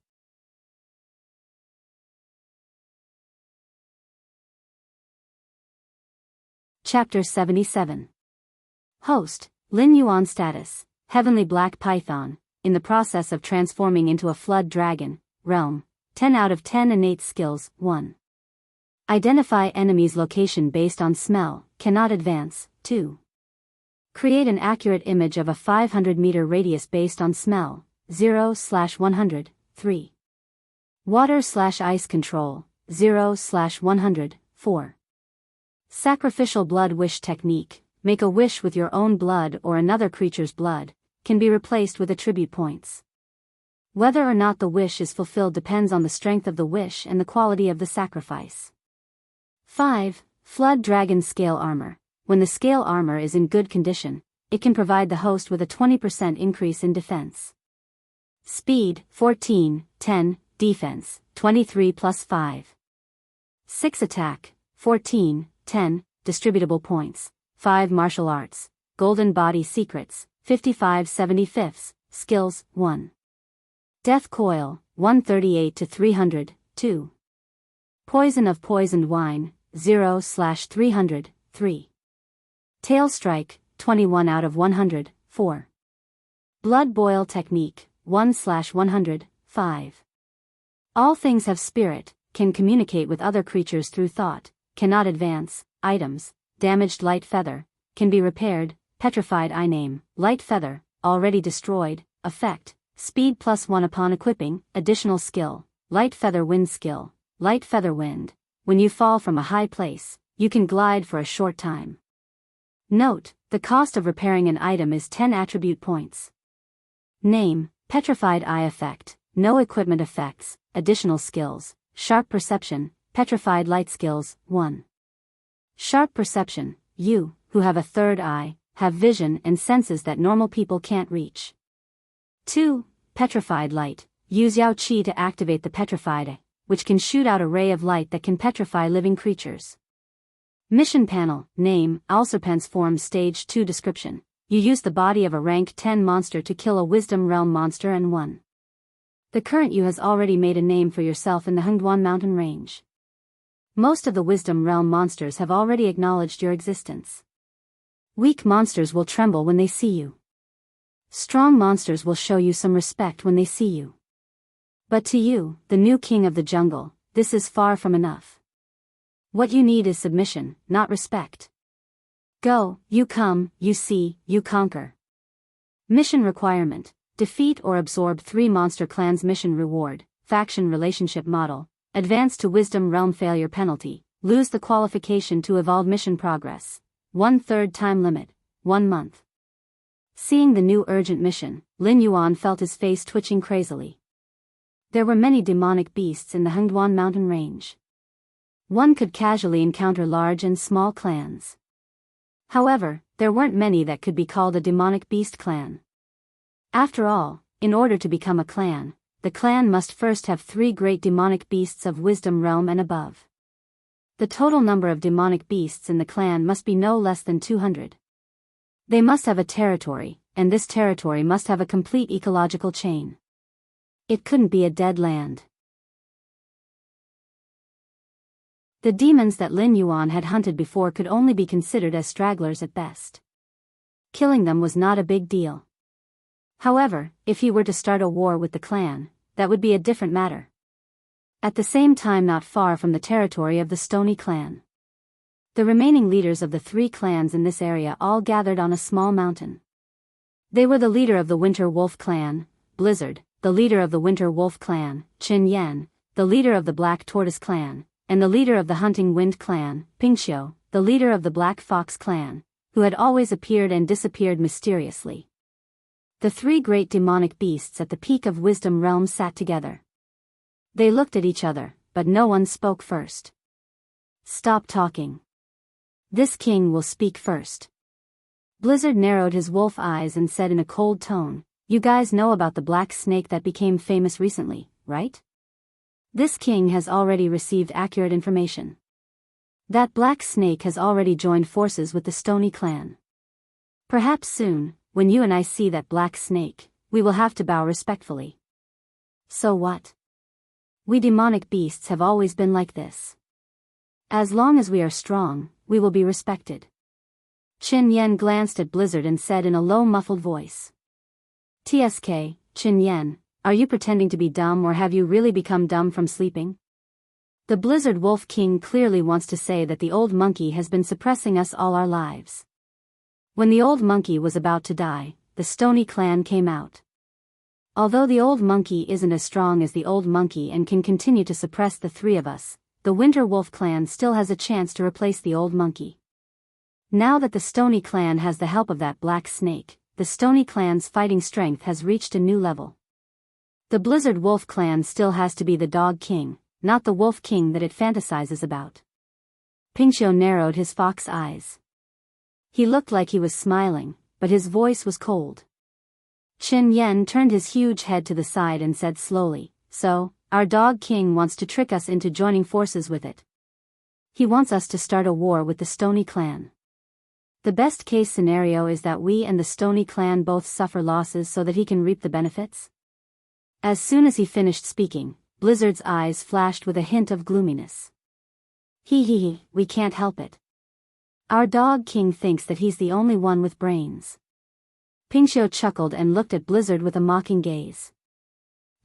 Chapter 77. Host, Lin Yuan status, Heavenly Black Python, in the process of transforming into a flood dragon, realm, 10 out of 10 innate skills, 1. Identify enemy's location based on smell, cannot advance, 2. Create an accurate image of a 500-meter radius based on smell, 0/100, 3. Water/ice control, 0/100, 4. Sacrificial blood wish technique, make a wish with your own blood or another creature's blood, can be replaced with attribute points. Whether or not the wish is fulfilled depends on the strength of the wish and the quality of the sacrifice. 5. Flood Dragon Scale Armor. When the scale armor is in good condition, it can provide the host with a 20% increase in defense. Speed, 14, 10, defense, 23 plus 5. 6 attack, 14, 10, distributable points, 5 martial arts, golden body secrets, 55 75, skills, 1. Death coil, 138 to 300, 2. Poison of poisoned wine, 0/300, 3. Tail strike, 21 out of 100, 4. Blood boil technique, 1/100, 5. All things have spirit, can communicate with other creatures through thought, cannot advance, items, damaged light feather, can be repaired, petrified eye name, light feather, already destroyed, effect, speed +1 upon equipping, additional skill, light feather wind skill, light feather wind. When you fall from a high place, you can glide for a short time. Note, the cost of repairing an item is 10 attribute points. Name, Petrified Eye Effect, no equipment effects, additional skills, Sharp Perception, Petrified Light skills, 1. Sharp Perception, you, who have a third eye, have vision and senses that normal people can't reach. 2. Petrified Light, use Yao Qi to activate the Petrified Eye, which can shoot out a ray of light that can petrify living creatures. Mission Panel, Name, Alserpent's Form Stage 2 Description. You use the body of a rank 10 monster to kill a Wisdom Realm monster and 1. The current you has already made a name for yourself in the Hengduan mountain range. Most of the Wisdom Realm monsters have already acknowledged your existence. Weak monsters will tremble when they see you. Strong monsters will show you some respect when they see you. But to you, the new king of the jungle, this is far from enough. What you need is submission, not respect. Go, you come, you see, you conquer. Mission requirement, Defeat or absorb 3 monster clans. Mission reward, faction relationship model, advance to wisdom realm. Failure penalty, lose the qualification to evolve. Mission progress, 1/3 time limit, 1 month. Seeing the new urgent mission, Lin Yuan felt his face twitching crazily. There were many demonic beasts in the Hengduan mountain range. One could casually encounter large and small clans. However, there weren't many that could be called a demonic beast clan. After all, in order to become a clan, the clan must first have 3 great demonic beasts of wisdom realm and above. The total number of demonic beasts in the clan must be no less than 200. They must have a territory, and this territory must have a complete ecological chain. It couldn't be a dead land. The demons that Lin Yuan had hunted before could only be considered as stragglers at best. Killing them was not a big deal. However, if he were to start a war with the clan, that would be a different matter. At the same time, not far from the territory of the Stony clan, the remaining leaders of the 3 clans in this area all gathered on a small mountain. They were the leader of the Winter Wolf clan, Blizzard, the leader of the Winter Wolf clan, Qin Yan, the leader of the Black Tortoise clan, and the leader of the Hunting Wind clan, Pingxiu, the leader of the Black Fox clan, who had always appeared and disappeared mysteriously. The 3 great demonic beasts at the peak of Wisdom Realm sat together. They looked at each other, but no one spoke first. Stop talking. This king will speak first. Blizzard narrowed his wolf eyes and said in a cold tone, "You guys know about the black snake that became famous recently, right? This king has already received accurate information. That black snake has already joined forces with the Stony clan. Perhaps soon, when you and I see that black snake, we will have to bow respectfully. So what? We demonic beasts have always been like this. As long as we are strong, we will be respected." Qin Yan glanced at Blizzard and said in a low muffled voice. "TSK, Qin Yan, are you pretending to be dumb or have you really become dumb from sleeping? The Blizzard Wolf King clearly wants to say that the old monkey has been suppressing us all our lives." When the old monkey was about to die, the Stony clan came out. Although the old monkey isn't as strong as the old monkey and can continue to suppress the 3 of us, the Winter Wolf clan still has a chance to replace the old monkey. Now that the Stony clan has the help of that black snake, the Stony clan's fighting strength has reached a new level. The Blizzard Wolf clan still has to be the Dog King, not the Wolf King that it fantasizes about. Pingxiu narrowed his fox eyes. He looked like he was smiling, but his voice was cold. Qin Yan turned his huge head to the side and said slowly, "So, our Dog King wants to trick us into joining forces with it. He wants us to start a war with the Stony clan. The best case scenario is that we and the Stony clan both suffer losses so that he can reap the benefits." As soon as he finished speaking, Blizzard's eyes flashed with a hint of gloominess. He, we can't help it. Our Dog King thinks that he's the only one with brains." Pingxiu chuckled and looked at Blizzard with a mocking gaze.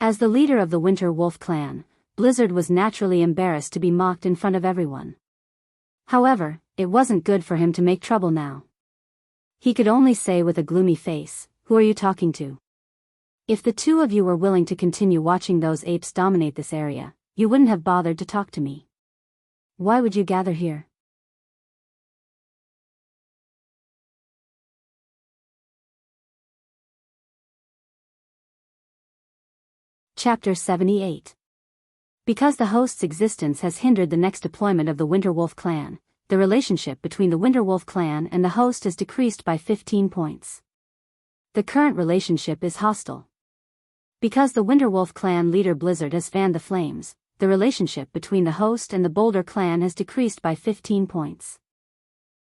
As the leader of the Winter Wolf clan, Blizzard was naturally embarrassed to be mocked in front of everyone. However, it wasn't good for him to make trouble now. He could only say with a gloomy face, "Who are you talking to? If the 2 of you were willing to continue watching those apes dominate this area, you wouldn't have bothered to talk to me. Why would you gather here?" Chapter 78. Because the host's existence has hindered the next deployment of the Winter Wolf clan, the relationship between the Winter Wolf clan and the host has decreased by 15 points. The current relationship is hostile. Because the Winter Wolf clan leader Blizzard has fanned the flames, the relationship between the host and the Boulder clan has decreased by 15 points.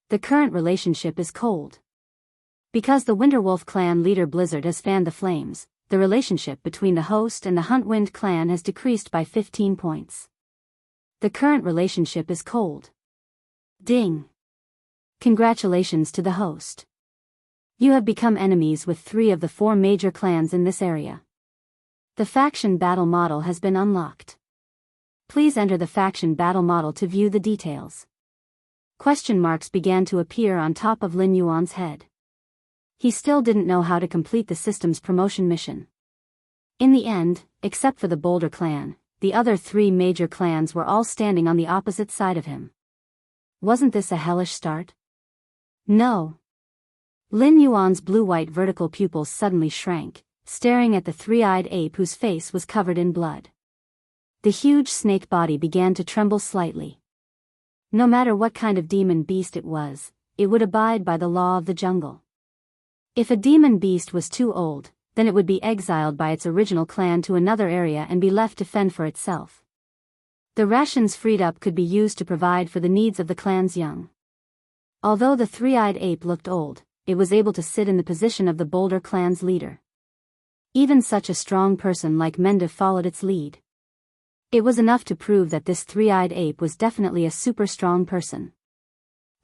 The current relationship is cold. Because the Winter Wolf clan leader Blizzard has fanned the flames, the relationship between the host and the Huntwind clan has decreased by 15 points. The current relationship is cold. Ding! Congratulations to the host. You have become enemies with 3 of the 4 major clans in this area. The faction battle model has been unlocked. Please enter the faction battle model to view the details. Question marks began to appear on top of Lin Yuan's head. he still didn't know how to complete the system's promotion mission. In the end, except for the Boulder clan, the other 3 major clans were all standing on the opposite side of him. Wasn't this a hellish start? No. Lin Yuan's blue-white vertical pupils suddenly shrank, staring at the 3-eyed ape whose face was covered in blood. The huge snake body began to tremble slightly. No matter what kind of demon beast it was, it would abide by the law of the jungle. If a demon beast was too old, then it would be exiled by its original clan to another area and be left to fend for itself. The rations freed up could be used to provide for the needs of the clan's young. Although the 3-eyed ape looked old, it was able to sit in the position of the Boulder clan's leader. Even such a strong person like Menda followed its lead. It was enough to prove that this 3-eyed ape was definitely a super strong person.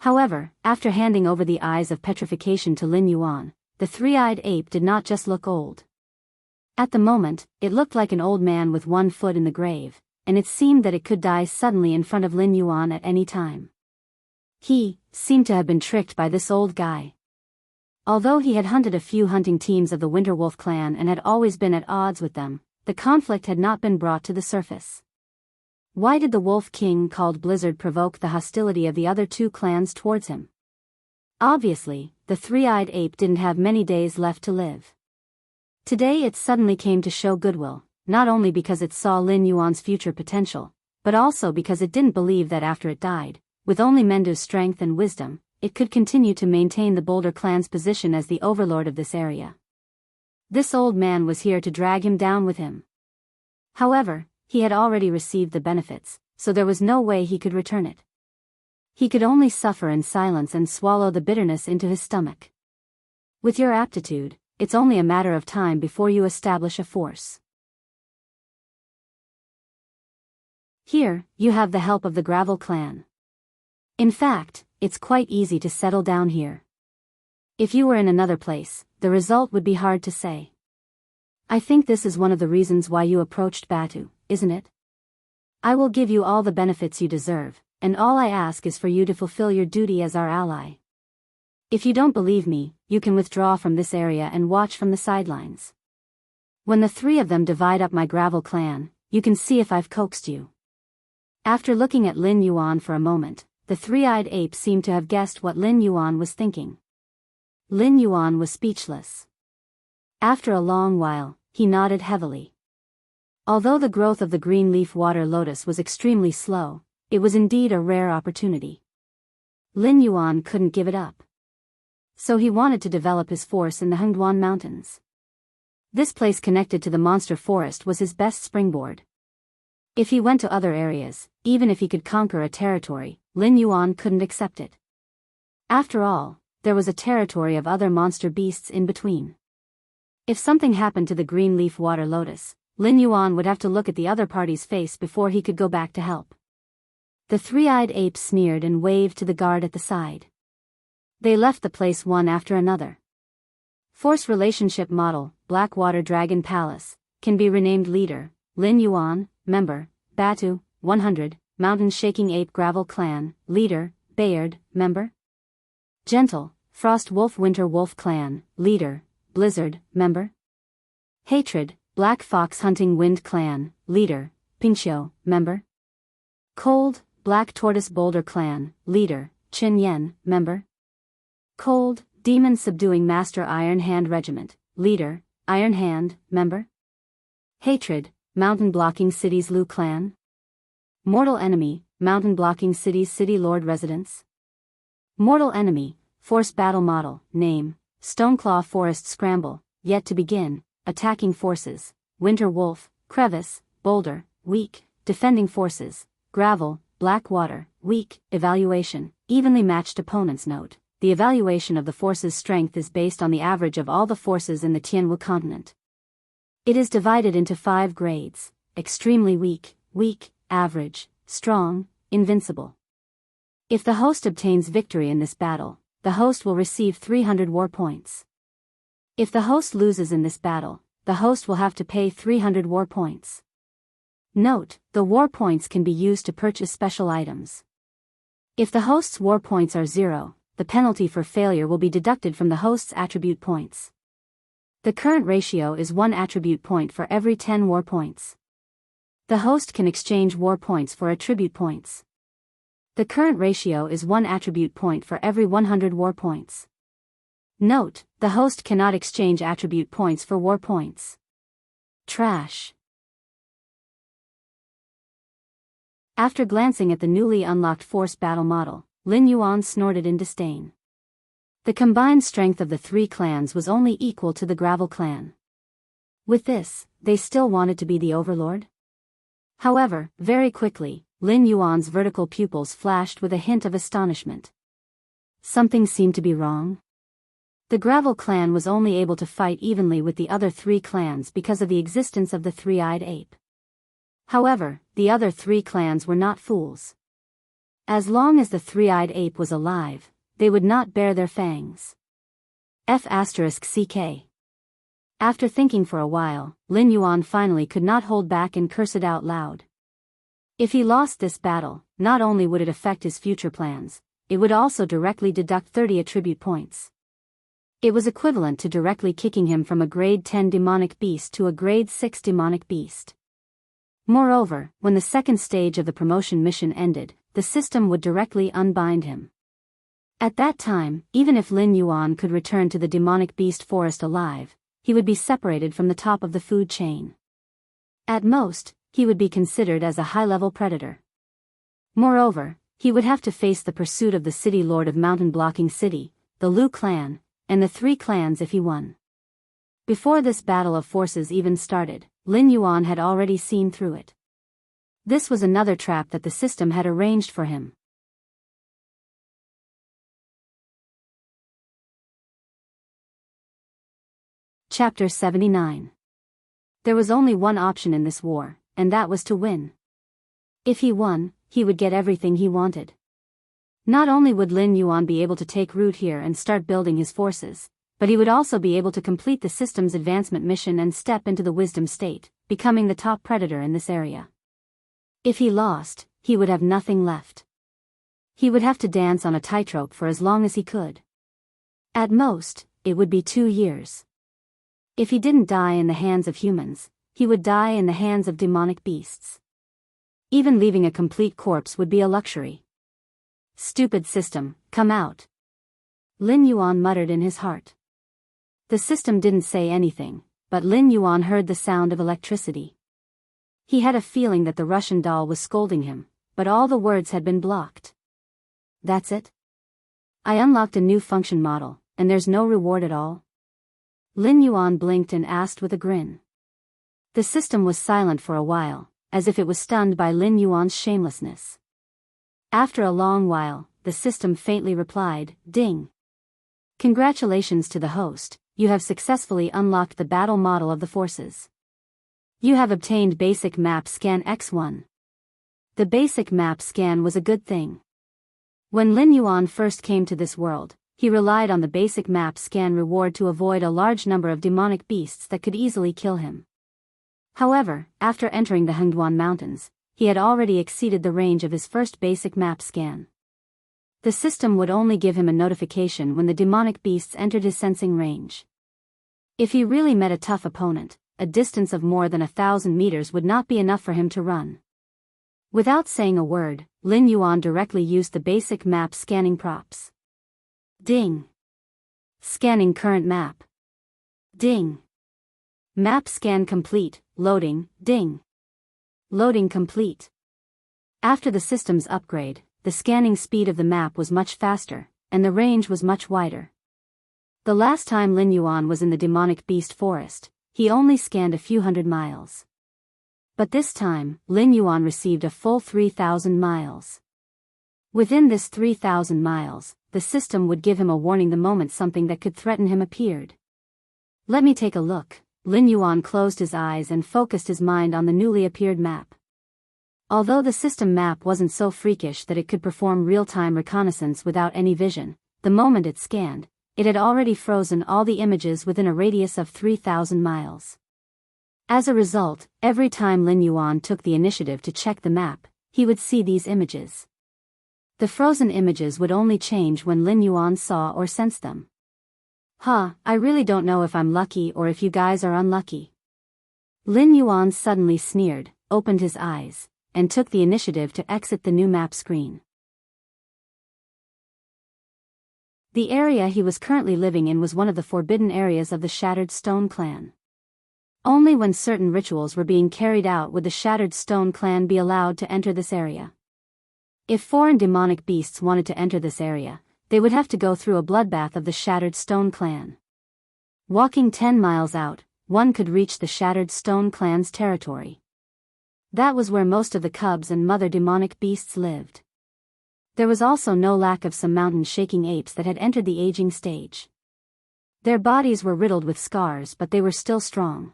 However, after handing over the eyes of petrification to Lin Yuan, the 3-eyed ape did not just look old. At the moment, it looked like an old man with 1 foot in the grave, and it seemed that it could die suddenly in front of Lin Yuan at any time. He seemed to have been tricked by this old guy. Although he had hunted a few hunting teams of the Winter Wolf clan and had always been at odds with them, the conflict had not been brought to the surface. Why did the Wolf King called Blizzard provoke the hostility of the other 2 clans towards him? Obviously, the 3-eyed ape didn't have many days left to live. Today it suddenly came to show goodwill, not only because it saw Lin Yuan's future potential, but also because it didn't believe that after it died, with only Mendu's strength and wisdom, it could continue to maintain the Boulder clan's position as the overlord of this area. This old man was here to drag him down with him. However, he had already received the benefits, so there was no way he could return it. He could only suffer in silence and swallow the bitterness into his stomach. With your aptitude, it's only a matter of time before you establish a force. Here, you have the help of the Gravel clan. In fact, it's quite easy to settle down here. If you were in another place, the result would be hard to say. I think this is one of the reasons why you approached Batu, isn't it? I will give you all the benefits you deserve, and all I ask is for you to fulfill your duty as our ally. If you don't believe me, you can withdraw from this area and watch from the sidelines. When the 3 of them divide up my Gravel clan, you can see if I've coaxed you. After looking at Lin Yuan for a moment, the 3-eyed ape seemed to have guessed what Lin Yuan was thinking. Lin Yuan was speechless. After a long while, he nodded heavily. Although the growth of the green leaf water lotus was extremely slow, it was indeed a rare opportunity. Lin Yuan couldn't give it up. So he wanted to develop his force in the Hengduan Mountains. This place connected to the monster forest was his best springboard. If he went to other areas, even if he could conquer a territory, Lin Yuan couldn't accept it. After all, there was a territory of other monster beasts in between. If something happened to the green leaf water lotus, Lin Yuan would have to look at the other party's face before he could go back to help. The 3-eyed ape sneered and waved to the guard at the side. They left the place one after another. Force Relationship Model, Blackwater Dragon Palace, can be renamed Leader, Lin Yuan, Member, Batu, 100, Mountain Shaking Ape Gravel Clan, Leader, Bayard, Member. Gentle, Frost Wolf Winter Wolf Clan, Leader, Blizzard, Member. Hatred, Black Fox Hunting Wind Clan, Leader, Pingxiu, Member. Cold, Black Tortoise Boulder Clan, Leader, Qin Yen, Member. Cold, Demon Subduing Master Iron Hand Regiment, Leader, Iron Hand, Member. Hatred, Mountain Blocking Cities Lu Clan. Mortal Enemy, Mountain Blocking Cities City Lord Residence. Mortal Enemy, Force Battle Model, Name, Stoneclaw Forest Scramble, Yet to Begin, Attacking Forces, Winter Wolf, Crevice, Boulder, Weak, Defending Forces, Gravel, Blackwater, Weak, Evaluation, Evenly Matched Opponents. Note, the evaluation of the force's strength is based on the average of all the forces in the Tianwu continent. It is divided into 5 grades: extremely weak, weak, average, strong, invincible. If the host obtains victory in this battle, the host will receive 300 war points. If the host loses in this battle, the host will have to pay 300 war points. Note, the war points can be used to purchase special items. If the host's war points are 0, the penalty for failure will be deducted from the host's attribute points. The current ratio is 1 attribute point for every 10 war points. The host can exchange war points for attribute points. The current ratio is 1 attribute point for every 100 war points. Note, the host cannot exchange attribute points for war points. Trash. After glancing at the newly unlocked force battle model, Lin Yuan snorted in disdain. The combined strength of the 3 clans was only equal to the Gravel clan. With this, they still wanted to be the overlord? However, very quickly, Lin Yuan's vertical pupils flashed with a hint of astonishment. Something seemed to be wrong. The Gravel clan was only able to fight evenly with the other 3 clans because of the existence of the 3-eyed ape. However, the other 3 clans were not fools. As long as the 3-eyed ape was alive, they would not bare their fangs. F***ck. After thinking for a while, Lin Yuan finally could not hold back and cursed it out loud. If he lost this battle, not only would it affect his future plans, it would also directly deduct 30 attribute points. It was equivalent to directly kicking him from a grade 10 demonic beast to a grade 6 demonic beast. Moreover, when the second stage of the promotion mission ended, the system would directly unbind him. At that time, even if Lin Yuan could return to the demonic beast forest alive, he would be separated from the top of the food chain. At most, he would be considered as a high-level predator. Moreover, he would have to face the pursuit of the city lord of Mountain Blocking City, the Lu clan, and the 3 clans if he won. Before this battle of forces even started, Lin Yuan had already seen through it. This was another trap that the system had arranged for him. Chapter 79. There was only one option in this war, and that was to win. If he won, he would get everything he wanted. Not only would Lin Yuan be able to take root here and start building his forces, but he would also be able to complete the system's advancement mission and step into the wisdom state, becoming the top predator in this area. If he lost, he would have nothing left. He would have to dance on a tightrope for as long as he could. At most, it would be 2 years. If he didn't die in the hands of humans, he would die in the hands of demonic beasts. Even leaving a complete corpse would be a luxury. Stupid system, come out. Lin Yuan muttered in his heart. The system didn't say anything, but Lin Yuan heard the sound of electricity. He had a feeling that the Russian doll was scolding him, but all the words had been blocked. That's it? I unlocked a new function model, and there's no reward at all? Lin Yuan blinked and asked with a grin. The system was silent for a while, as if it was stunned by Lin Yuan's shamelessness. After a long while, the system faintly replied, "Ding. Congratulations to the host, you have successfully unlocked the battle model of the forces. You have obtained Basic Map Scan X1. The Basic Map Scan was a good thing. When Lin Yuan first came to this world, he relied on the Basic Map Scan reward to avoid a large number of demonic beasts that could easily kill him. However, after entering the Hengduan Mountains, he had already exceeded the range of his first Basic Map Scan. The system would only give him a notification when the demonic beasts entered his sensing range. If he really met a tough opponent, a distance of more than 1,000 meters would not be enough for him to run. Without saying a word, Lin Yuan directly used the Basic Map Scanning props. Ding. Scanning current map. Ding. Map scan complete, loading, ding. Loading complete. After the system's upgrade, the scanning speed of the map was much faster, and the range was much wider. The last time Lin Yuan was in the demonic beast forest, he only scanned a few hundred miles. But this time, Lin Yuan received a full 3,000 miles. Within this 3,000 miles, the system would give him a warning the moment something that could threaten him appeared. Let me take a look. Lin Yuan closed his eyes and focused his mind on the newly appeared map. Although the system map wasn't so freakish that it could perform real-time reconnaissance without any vision, the moment it scanned, it had already frozen all the images within a radius of 3,000 miles. As a result, every time Lin Yuan took the initiative to check the map, he would see these images. The frozen images would only change when Lin Yuan saw or sensed them. I really don't know if I'm lucky or if you guys are unlucky. Lin Yuan suddenly sneered, opened his eyes, and took the initiative to exit the new map screen. The area he was currently living in was one of the forbidden areas of the Shattered Stone clan. Only when certain rituals were being carried out would the Shattered Stone clan be allowed to enter this area. If foreign demonic beasts wanted to enter this area, they would have to go through a bloodbath of the Shattered Stone clan. Walking 10 miles out, one could reach the Shattered Stone clan's territory. That was where most of the cubs and mother demonic beasts lived. There was also no lack of some mountain-shaking apes that had entered the aging stage. Their bodies were riddled with scars, but they were still strong.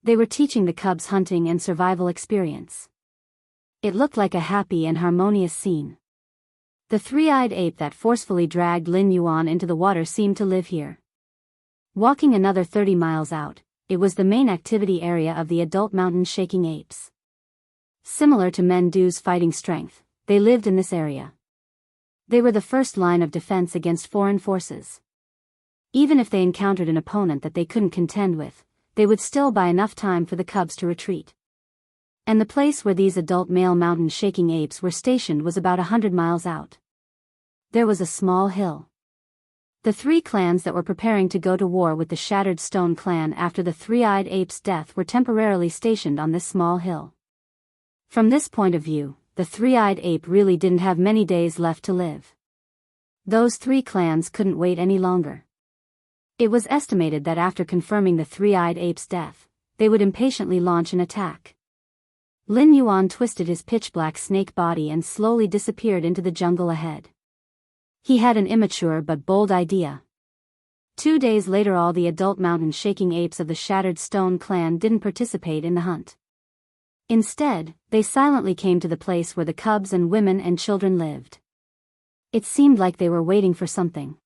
They were teaching the cubs hunting and survival experience. It looked like a happy and harmonious scene. The three-eyed ape that forcefully dragged Lin Yuan into the water seemed to live here. Walking another 30 miles out, it was the main activity area of the adult mountain-shaking apes. Similar to Mendu's fighting strength, they lived in this area. They were the first line of defense against foreign forces. Even if they encountered an opponent that they couldn't contend with, they would still buy enough time for the cubs to retreat. And the place where these adult male mountain-shaking apes were stationed was about 100 miles out. There was a small hill. The three clans that were preparing to go to war with the Shattered Stone clan after the three-eyed ape's death were temporarily stationed on this small hill. From this point of view, the three-eyed ape really didn't have many days left to live. Those three clans couldn't wait any longer. It was estimated that after confirming the three-eyed ape's death, they would impatiently launch an attack. Lin Yuan twisted his pitch-black snake body and slowly disappeared into the jungle ahead. He had an immature but bold idea. 2 days later, all the adult mountain-shaking apes of the Shattered Stone clan didn't participate in the hunt. Instead, they silently came to the place where the cubs and women and children lived. It seemed like they were waiting for something.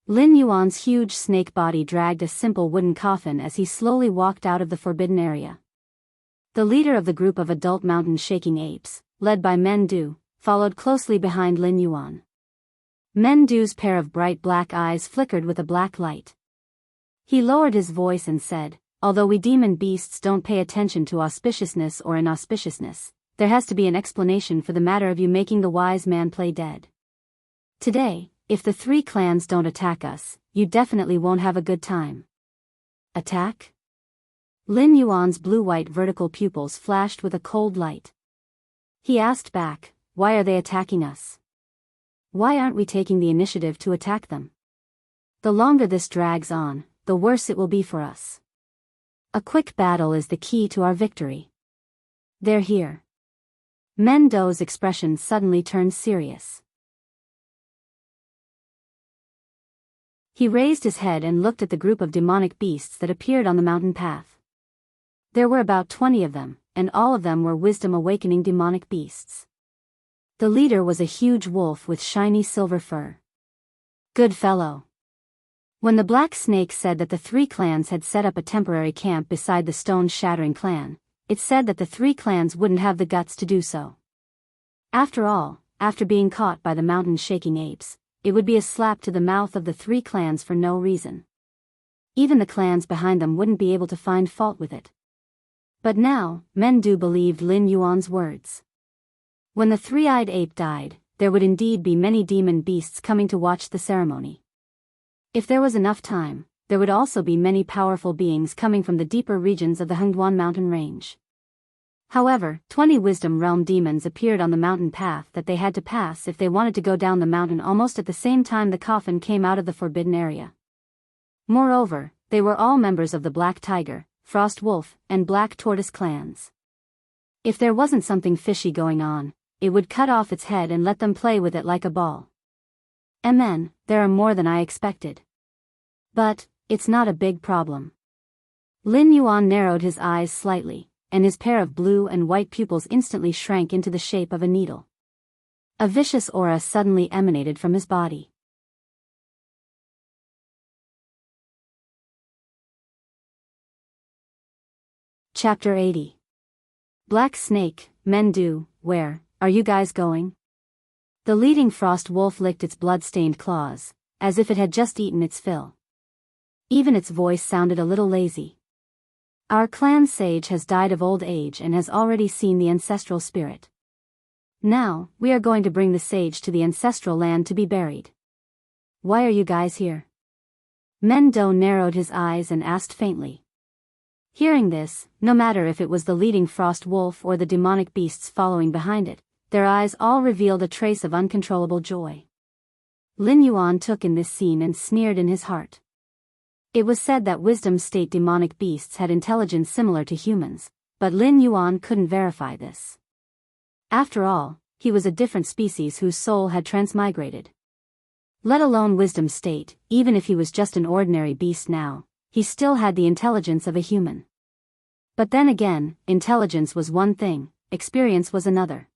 Lin Yuan's huge snake body dragged a simple wooden coffin as he slowly walked out of the forbidden area. The leader of the group of adult mountain-shaking apes, led by Mendu, followed closely behind Lin Yuan. Mendu's pair of bright black eyes flickered with a black light. He lowered his voice and said, "Although we demon beasts don't pay attention to auspiciousness or inauspiciousness, there has to be an explanation for the matter of you making the wise man play dead. Today, if the three clans don't attack us, you definitely won't have a good time." Attack? Lin Yuan's blue-white vertical pupils flashed with a cold light. He asked back, "Why are they attacking us? Why aren't we taking the initiative to attack them? The longer this drags on, the worse it will be for us. A quick battle is the key to our victory." "They're here." Mendo's expression suddenly turned serious. He raised his head and looked at the group of demonic beasts that appeared on the mountain path. There were about 20 of them, and all of them were wisdom-awakening demonic beasts. The leader was a huge wolf with shiny silver fur. "Good fellow." When the Black Snake said that the three clans had set up a temporary camp beside the Stone-Shattering clan, it said that the three clans wouldn't have the guts to do so. After all, after being caught by the mountain-shaking apes, it would be a slap to the mouth of the three clans for no reason. Even the clans behind them wouldn't be able to find fault with it. But now, Mendu believed Lin Yuan's words. When the three-eyed ape died, there would indeed be many demon beasts coming to watch the ceremony. If there was enough time, there would also be many powerful beings coming from the deeper regions of the Hengduan mountain range. However, 20 Wisdom Realm demons appeared on the mountain path that they had to pass if they wanted to go down the mountain almost at the same time the coffin came out of the forbidden area. Moreover, they were all members of the Black Tiger, Frost Wolf, and Black Tortoise clans. If there wasn't something fishy going on, it would cut off its head and let them play with it like a ball. Amen, there are more than I expected. But, it's not a big problem. Lin Yuan narrowed his eyes slightly, and his pair of blue and white pupils instantly shrank into the shape of a needle. A vicious aura suddenly emanated from his body. Chapter 80. Black Snake, Mendu, where are you guys going? The leading frost wolf licked its blood-stained claws, as if it had just eaten its fill. Even its voice sounded a little lazy. Our clan sage has died of old age and has already seen the ancestral spirit. Now, we are going to bring the sage to the ancestral land to be buried. Why are you guys here? Mendo narrowed his eyes and asked faintly. Hearing this, no matter if it was the leading frost wolf or the demonic beasts following behind it, their eyes all revealed a trace of uncontrollable joy. Lin Yuan took in this scene and sneered in his heart. It was said that wisdom state demonic beasts had intelligence similar to humans, but Lin Yuan couldn't verify this. After all, he was a different species whose soul had transmigrated. Let alone wisdom state, even if he was just an ordinary beast now, he still had the intelligence of a human. But then again, intelligence was one thing, experience was another.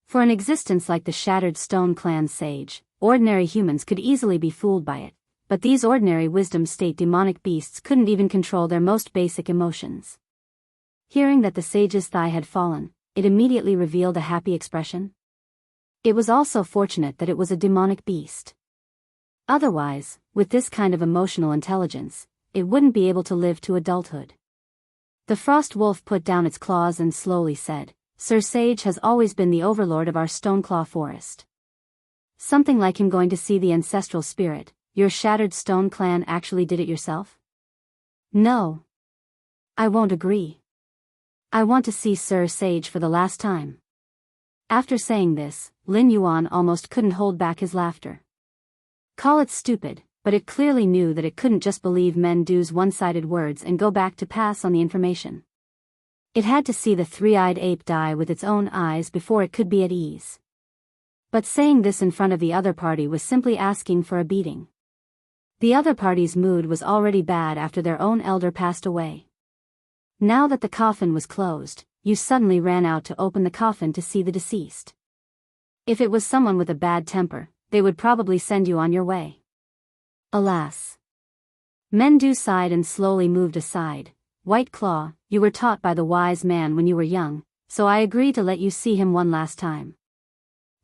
For an existence like the Shattered Stone Clan sage, ordinary humans could easily be fooled by it, but these ordinary wisdom state demonic beasts couldn't even control their most basic emotions. Hearing that the sage's thigh had fallen, it immediately revealed a happy expression. It was also fortunate that it was a demonic beast. Otherwise, with this kind of emotional intelligence, it wouldn't be able to live to adulthood. The frost wolf put down its claws and slowly said, "Sir Sage has always been the overlord of our Stoneclaw forest. Something like him going to see the ancestral spirit. Your Shattered Stone Clan actually did it yourself?" "No. I won't agree. I want to see Sir Sage for the last time." After saying this, Lin Yuan almost couldn't hold back his laughter. Call it stupid, but it clearly knew that it couldn't just believe Mendu's one-sided words and go back to pass on the information. It had to see the three-eyed ape die with its own eyes before it could be at ease. But saying this in front of the other party was simply asking for a beating. The other party's mood was already bad after their own elder passed away. Now that the coffin was closed, you suddenly ran out to open the coffin to see the deceased. If it was someone with a bad temper, they would probably send you on your way. Alas. Mendu sighed and slowly moved aside. "White Claw, you were taught by the wise man when you were young, so I agree to let you see him one last time.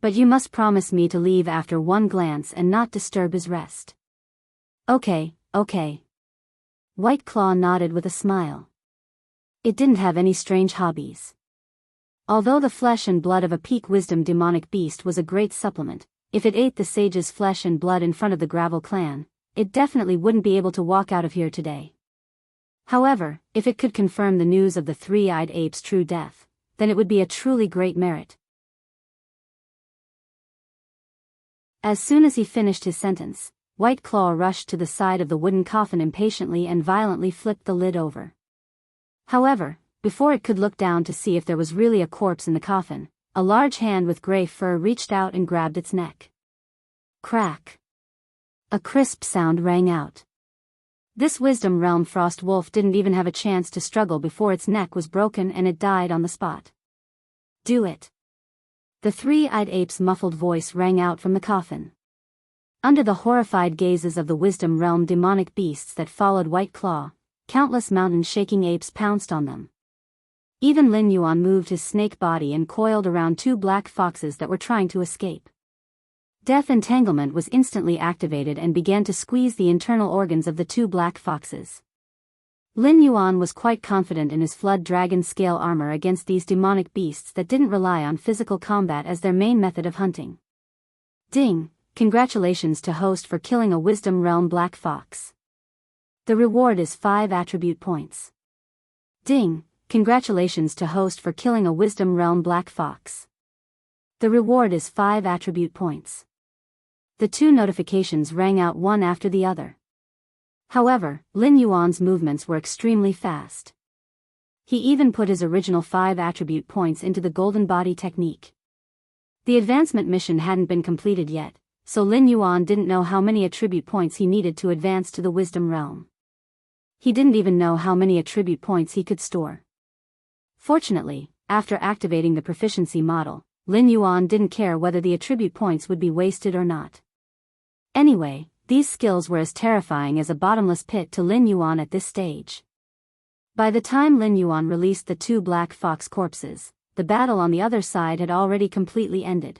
But you must promise me to leave after one glance and not disturb his rest." Okay. White Claw nodded with a smile. It didn't have any strange hobbies. Although the flesh and blood of a peak wisdom demonic beast was a great supplement, if it ate the sage's flesh and blood in front of the Gravel clan, it definitely wouldn't be able to walk out of here today. However, if it could confirm the news of the three-eyed ape's true death, then it would be a truly great merit. As soon as he finished his sentence, White Claw rushed to the side of the wooden coffin impatiently and violently flipped the lid over. However, before it could look down to see if there was really a corpse in the coffin, a large hand with gray fur reached out and grabbed its neck. Crack! A crisp sound rang out. This Wisdom Realm frost wolf didn't even have a chance to struggle before its neck was broken and it died on the spot. "Do it." The three-eyed ape's muffled voice rang out from the coffin. Under the horrified gazes of the Wisdom Realm demonic beasts that followed White Claw, countless mountain-shaking apes pounced on them. Even Lin Yuan moved his snake body and coiled around two black foxes that were trying to escape. Death Entanglement was instantly activated and began to squeeze the internal organs of the two black foxes. Lin Yuan was quite confident in his Flood Dragon scale armor against these demonic beasts that didn't rely on physical combat as their main method of hunting. Ding! Congratulations to host for killing a Wisdom Realm black fox. The reward is 5 attribute points. Ding! Congratulations to host for killing a Wisdom Realm black fox. The reward is 5 attribute points. The two notifications rang out one after the other. However, Lin Yuan's movements were extremely fast. He even put his original 5 attribute points into the Golden Body technique. The advancement mission hadn't been completed yet, so Lin Yuan didn't know how many attribute points he needed to advance to the Wisdom Realm. He didn't even know how many attribute points he could store. Fortunately, after activating the proficiency model, Lin Yuan didn't care whether the attribute points would be wasted or not. Anyway, these skills were as terrifying as a bottomless pit to Lin Yuan at this stage. By the time Lin Yuan released the two black fox corpses, the battle on the other side had already completely ended.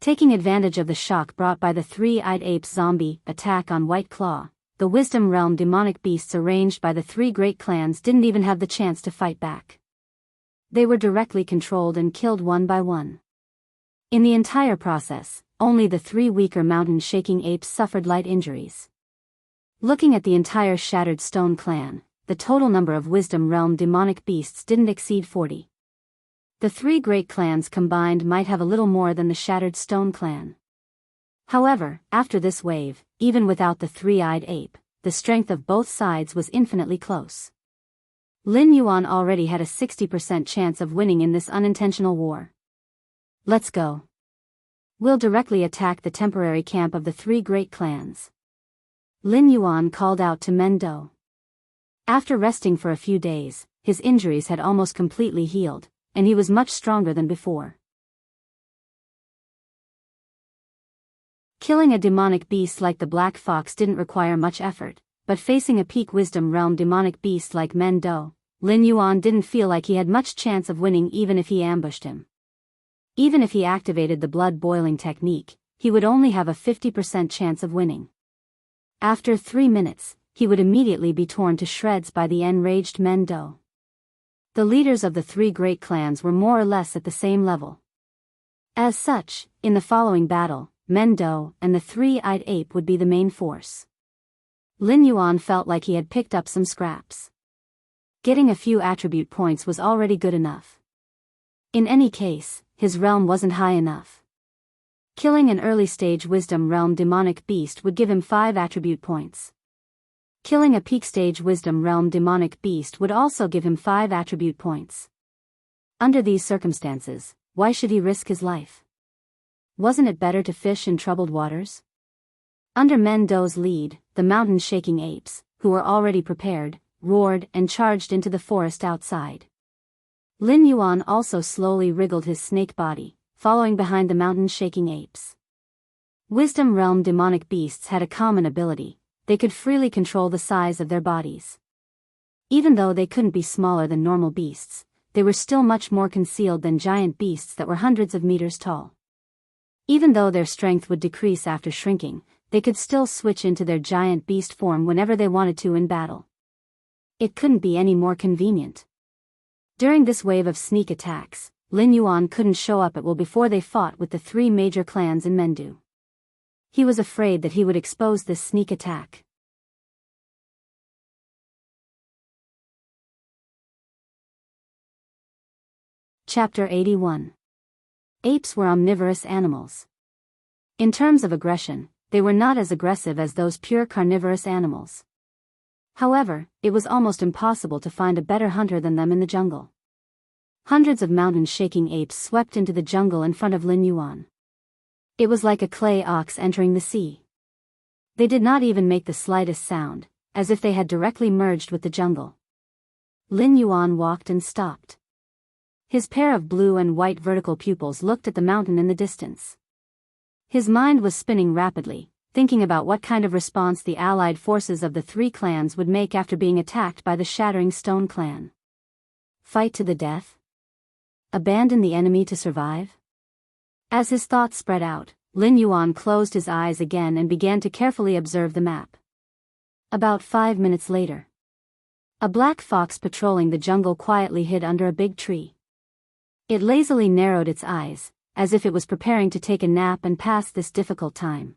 Taking advantage of the shock brought by the three-eyed ape's zombie attack on White Claw, the Wisdom Realm demonic beasts arranged by the three great clans didn't even have the chance to fight back. They were directly controlled and killed one by one. In the entire process, only the three weaker mountain-shaking apes suffered light injuries. Looking at the entire Shattered Stone clan, the total number of Wisdom Realm demonic beasts didn't exceed 40. The three great clans combined might have a little more than the Shattered Stone clan. However, after this wave, even without the three-eyed ape, the strength of both sides was infinitely close. Lin Yuan already had a 60% chance of winning in this unintentional war. Let's go. We'll directly attack the temporary camp of the three great clans. Lin Yuan called out to Mendo. After resting for a few days, his injuries had almost completely healed, and he was much stronger than before. Killing a demonic beast like the Black Fox didn't require much effort, but facing a peak Wisdom Realm demonic beast like Mendo, Lin Yuan didn't feel like he had much chance of winning even if he ambushed him. Even if he activated the blood-boiling technique, he would only have a 50% chance of winning. After 3 minutes, he would immediately be torn to shreds by the enraged Mendo. The leaders of the three great clans were more or less at the same level. As such, in the following battle, Mendo and the three-eyed ape would be the main force. Lin Yuan felt like he had picked up some scraps. Getting a few attribute points was already good enough. In any case, his realm wasn't high enough. Killing an early-stage Wisdom Realm demonic beast would give him 5 attribute points. Killing a peak-stage Wisdom Realm demonic beast would also give him 5 attribute points. Under these circumstances, why should he risk his life? Wasn't it better to fish in troubled waters? Under Mendo's lead, the mountain-shaking apes, who were already prepared, roared and charged into the forest outside. Lin Yuan also slowly wriggled his snake body, following behind the mountain-shaking apes. Wisdom Realm demonic beasts had a common ability: they could freely control the size of their bodies. Even though they couldn't be smaller than normal beasts, they were still much more concealed than giant beasts that were hundreds of meters tall. Even though their strength would decrease after shrinking, they could still switch into their giant beast form whenever they wanted to in battle. It couldn't be any more convenient. During this wave of sneak attacks, Lin Yuan couldn't show up at Will before they fought with the three major clans in Mendu. He was afraid that he would expose this sneak attack. Chapter 81. Apes were omnivorous animals. In terms of aggression, they were not as aggressive as those pure carnivorous animals. However, it was almost impossible to find a better hunter than them in the jungle. Hundreds of mountain-shaking apes swept into the jungle in front of Lin Yuan. It was like a clay ox entering the sea. They did not even make the slightest sound, as if they had directly merged with the jungle. Lin Yuan walked and stopped. His pair of blue and white vertical pupils looked at the mountain in the distance. His mind was spinning rapidly, thinking about what kind of response the allied forces of the three clans would make after being attacked by the Shattering Stone clan. Fight to the death? Abandon the enemy to survive? As his thoughts spread out, Lin Yuan closed his eyes again and began to carefully observe the map. About 5 minutes later, a black fox patrolling the jungle quietly hid under a big tree. It lazily narrowed its eyes, as if it was preparing to take a nap and pass this difficult time.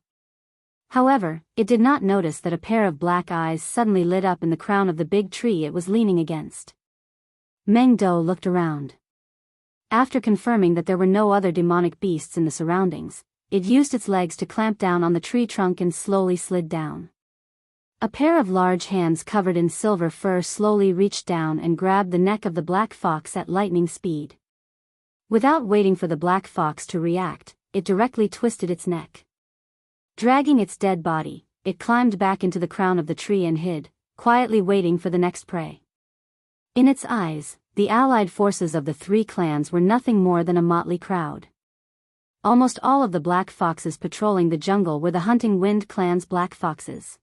However, it did not notice that a pair of black eyes suddenly lit up in the crown of the big tree it was leaning against. Meng Do looked around. After confirming that there were no other demonic beasts in the surroundings, it used its legs to clamp down on the tree trunk and slowly slid down. A pair of large hands covered in silver fur slowly reached down and grabbed the neck of the black fox at lightning speed. Without waiting for the black fox to react, it directly twisted its neck. Dragging its dead body, it climbed back into the crown of the tree and hid, quietly waiting for the next prey. In its eyes, the allied forces of the three clans were nothing more than a motley crowd. Almost all of the black foxes patrolling the jungle were the Hunting Wind clan's black foxes.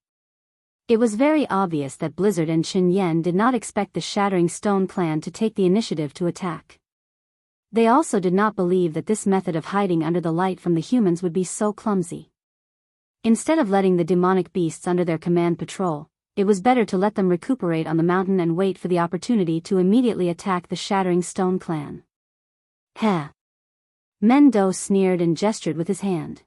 It was very obvious that Blizzard and Qin Yan did not expect the Shattering Stone clan to take the initiative to attack. They also did not believe that this method of hiding under the light from the humans would be so clumsy. Instead of letting the demonic beasts under their command patrol, it was better to let them recuperate on the mountain and wait for the opportunity to immediately attack the Shattering Stone clan. Heh! Mendo sneered and gestured with his hand.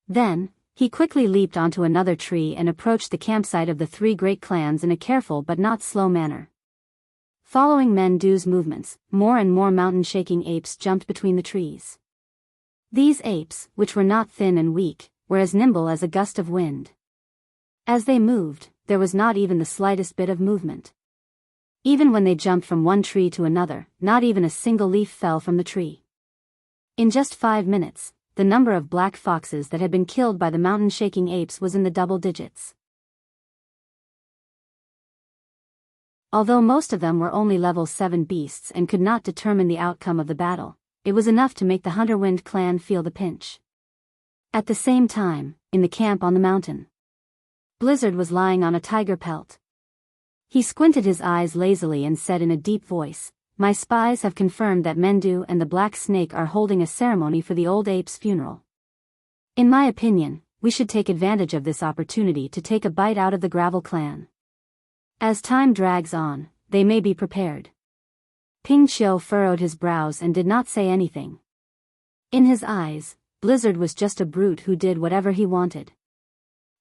Then, he quickly leaped onto another tree and approached the campsite of the three great clans in a careful but not slow manner. Following Mendo's movements, more and more mountain-shaking apes jumped between the trees. These apes, which were not thin and weak, were as nimble as a gust of wind. As they moved, there was not even the slightest bit of movement. Even when they jumped from one tree to another, not even a single leaf fell from the tree. In just 5 minutes, the number of black foxes that had been killed by the mountain-shaking apes was in the double digits. Although most of them were only level 7 beasts and could not determine the outcome of the battle, it was enough to make the Hunterwind clan feel the pinch. At the same time, in the camp on the mountain, Blizzard was lying on a tiger pelt. He squinted his eyes lazily and said in a deep voice, "My spies have confirmed that Mendu and the Black Snake are holding a ceremony for the old ape's funeral. In my opinion, we should take advantage of this opportunity to take a bite out of the Gravel clan. As time drags on, they may be prepared." Ping Qiu furrowed his brows and did not say anything. In his eyes, Blizzard was just a brute who did whatever he wanted.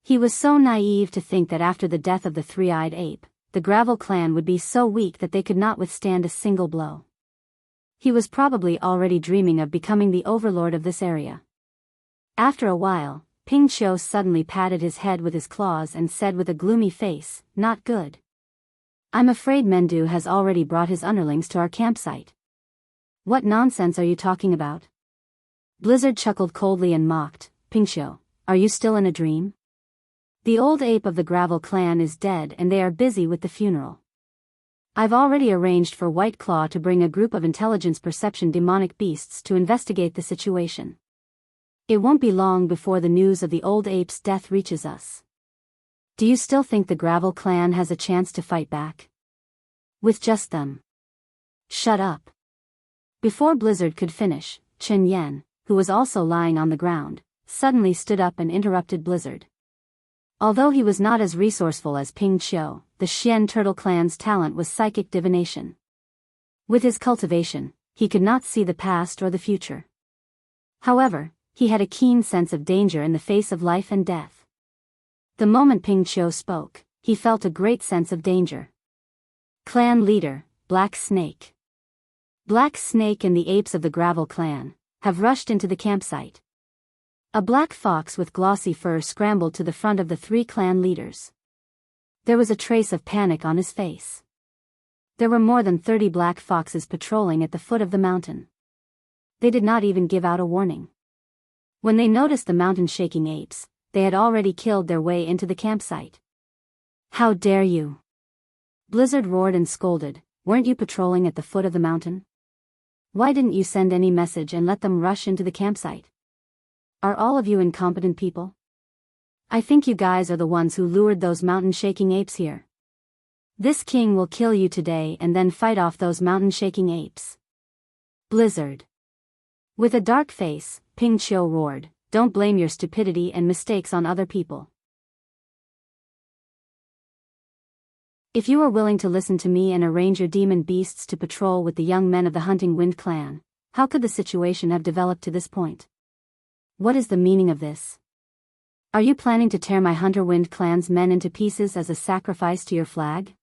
He was so naive to think that after the death of the three-eyed ape, the Gravel clan would be so weak that they could not withstand a single blow. He was probably already dreaming of becoming the overlord of this area. After a while, Ping Qiu suddenly patted his head with his claws and said with a gloomy face, "Not good. I'm afraid Mendu has already brought his underlings to our campsite." "What nonsense are you talking about?" Blizzard chuckled coldly and mocked, "Ping Qiu, are you still in a dream? The old ape of the Gravel clan is dead and they are busy with the funeral. I've already arranged for White Claw to bring a group of intelligence perception demonic beasts to investigate the situation. It won't be long before the news of the old ape's death reaches us. Do you still think the Gravel clan has a chance to fight back? With just them?" "Shut up." Before Blizzard could finish, Chen Yan, who was also lying on the ground, suddenly stood up and interrupted Blizzard. Although he was not as resourceful as Ping Qiu, the Xian Turtle clan's talent was psychic divination. With his cultivation, he could not see the past or the future. However, he had a keen sense of danger in the face of life and death. The moment Ping Qiu spoke, he felt a great sense of danger. "Clan leader, Black Snake." Black Snake and the apes of the Gravel clan have rushed into the campsite. A black fox with glossy fur scrambled to the front of the 3 clan leaders. There was a trace of panic on his face. There were more than 30 black foxes patrolling at the foot of the mountain. They did not even give out a warning. When they noticed the mountain-shaking apes, they had already killed their way into the campsite. "How dare you!" Blizzard roared and scolded, "Weren't you patrolling at the foot of the mountain? Why didn't you send any message and let them rush into the campsite? Are all of you incompetent people? I think you guys are the ones who lured those mountain-shaking apes here. This king will kill you today and then fight off those mountain-shaking apes." Blizzard. With a dark face, Ping Qiu roared, "Don't blame your stupidity and mistakes on other people. If you are willing to listen to me and arrange your demon beasts to patrol with the young men of the Hunting Wind clan, how could the situation have developed to this point? What is the meaning of this? Are you planning to tear my Hunter Wind clan's men into pieces as a sacrifice to your flag?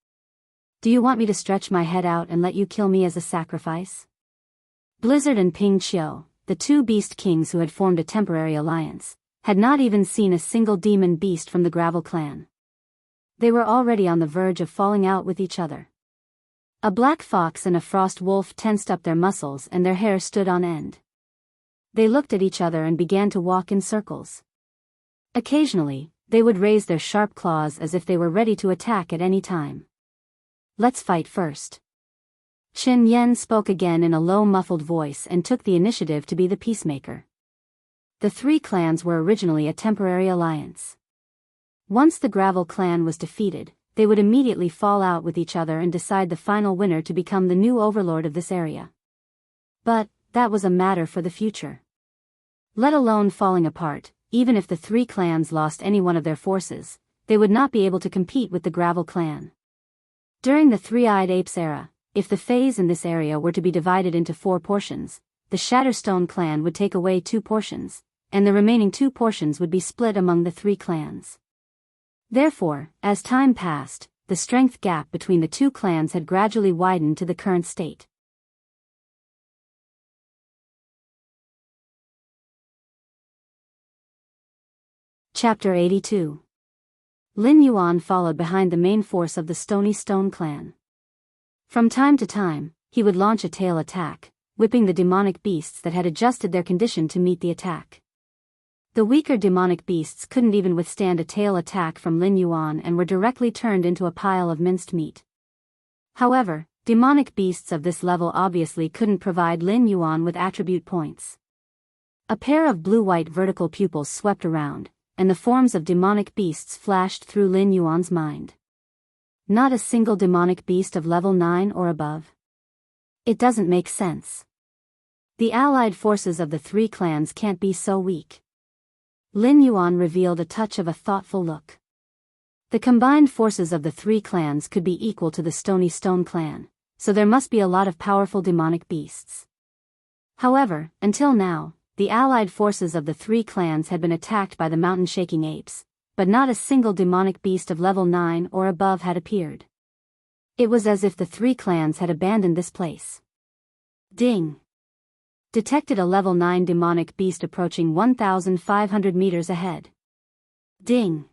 Do you want me to stretch my head out and let you kill me as a sacrifice?" Blizzard and Ping Qiu, the 2 beast kings who had formed a temporary alliance, had not even seen a single demon beast from the Gravel clan. They were already on the verge of falling out with each other. A black fox and a frost wolf tensed up their muscles and their hair stood on end. They looked at each other and began to walk in circles. Occasionally, they would raise their sharp claws as if they were ready to attack at any time. "Let's fight first." Chen Yan spoke again in a low muffled voice and took the initiative to be the peacemaker. The 3 clans were originally a temporary alliance. Once the Gravel clan was defeated, they would immediately fall out with each other and decide the final winner to become the new overlord of this area. But that was a matter for the future. Let alone falling apart, even if the three clans lost any one of their forces, they would not be able to compete with the Gravel clan. During the Three-Eyed Apes era, if the phase in this area were to be divided into 4 portions, the Shatterstone clan would take away 2 portions, and the remaining 2 portions would be split among the 3 clans. Therefore, as time passed, the strength gap between the 2 clans had gradually widened to the current state. Chapter 82. Lin Yuan followed behind the main force of the Stony Stone clan. From time to time, he would launch a tail attack, whipping the demonic beasts that had adjusted their condition to meet the attack. The weaker demonic beasts couldn't even withstand a tail attack from Lin Yuan and were directly turned into a pile of minced meat. However, demonic beasts of this level obviously couldn't provide Lin Yuan with attribute points. A pair of blue-white vertical pupils swept around, and the forms of demonic beasts flashed through Lin Yuan's mind. Not a single demonic beast of level 9 or above. It doesn't make sense. The allied forces of the 3 clans can't be so weak. Lin Yuan revealed a touch of a thoughtful look. The combined forces of the 3 clans could be equal to the Stony Stone clan, so there must be a lot of powerful demonic beasts. However, until now, the allied forces of the 3 clans had been attacked by the mountain-shaking apes, but not a single demonic beast of level 9 or above had appeared. It was as if the 3 clans had abandoned this place. Ding! Detected a level 9 demonic beast approaching 1,500 meters ahead. Ding!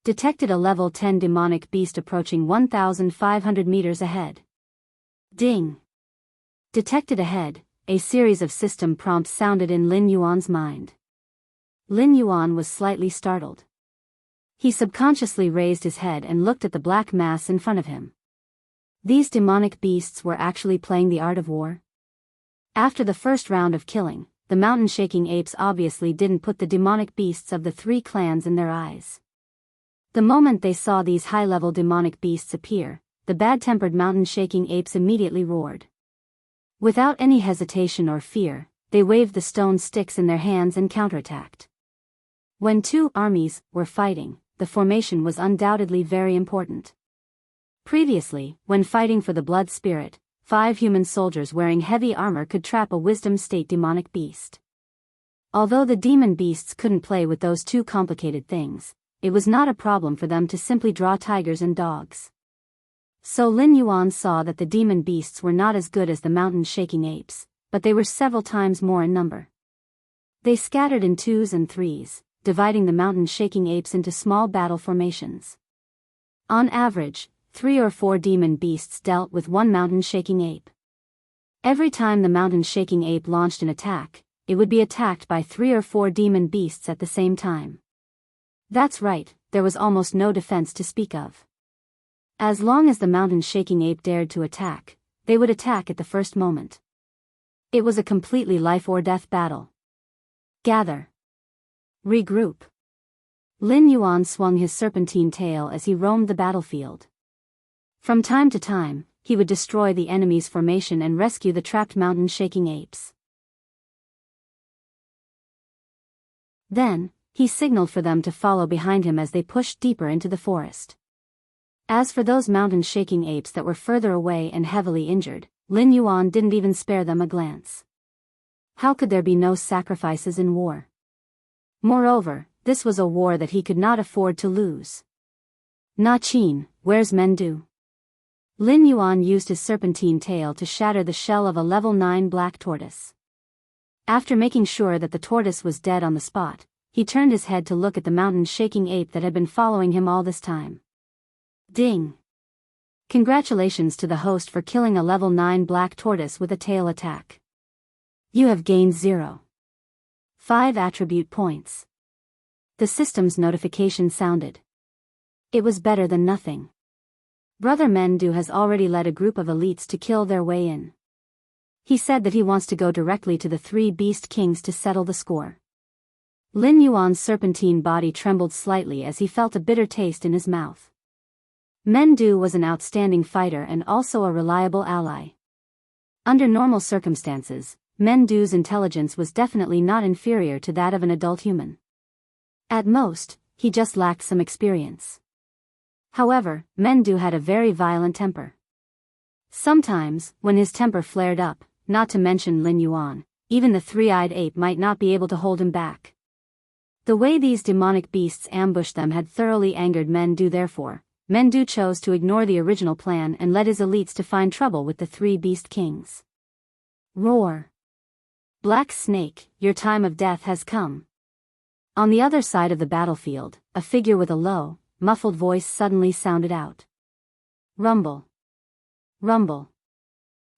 Detected a level 10 demonic beast approaching 1,500 meters ahead. Ding! Detected ahead. A series of system prompts sounded in Lin Yuan's mind. Lin Yuan was slightly startled. He subconsciously raised his head and looked at the black mass in front of him. These demonic beasts were actually playing the art of war. After the first round of killing, the mountain-shaking apes obviously didn't put the demonic beasts of the 3 clans in their eyes. The moment they saw these high-level demonic beasts appear, the bad-tempered mountain-shaking apes immediately roared. Without any hesitation or fear, they waved the stone sticks in their hands and counterattacked. When 2 armies were fighting, the formation was undoubtedly very important. Previously, when fighting for the blood spirit, 5 human soldiers wearing heavy armor could trap a wisdom state demonic beast. Although the demon beasts couldn't play with those 2 complicated things, it was not a problem for them to simply draw tigers and dogs. So Lin Yuan saw that the demon beasts were not as good as the mountain-shaking apes, but they were several times more in number. They scattered in 2s and 3s, dividing the mountain-shaking apes into small battle formations. On average, 3 or 4 demon beasts dealt with 1 mountain-shaking ape. Every time the mountain-shaking ape launched an attack, it would be attacked by 3 or 4 demon beasts at the same time. That's right, there was almost no defense to speak of. As long as the mountain-shaking ape dared to attack, they would attack at the first moment. It was a completely life-or-death battle. Gather. Regroup. Lin Yuan swung his serpentine tail as he roamed the battlefield. From time to time, he would destroy the enemy's formation and rescue the trapped mountain-shaking apes. Then, he signaled for them to follow behind him as they pushed deeper into the forest. As for those mountain-shaking apes that were further away and heavily injured, Lin Yuan didn't even spare them a glance. How could there be no sacrifices in war? Moreover, this was a war that he could not afford to lose. Na Qin, where's Mendu? Lin Yuan used his serpentine tail to shatter the shell of a level 9 black tortoise. After making sure that the tortoise was dead on the spot, he turned his head to look at the mountain-shaking ape that had been following him all this time. Ding! Congratulations to the host for killing a level 9 black tortoise with a tail attack. You have gained 0.5 attribute points. The system's notification sounded. It was better than nothing. Brother Mendu has already led a group of elites to kill their way in. He said that he wants to go directly to the 3 beast kings to settle the score. Lin Yuan's serpentine body trembled slightly as he felt a bitter taste in his mouth. Mendu was an outstanding fighter and also a reliable ally. Under normal circumstances, Mendu's intelligence was definitely not inferior to that of an adult human. At most, he just lacked some experience. However, Mendu had a very violent temper. Sometimes, when his temper flared up, not to mention Lin Yuan, even the three-eyed ape might not be able to hold him back. The way these demonic beasts ambushed them had thoroughly angered Mendu. Therefore, Mendu chose to ignore the original plan and led his elites to find trouble with the three beast kings. Roar! Black Snake, your time of death has come. On the other side of the battlefield, a figure with a low, muffled voice suddenly sounded out. Rumble! Rumble!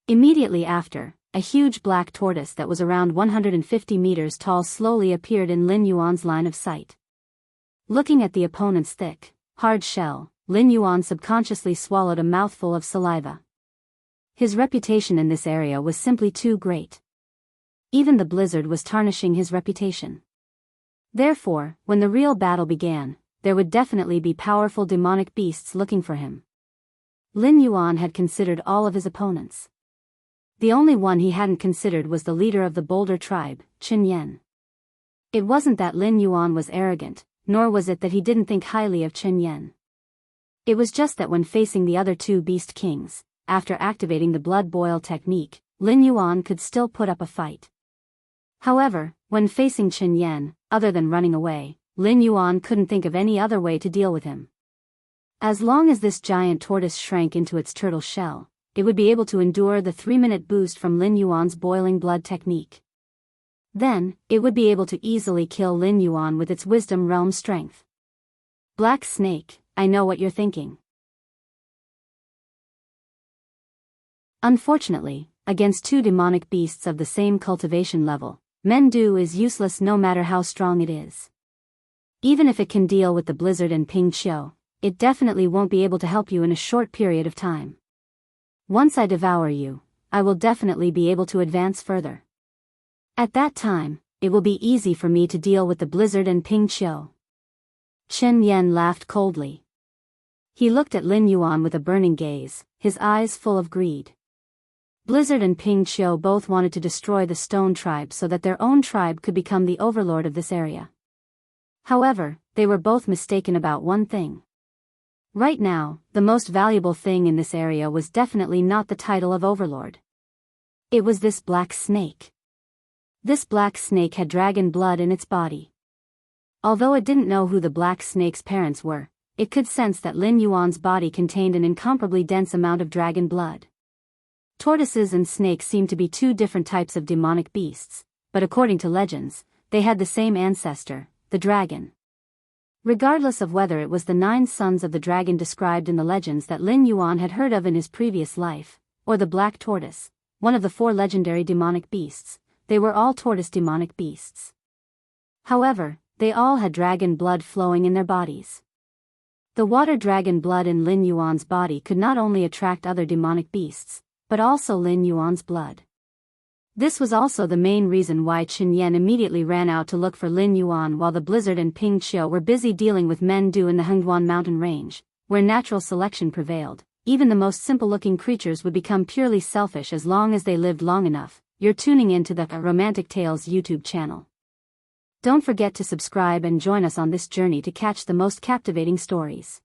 Immediately after, a huge black tortoise that was around 150 meters tall slowly appeared in Lin Yuan's line of sight. Looking at the opponent's thick, hard shell, Lin Yuan subconsciously swallowed a mouthful of saliva. His reputation in this area was simply too great. Even the blizzard was tarnishing his reputation. Therefore, when the real battle began, there would definitely be powerful demonic beasts looking for him. Lin Yuan had considered all of his opponents. The only one he hadn't considered was the leader of the Boulder tribe, Qin Yan. It wasn't that Lin Yuan was arrogant, nor was it that he didn't think highly of Qin Yan. It was just that when facing the other two beast kings, after activating the blood boil technique, Lin Yuan could still put up a fight. However, when facing Qin Yan, other than running away, Lin Yuan couldn't think of any other way to deal with him. As long as this giant tortoise shrank into its turtle shell, it would be able to endure the 3-minute boost from Lin Yuan's boiling blood technique. Then, it would be able to easily kill Lin Yuan with its wisdom realm strength. Black Snake, I know what you're thinking. Unfortunately, against two demonic beasts of the same cultivation level, Mendu is useless no matter how strong it is. Even if it can deal with the blizzard and Ping Qiu, it definitely won't be able to help you in a short period of time. Once I devour you, I will definitely be able to advance further. At that time, it will be easy for me to deal with the blizzard and Ping Qiu. Qin Yan laughed coldly. He looked at Lin Yuan with a burning gaze, his eyes full of greed. Blizzard and Ping Qiu both wanted to destroy the Stone Tribe so that their own tribe could become the overlord of this area. However, they were both mistaken about one thing. Right now, the most valuable thing in this area was definitely not the title of overlord. It was this black snake. This black snake had dragon blood in its body. Although it didn't know who the black snake's parents were, it could sense that Lin Yuan's body contained an incomparably dense amount of dragon blood. Tortoises and snakes seemed to be two different types of demonic beasts, but according to legends, they had the same ancestor, the dragon. Regardless of whether it was the 9 sons of the dragon described in the legends that Lin Yuan had heard of in his previous life, or the black tortoise, one of the 4 legendary demonic beasts, they were all tortoise demonic beasts. However, they all had dragon blood flowing in their bodies. The water dragon blood in Lin Yuan's body could not only attract other demonic beasts, but also Lin Yuan's blood. This was also the main reason why Qin Yan immediately ran out to look for Lin Yuan while the blizzard and Ping Qiu were busy dealing with Mendu in the Hengduan mountain range, where natural selection prevailed. Even the most simple-looking creatures would become purely selfish as long as they lived long enough. You're tuning into the Romantic Tales YouTube channel. Don't forget to subscribe and join us on this journey to catch the most captivating stories.